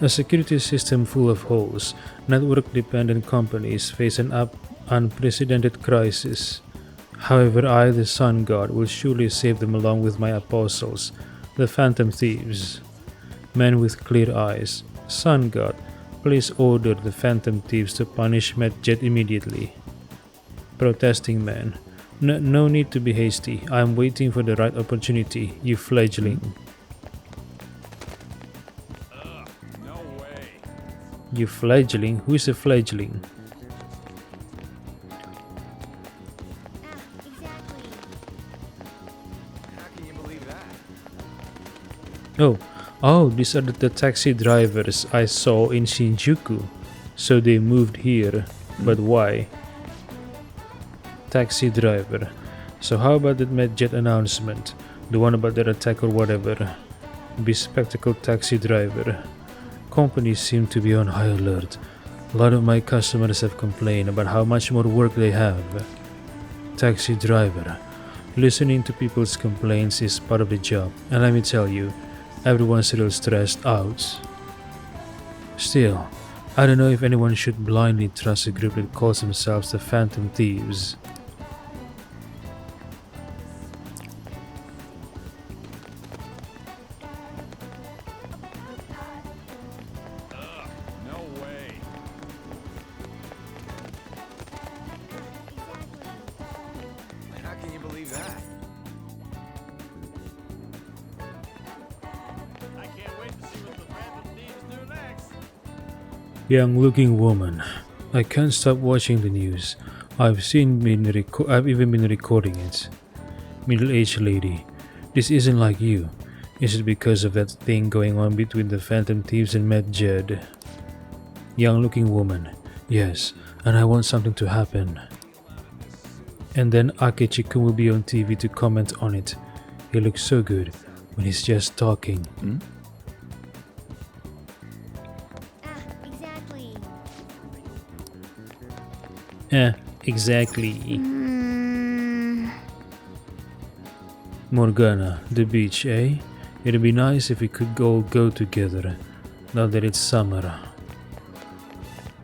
A security system full of holes, network-dependent companies face an unprecedented crisis. However, I, the Sun God, will surely save them along with my apostles, the Phantom Thieves. Men with clear eyes. Sun God, please order the Phantom Thieves to punish MedJed immediately. Protesting man. No need to be hasty. I am waiting for the right opportunity, you fledgling. No way. You fledgling? Who is a fledgling? How can you believe that? Oh, these are the taxi drivers I saw in Shinjuku. So they moved here. But why? Taxi driver. So how about that MedJed announcement? The one about their attack or whatever. Bespectacled taxi driver. Companies seem to be on high alert. A lot of my customers have complained about how much more work they have. Taxi driver. Listening to people's complaints is part of the job, and let me tell you, everyone's a little stressed out. Still, I don't know if anyone should blindly trust a group that calls themselves the Phantom Thieves. believe that. I can't wait to see what the Phantom Thieves do next. Young looking woman. I can't stop watching the news. I've even been recording it. Middle-aged lady. This isn't like you. Is it because of that thing going on between the Phantom Thieves and Mad Jed? Young looking woman. Yes, and I want something to happen. And then Akechi-kun will be on TV to comment on it. He looks so good when he's just talking. Exactly. Exactly. Morgana, the beach, eh? It'd be nice if we could all go together, now that it's summer.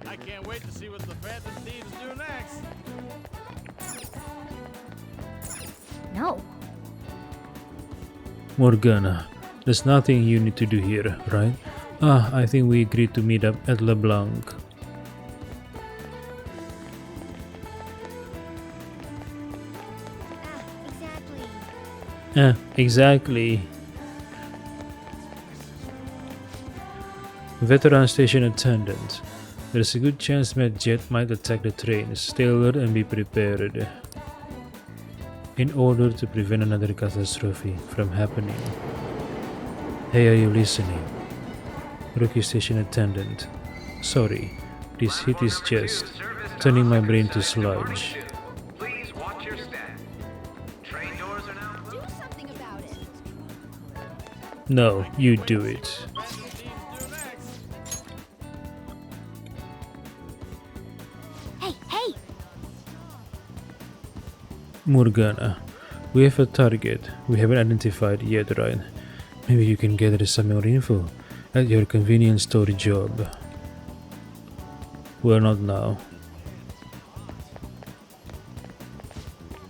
I can't wait to see what the Phantom Thieves do next. No. Morgana, there's nothing you need to do here, right? I think we agreed to meet up at LeBlanc. Exactly. Veteran station attendant. There's a good chance Mad Jet might attack the train. Stay alert and be prepared. In order to prevent another catastrophe from happening. Hey, are you listening? Rookie station attendant. Sorry, this heat is just turning my brain to sludge. Please watch your step. Train doors are now Do something about it. No, you do it. Hey, hey! Morgana, we have a target we haven't identified yet, right? Maybe you can gather some more info at your convenience store job. Well, not now.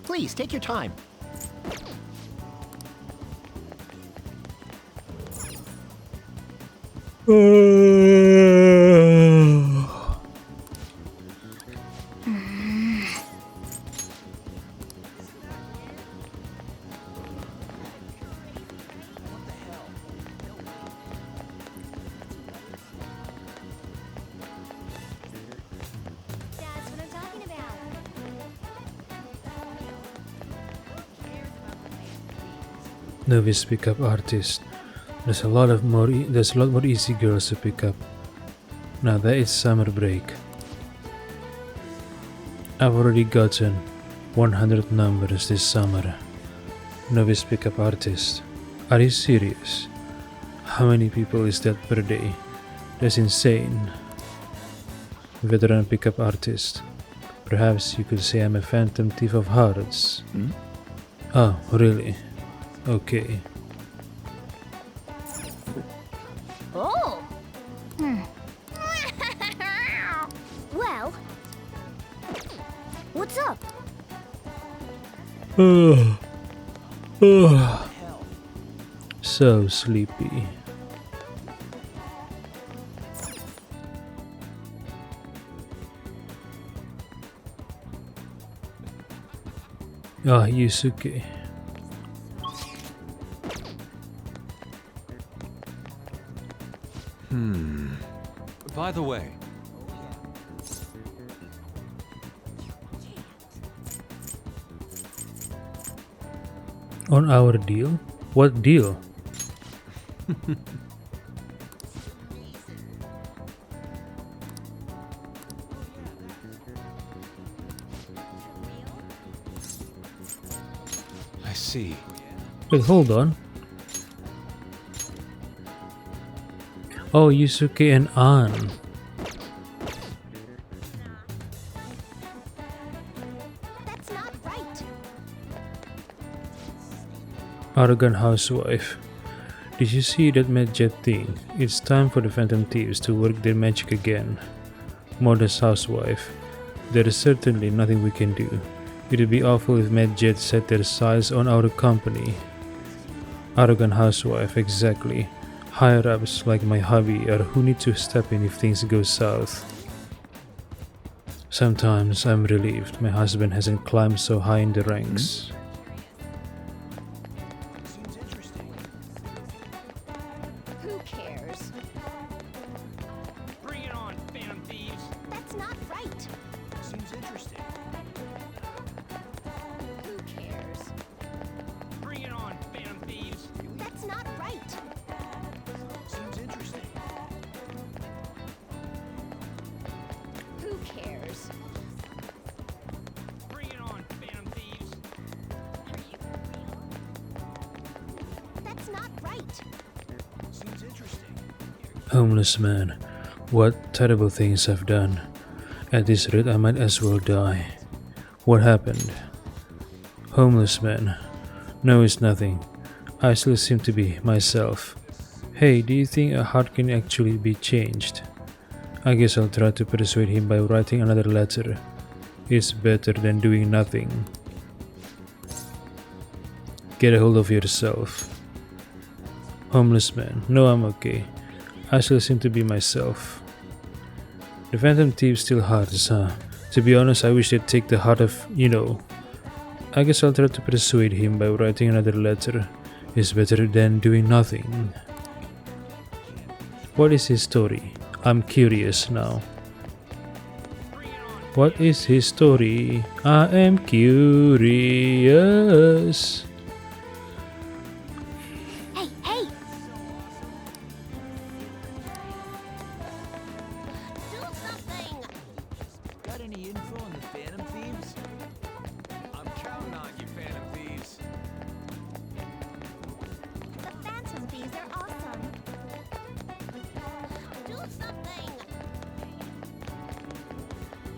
Please, take your time. That's what I'm talking about. Novice pickup artist. There's a lot more easy girls to pick up. Now that it's summer break. I've already gotten 100 numbers this summer. Novice pickup artist. Are you serious? How many people is that per day? That's insane. Veteran pickup artist. Perhaps you could say I'm a phantom thief of hearts. Oh, really? Okay. Oh! Well... What's up? So sleepy. Yusuke. By the way, On our deal? What deal? I see. Wait, hold on. Oh, Yusuke and Ann. That's not right. Arrogant housewife. Did you see that Mad Jet thing? It's time for the Phantom Thieves to work their magic again. Modest housewife. There is certainly nothing we can do. It would be awful if Mad Jet set their sights on our company. Arrogant housewife, exactly. Higher-ups like my hubby are who need to step in if things go south. Sometimes I'm relieved my husband hasn't climbed so high in the ranks. Homeless man. What terrible things I've done. At this rate, I might as well die. What happened? Homeless man. No, it's nothing. I still seem to be myself. Hey, do you think a heart can actually be changed? I guess I'll try to persuade him by writing another letter. It's better than doing nothing. Get a hold of yourself. Homeless man. No, I'm okay. I still seem to be myself. The Phantom Thief still hurts, huh? To be honest, I wish they'd take the heart of, I guess I'll try to persuade him by writing another letter. It's better than doing nothing. What is his story? I'm curious now. What is his story? I am curious. Hey, hey! Do something! Got any info on the Phantom Thieves? I'm counting on you, Phantom Thieves. The Phantom Thieves are awesome. Do something!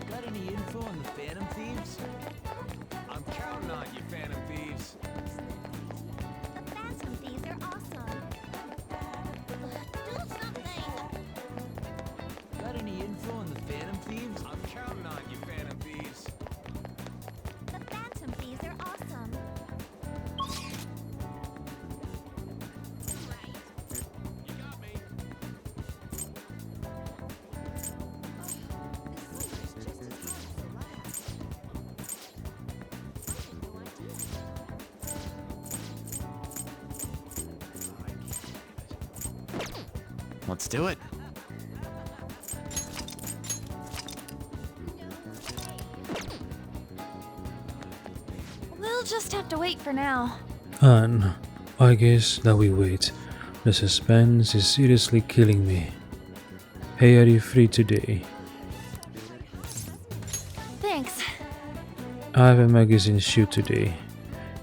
Got any info on the Phantom Thieves? I'm counting on you, Phantom Thieves. The Phantom Thieves are awesome. Do something! Got any info on the Phantom Thieves? I'm counting on you, Phantom Thieves. The Phantom Thieves are awesome. You got me. Let's do it. We'll just have to wait for now. And I guess that we wait. The suspense is seriously killing me. Hey, are you free today? Thanks. I have a magazine shoot today.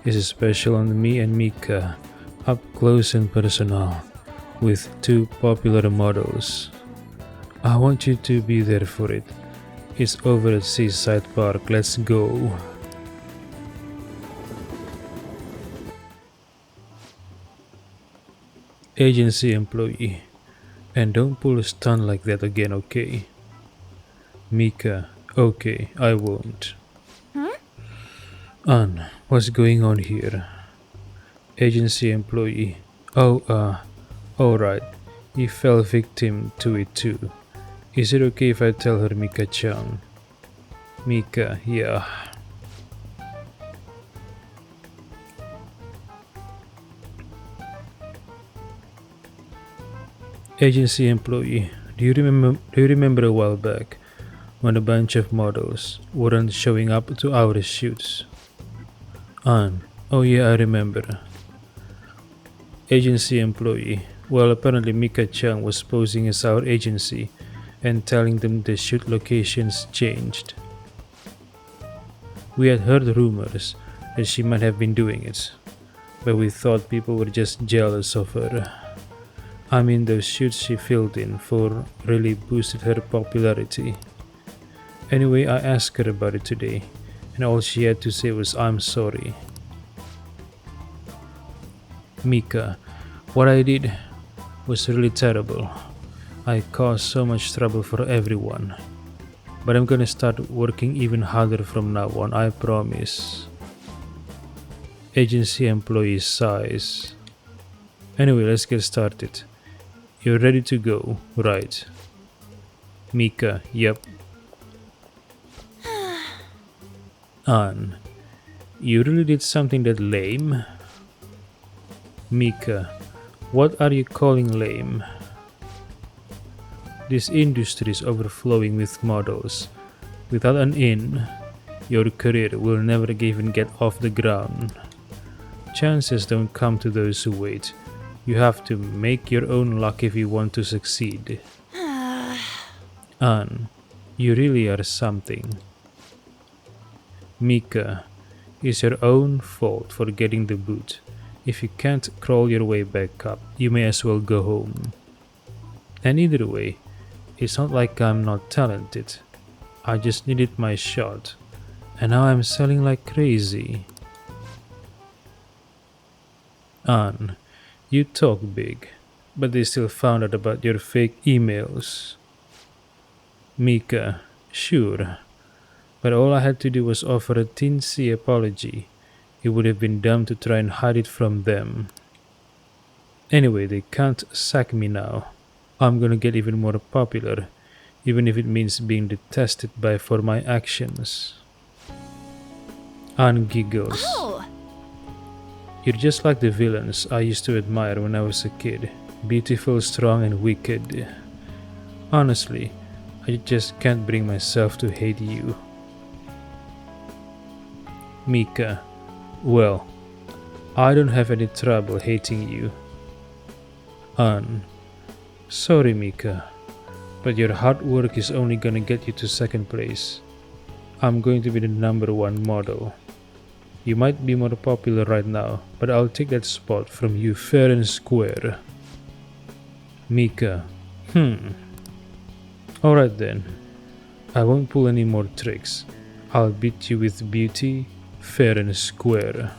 It's a special on me and Mika, up close and personal, with two popular models. I want you to be there for it. It's over at Seaside Park. Let's go. Agency employee. And don't pull a stunt like that again, okay? Mika, okay, I won't. Ann, what's going on here? Agency employee. Alright. He fell victim to it too. Is it okay if I tell her Mika-chan? Mika, yeah. Agency employee. Do you remember a while back when a bunch of models weren't showing up to our shoots? Ann. Oh yeah, I remember. Agency employee. Well, apparently Mika-chan was posing as our agency and telling them the shoot locations changed. We had heard rumors that she might have been doing it, but we thought people were just jealous of her. I mean, those shoots she filled in for really boosted her popularity. Anyway, I asked her about it today, and all she had to say was, "I'm sorry." Mika, what I did was really terrible. I caused so much trouble for everyone. But I'm gonna start working even harder from now on, I promise. Agency employee sighs. Anyway, let's get started. You're ready to go, right? Mika, yep. Ann, you really did something that lame? Mika, what are you calling lame? This industry is overflowing with models. Without an in, your career will never even get off the ground. Chances don't come to those who wait. You have to make your own luck if you want to succeed. Ann, you really are something. Mika, it's your own fault for getting the boot. If you can't crawl your way back up, you may as well go home. And either way, it's not like I'm not talented. I just needed my shot, and now I'm selling like crazy. Anne, you talk big, but they still found out about your fake emails. Mika, sure, but all I had to do was offer a teensy apology. It would have been dumb to try and hide it from them. Anyway, they can't sack me now. I'm gonna get even more popular, even if it means being detested for my actions. Anne giggles. Oh! You're just like the villains I used to admire when I was a kid. Beautiful, strong, and wicked. Honestly, I just can't bring myself to hate you. Mika, well, I don't have any trouble hating you. Anne, sorry Mika, but your hard work is only gonna get you to second place. I'm going to be the #1 model. You might be more popular right now, but I'll take that spot from you fair and square. Mika, Alright then, I won't pull any more tricks. I'll beat you with beauty, fair and square.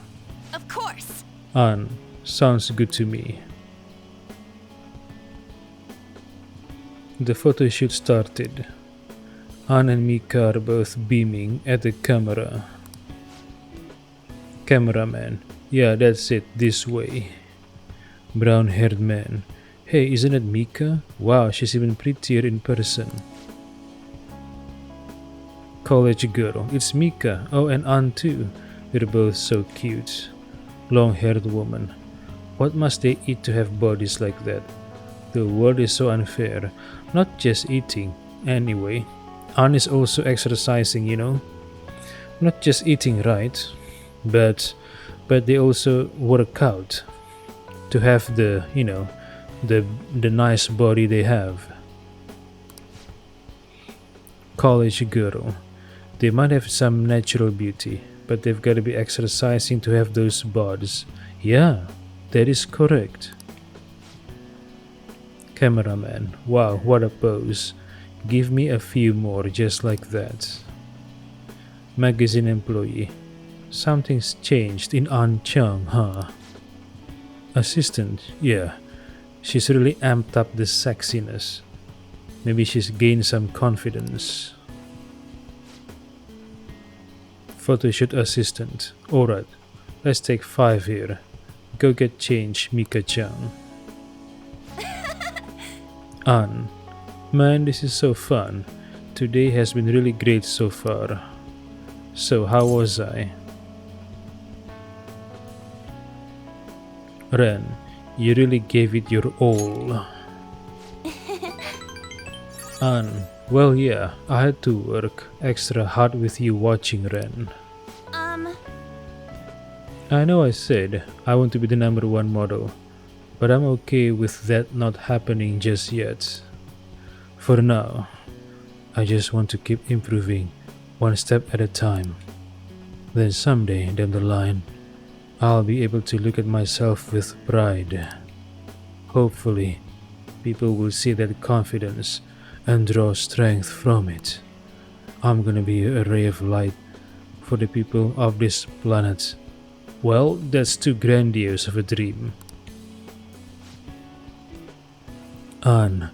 Of course! Anne, sounds good to me. The photo shoot started. Anne and Mika are both beaming at the camera. Cameraman, yeah, that's it, this way. Brown-haired man, hey, isn't it Mika? Wow, she's even prettier in person. College girl, it's Mika. Oh, and Anne too. They're both so cute. Long-haired woman, what must they eat to have bodies like that? The world is so unfair. Not just eating, anyway. Anne is also exercising, you know. Not just eating right, but they also work out to have the nice body they have. College girl, they might have some natural beauty, but they've got to be exercising to have those bods. Yeah, that is correct. Cameraman, wow, what a pose. Give me a few more just like that. Magazine employee, something's changed in An Chang, huh? Assistant, yeah, she's really amped up the sexiness. Maybe she's gained some confidence. Photoshoot assistant, alright, let's take 5 here. Go get change, Mika-chan. Anne, man, this is so fun. Today has been really great so far. So, how was I? Ren, you really gave it your all. Anne, well yeah, I had to work extra hard with you watching Ren. I know I said I want to be the #1 model, but I'm okay with that not happening just yet. For now, I just want to keep improving one step at a time. Then someday down the line, I'll be able to look at myself with pride. Hopefully, people will see that confidence and draw strength from it. I'm gonna be a ray of light for the people of this planet. Well, that's too grandiose of a dream. Anne,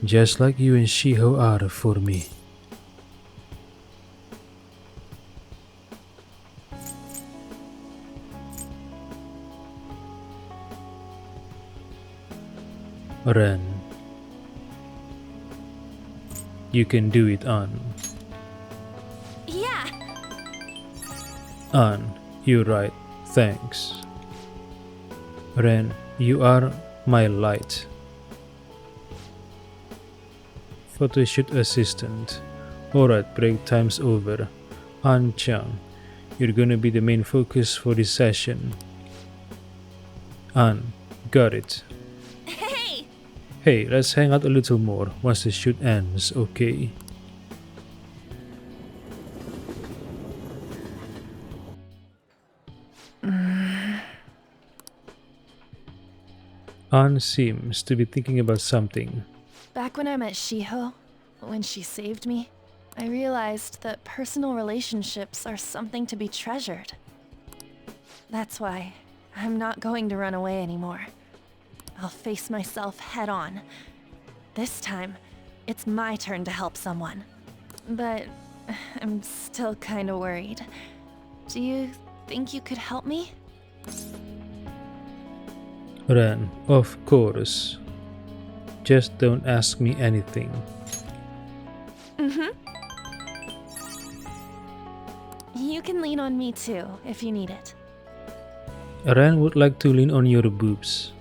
just like you and Shiho are for me. Ren, you can do it, Anne. Yeah! Anne, you're right, thanks. Ren, you are my light. Photoshoot assistant. Alright, break time's over. An Chang, you're gonna be the main focus for this session. An, got it. Hey! Hey, let's hang out a little more once the shoot ends, okay? Anne seems to be thinking about something. Back when I met Shiho, when she saved me, I realized that personal relationships are something to be treasured. That's why I'm not going to run away anymore. I'll face myself head on. This time, it's my turn to help someone. But I'm still kind of worried. Do you think you could help me? Ren, of course. Just don't ask me anything. You can lean on me too, if you need it. Ren would like to lean on your boobs.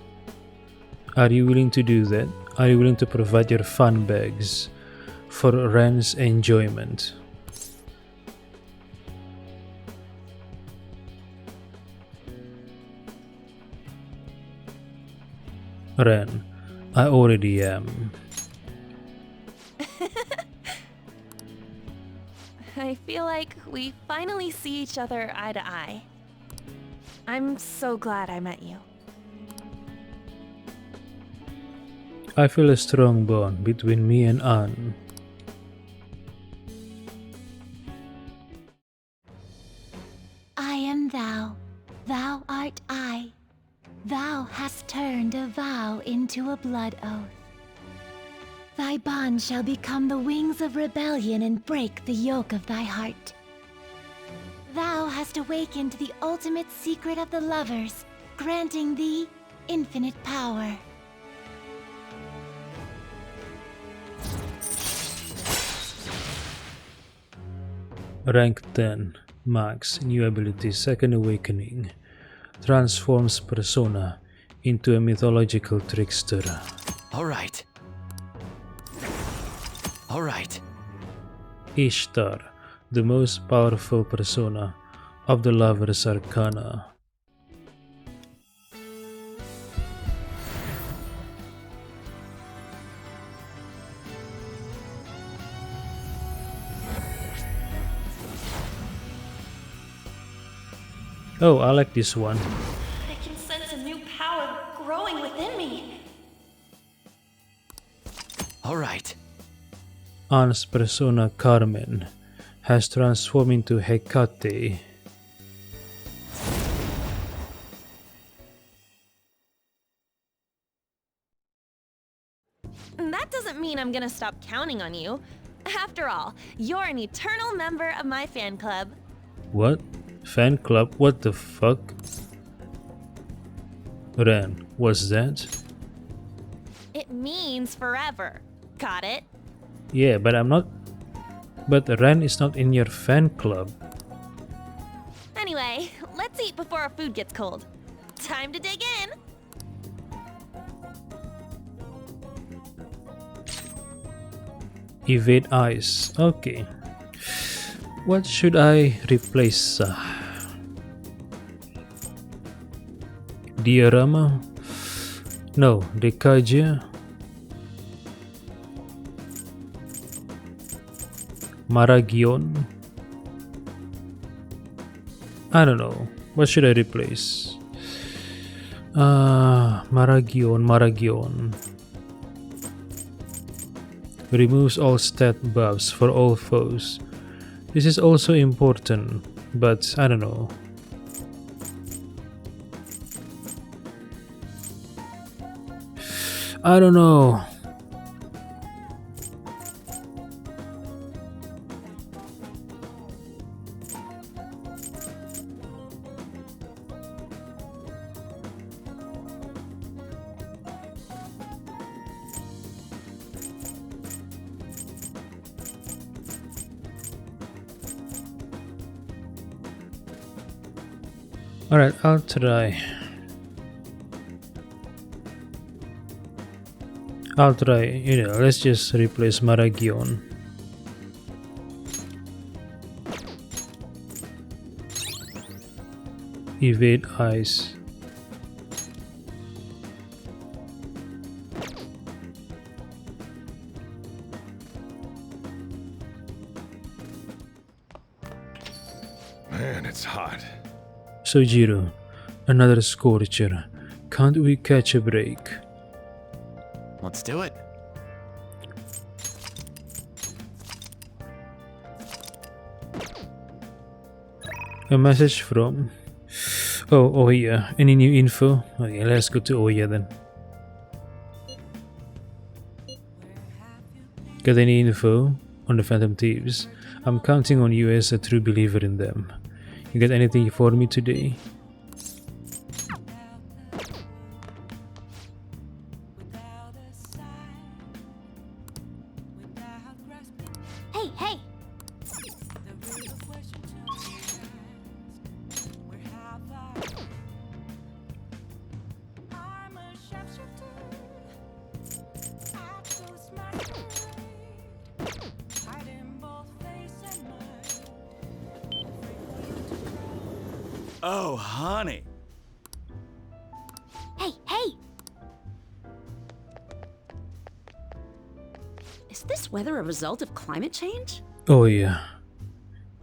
Are you willing to do that? Are you willing to provide your fun bags for Ren's enjoyment? Ren, I already am. I feel like we finally see each other eye to eye. I'm so glad I met you. I feel a strong bond between me and Anne. I am thou, thou art I. Thou hast turned a vow into a blood oath. Thy bond shall become the wings of rebellion and break the yoke of thy heart. Thou hast awakened the ultimate secret of the lovers, granting thee infinite power. Rank 10, Max, new ability, Second Awakening. Transforms persona into a mythological trickster. Alright. Alright. Ishtar, the most powerful persona of the Lover's Arcana. Oh, I like this one. I can sense a new power growing within me. Alright. Anne's persona Carmen has transformed into Hecate. That doesn't mean I'm gonna stop counting on you. After all, you're an eternal member of my fan club. What? Fan club? What the fuck? Ren, what's that? It means forever. Got it? Yeah, but I'm not. But Ren is not in your fan club. Anyway, let's eat before our food gets cold. Time to dig in. Evade ice. Okay. What should I replace? Diorama? No, Dekaja. Maragion? I don't know. What should I replace? Maragion. Removes all stat buffs for all foes. This is also important, but I don't know. I don't know. Alright, I'll try. Let's just replace Maragion. Evade ice. Man, it's hot. Sojiro, another scorcher. Can't we catch a break? Let's do it. A message from... Oh, Oya. Any new info? Okay, let's go to Oya then. Got any info on the Phantom Thieves? I'm counting on you as a true believer in them. You got anything for me today? Hey, hey! Oh, honey. Hey, hey! Is this weather a result of climate change? Oh yeah.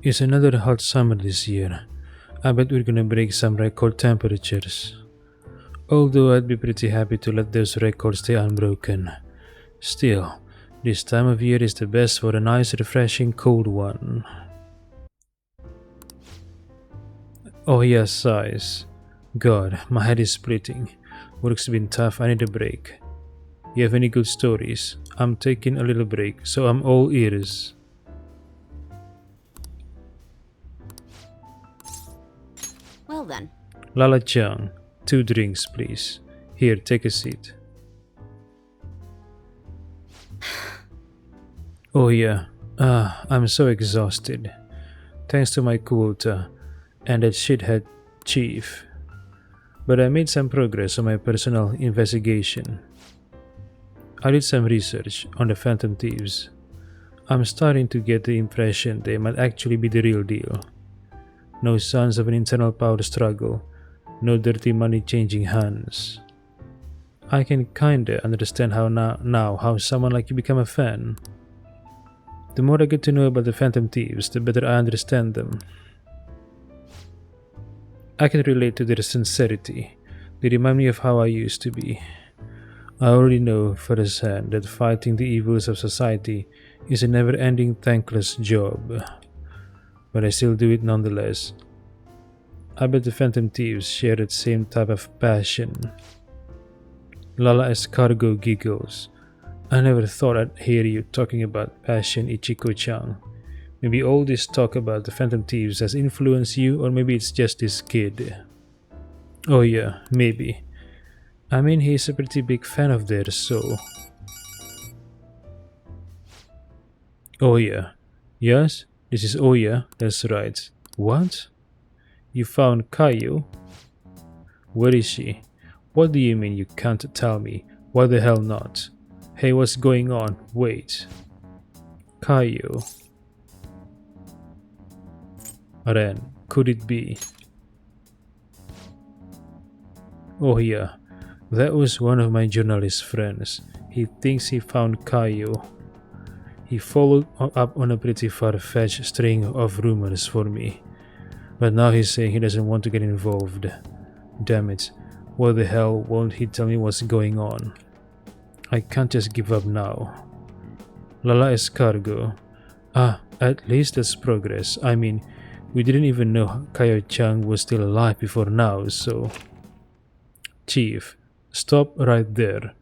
It's another hot summer this year. I bet we're gonna break some record temperatures. Although I'd be pretty happy to let those records stay unbroken. Still, this time of year is the best for a nice refreshing cold one. Oh yeah, sighs. God, my head is splitting. Work's been tough, I need a break. You have any good stories? I'm taking a little break, so I'm all ears. Well then. Lala Chang, 2 drinks please. Here, take a seat. Oh yeah, I'm so exhausted. Thanks to my quota and that shithead chief. But I made some progress on my personal investigation. I did some research on the Phantom Thieves. I'm starting to get the impression they might actually be the real deal. No signs of an internal power struggle, no dirty money changing hands. I can kinda understand how someone like you become a fan. The more I get to know about the Phantom Thieves, the better I understand them. I can relate to their sincerity. They remind me of how I used to be. I already know firsthand that fighting the evils of society is a never-ending thankless job. But I still do it nonetheless. I bet the Phantom Thieves share that same type of passion. Lala Escargo giggles. I never thought I'd hear you talking about passion, Ichiko-chan. Maybe all this talk about the Phantom Thieves has influenced you, or maybe it's just this kid. Oh yeah, maybe. I mean, he's a pretty big fan of theirs, so... Oya. Yes, this is Oya, that's right. What? You found Kaio? Where is she? What do you mean you can't tell me? Why the hell not? Hey, what's going on? Wait. Kaio. Ren, could it be? Oh yeah, that was one of my journalist friends. He thinks he found Kaio. He followed up on a pretty far-fetched string of rumors for me. But now he's saying he doesn't want to get involved. Damn it, why the hell won't he tell me what's going on? I can't just give up now. Lala Escargo. At least that's progress. I mean, we didn't even know Kaio-chan was still alive before now, so... Chief, stop right there.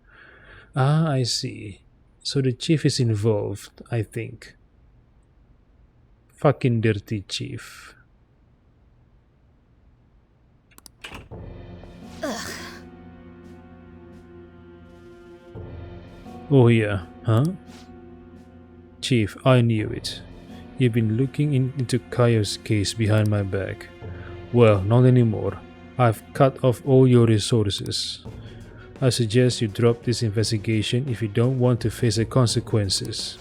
I see. So the chief is involved, I think. Fucking dirty chief. Ugh. Oh yeah, huh? Chief, I knew it. You've been looking into Kaio's case behind my back. Well, not anymore. I've cut off all your resources. I suggest you drop this investigation if you don't want to face the consequences.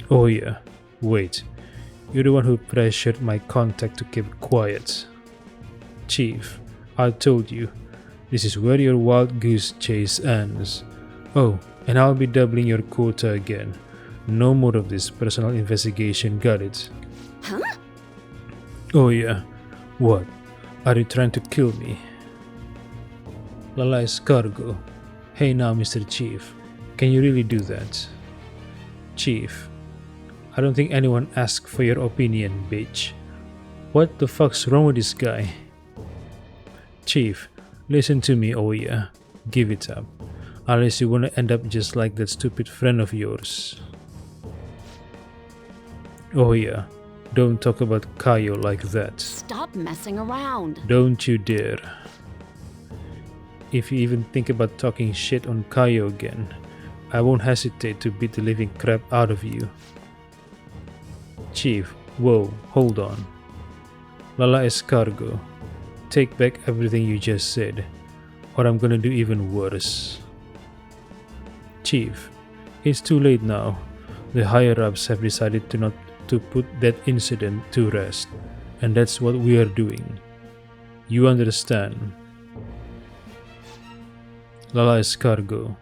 Oh yeah, wait. You're the one who pressured my contact to keep quiet. Chief, I told you, this is where your wild goose chase ends. Oh, and I'll be doubling your quota again. No more of this personal investigation, got it? Huh? Oh yeah, what? Are you trying to kill me? Lala Escargo, Hey now, Mr. Chief, can you really do that? Chief, I don't think anyone asked for your opinion, bitch. What the fuck's wrong with this guy? Chief, listen to me, Oya. Give it up. Unless you wanna end up just like that stupid friend of yours. Oya, don't talk about Kaio like that. Stop messing around. Don't you dare. If you even think about talking shit on Kaio again, I won't hesitate to beat the living crap out of you. Chief, whoa, hold on. Lala Escargo, take back everything you just said, or I'm gonna do even worse. Chief, it's too late now. The higher-ups have decided to put that incident to rest, and that's what we are doing. You understand? Lala Escargo,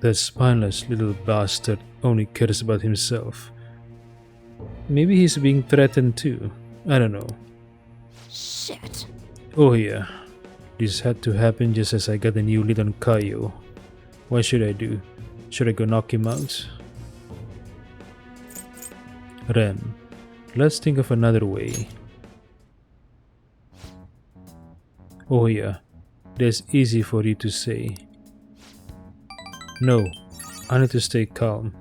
that spineless little bastard only cares about himself. Maybe he's being threatened too. I don't know. Shit. Oh yeah, this had to happen just as I got a new lead on Kaio. What should I do? Should I go knock him out? Ren, let's think of another way. Oh yeah, that's easy for you to say. No, I need to stay calm.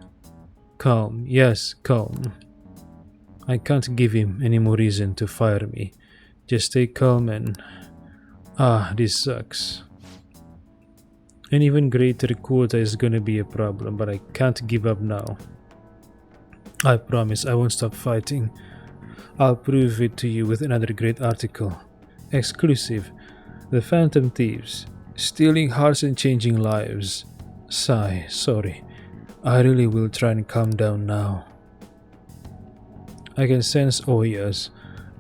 Calm, yes, calm. I can't give him any more reason to fire me. Just stay calm and... this sucks. An even greater quota is gonna be a problem, but I can't give up now. I promise I won't stop fighting. I'll prove it to you with another great article. Exclusive. The Phantom Thieves. Stealing hearts and changing lives. Sigh, sorry. I really will try and calm down now. I can sense Oya's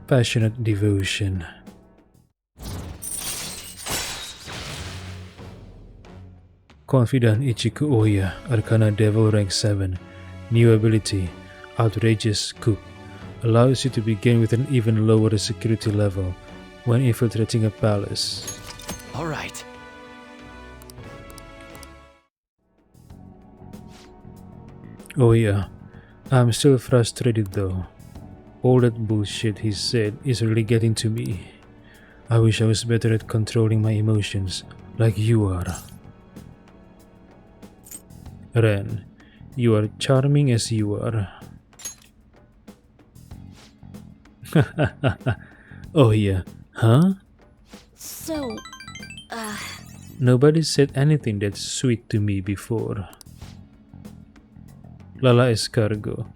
passionate devotion. Confidant Ichiku Oya, Arcana Devil rank 7. New ability, Outrageous Coup. Allows you to begin with an even lower security level when infiltrating a palace. Alright. Oh yeah, I'm still frustrated though. All that bullshit he said is really getting to me. I wish I was better at controlling my emotions, like you are. Ren, you are charming as you are. Oh yeah, huh? So, Nobody said anything that's sweet to me before. Lala Escargo.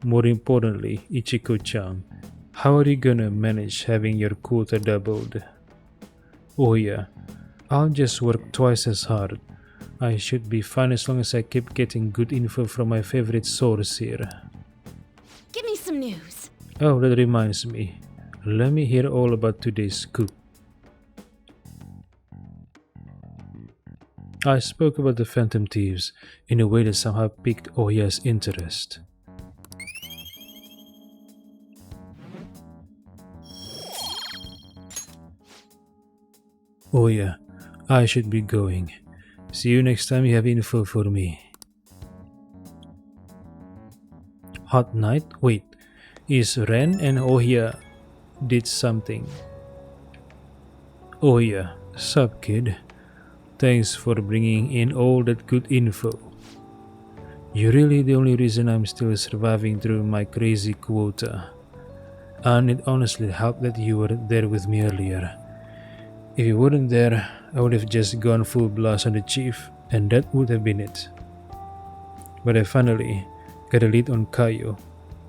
More importantly, Ichiko-chan, how are you gonna manage having your quota doubled? Oh yeah, I'll just work twice as hard. I should be fine as long as I keep getting good info from my favorite source here. give me some news. Oh, that reminds me. Let me hear all about today's scoop. I spoke about the Phantom Thieves in a way that somehow piqued Oya's interest. Oya, I should be going. See you next time you have info for me. Hot night? Wait, is Ren and Oya did something? Oya, sup kid? Thanks for bringing in all that good info. You're really the only reason I'm still surviving through my crazy quota. And it honestly helped that you were there with me earlier. If you weren't there, I would have just gone full blast on the chief, and that would have been it. But I finally got a lead on Kaio.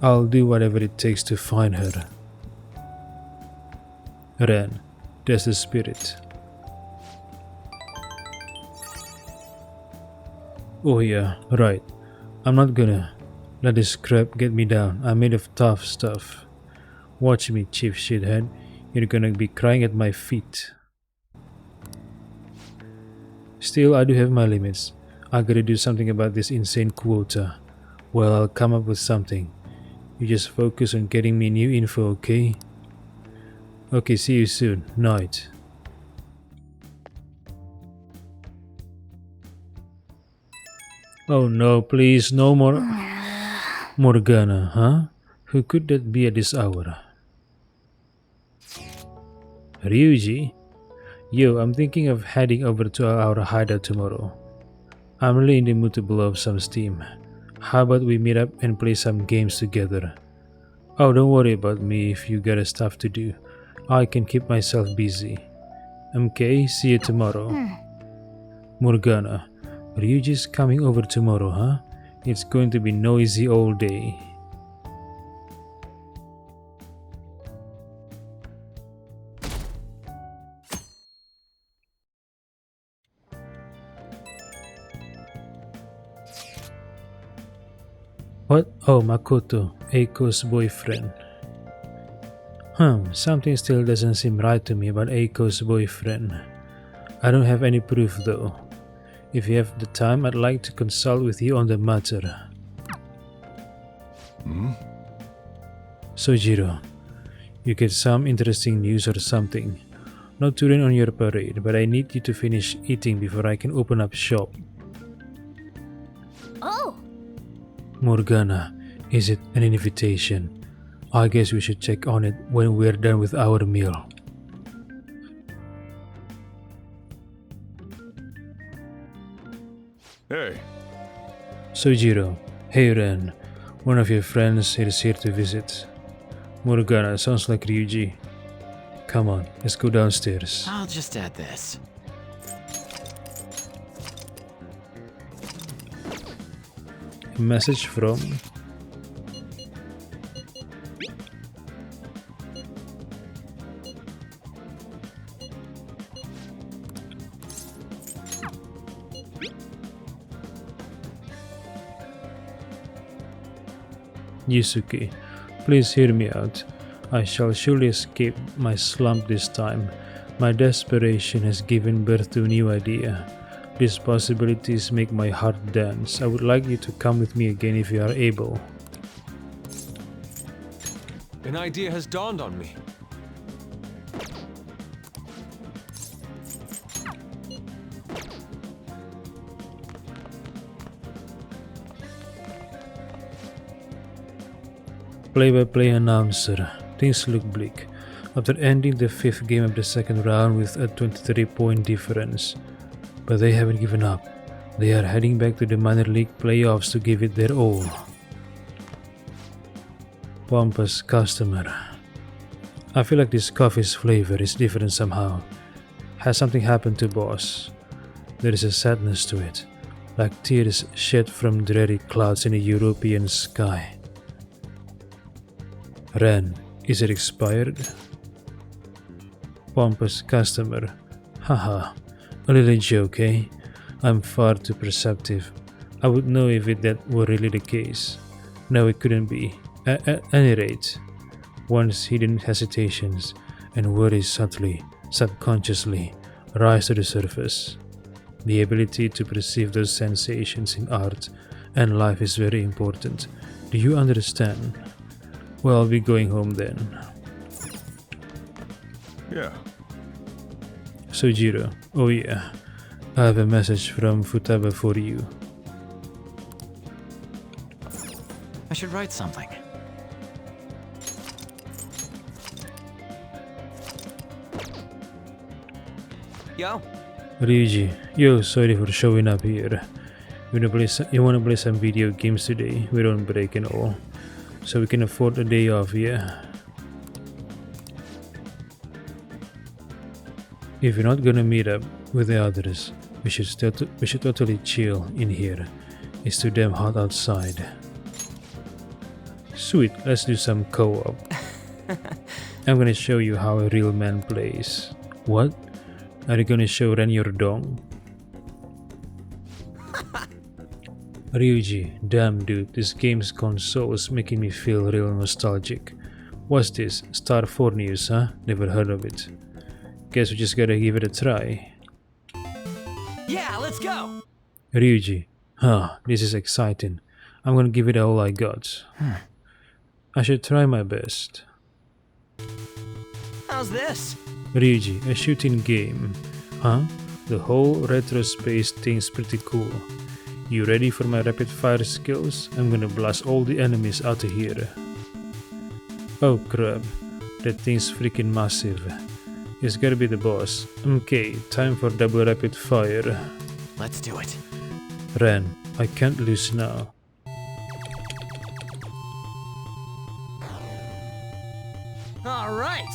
I'll do whatever it takes to find her. Ren, that's the spirit. Oh yeah, right. I'm not gonna let this crap get me down. I'm made of tough stuff. Watch me, Chief Shithead. You're gonna be crying at my feet. Still, I do have my limits. I gotta do something about this insane quota. Well, I'll come up with something. You just focus on getting me new info, okay? Okay, see you soon. Night. Oh no, please, no more. Morgana, huh? Who could that be at this hour? Ryuji? Yo, I'm thinking of heading over to our hideout tomorrow. I'm really in the mood to blow up some steam. How about we meet up and play some games together? Oh, don't worry about me if you got stuff to do. I can keep myself busy. Okay, see you tomorrow. Morgana, Ryuji's coming over tomorrow, huh? It's going to be noisy all day. What? Oh, Makoto, Eiko's boyfriend. Something still doesn't seem right to me about Eiko's boyfriend. I don't have any proof though. If you have the time, I'd like to consult with you on the matter. Sojiro, you get some interesting news or something. Not to rain on your parade, but I need you to finish eating before I can open up shop. Oh, Morgana, is it an invitation? I guess we should check on it when we're done with our meal. Hey, Sojiro, hey Ren, one of your friends is here to visit. Morgana, sounds like Ryuji. Come on, let's go downstairs. I'll just add this. A message from Yusuke. Please hear me out. I shall surely escape my slump this time. My desperation has given birth to a new idea. These possibilities make my heart dance. I would like you to come with me again if you are able. An idea has dawned on me. Play-by-play announcer. Things look bleak. After ending the 5th game of the second round with a 23-point difference. But they haven't given up. They are heading back to the minor league playoffs to give it their all. Pompous customer. I feel like this coffee's flavor is different somehow. Has something happened to boss? There is a sadness to it, like tears shed from dreary clouds in a European sky. Ren, is it expired? Pompous customer. Haha, a little joke, eh? I'm far too perceptive. I would know if that were really the case. No, it couldn't be. At any rate, one's hidden hesitations and worries subtly, subconsciously, rise to the surface. The ability to perceive those sensations in art and life is very important. Do you understand? Well, I'll be going home then. yeah. Sojiro, oh yeah, I have a message from Futaba for you. I should write something. Yo, Ryuji, yo, sorry for showing up here. You wanna play some video games today? We're on break and all, so we can afford a day off, yeah? If you're not gonna meet up with the others, we should totally chill in here. It's too damn hot outside. Sweet, let's do some co-op. I'm gonna show you how a real man plays. What? Are you gonna show Ren your dong? Ryuji, damn dude, this game's console is making me feel real nostalgic. What's this? Star 4 news, huh? Never heard of it. Guess we just gotta give it a try. Yeah, let's go! Ryuji, this is exciting. I'm gonna give it all I got. I should try my best. How's this? Ryuji, a shooting game. Huh? The whole retro space thing's pretty cool. You ready for my rapid fire skills? I'm gonna blast all the enemies out of here. Oh crap, that thing's freaking massive. It's gotta be the boss. Okay, time for double rapid fire. Let's do it. Ren, I can't lose now. All right.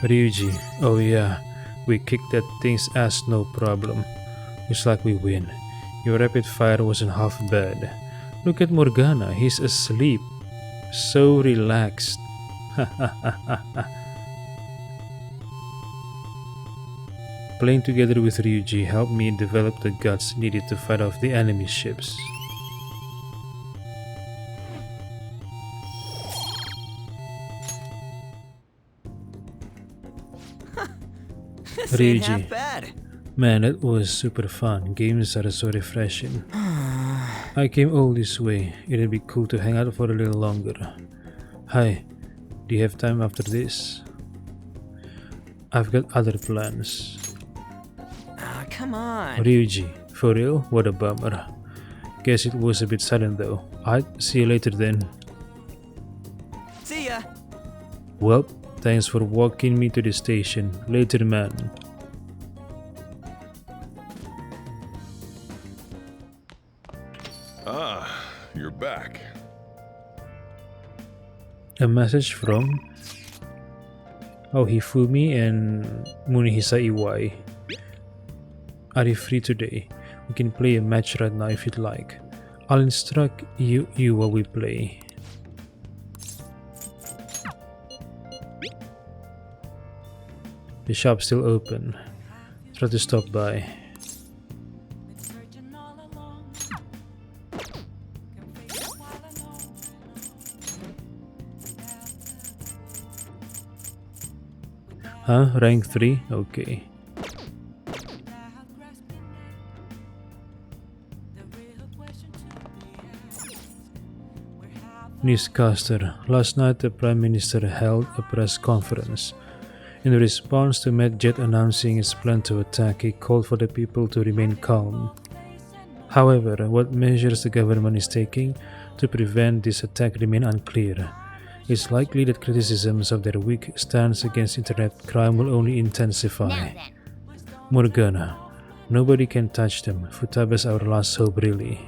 Ryuji, oh yeah, we kicked that thing's ass no problem. Looks like we win. Your rapid fire wasn't half bad. Look at Morgana, he's asleep. So relaxed. Playing together with Ryuji helped me develop the guts needed to fight off the enemy ships. This ain't half Ryuji, bad. man, that was super fun. Games are so refreshing. I came all this way. It'd be cool to hang out for a little longer. Hi, do you have time after this? I've got other plans. Ah, come on. Ryuji, for real? What a bummer. Guess it was a bit sudden though. I'd see you later then. See ya. Well, thanks for walking me to the station. Later, man. Ah, you're back. A message from Hifumi and Munihisa Iwai. Are you free today? We can play a match right now if you'd like. I'll instruct you while we play. The shop's still open. Try to stop by. Huh? Rank 3? Okay. Newscaster. Last night the Prime Minister held a press conference. In response to Medjet announcing its plan to attack, he called for the people to remain calm. However, what measures the government is taking to prevent this attack remain unclear. It's likely that criticisms of their weak stance against internet crime will only intensify. Morgana. Nobody can touch them. Futaba's our last hope, really.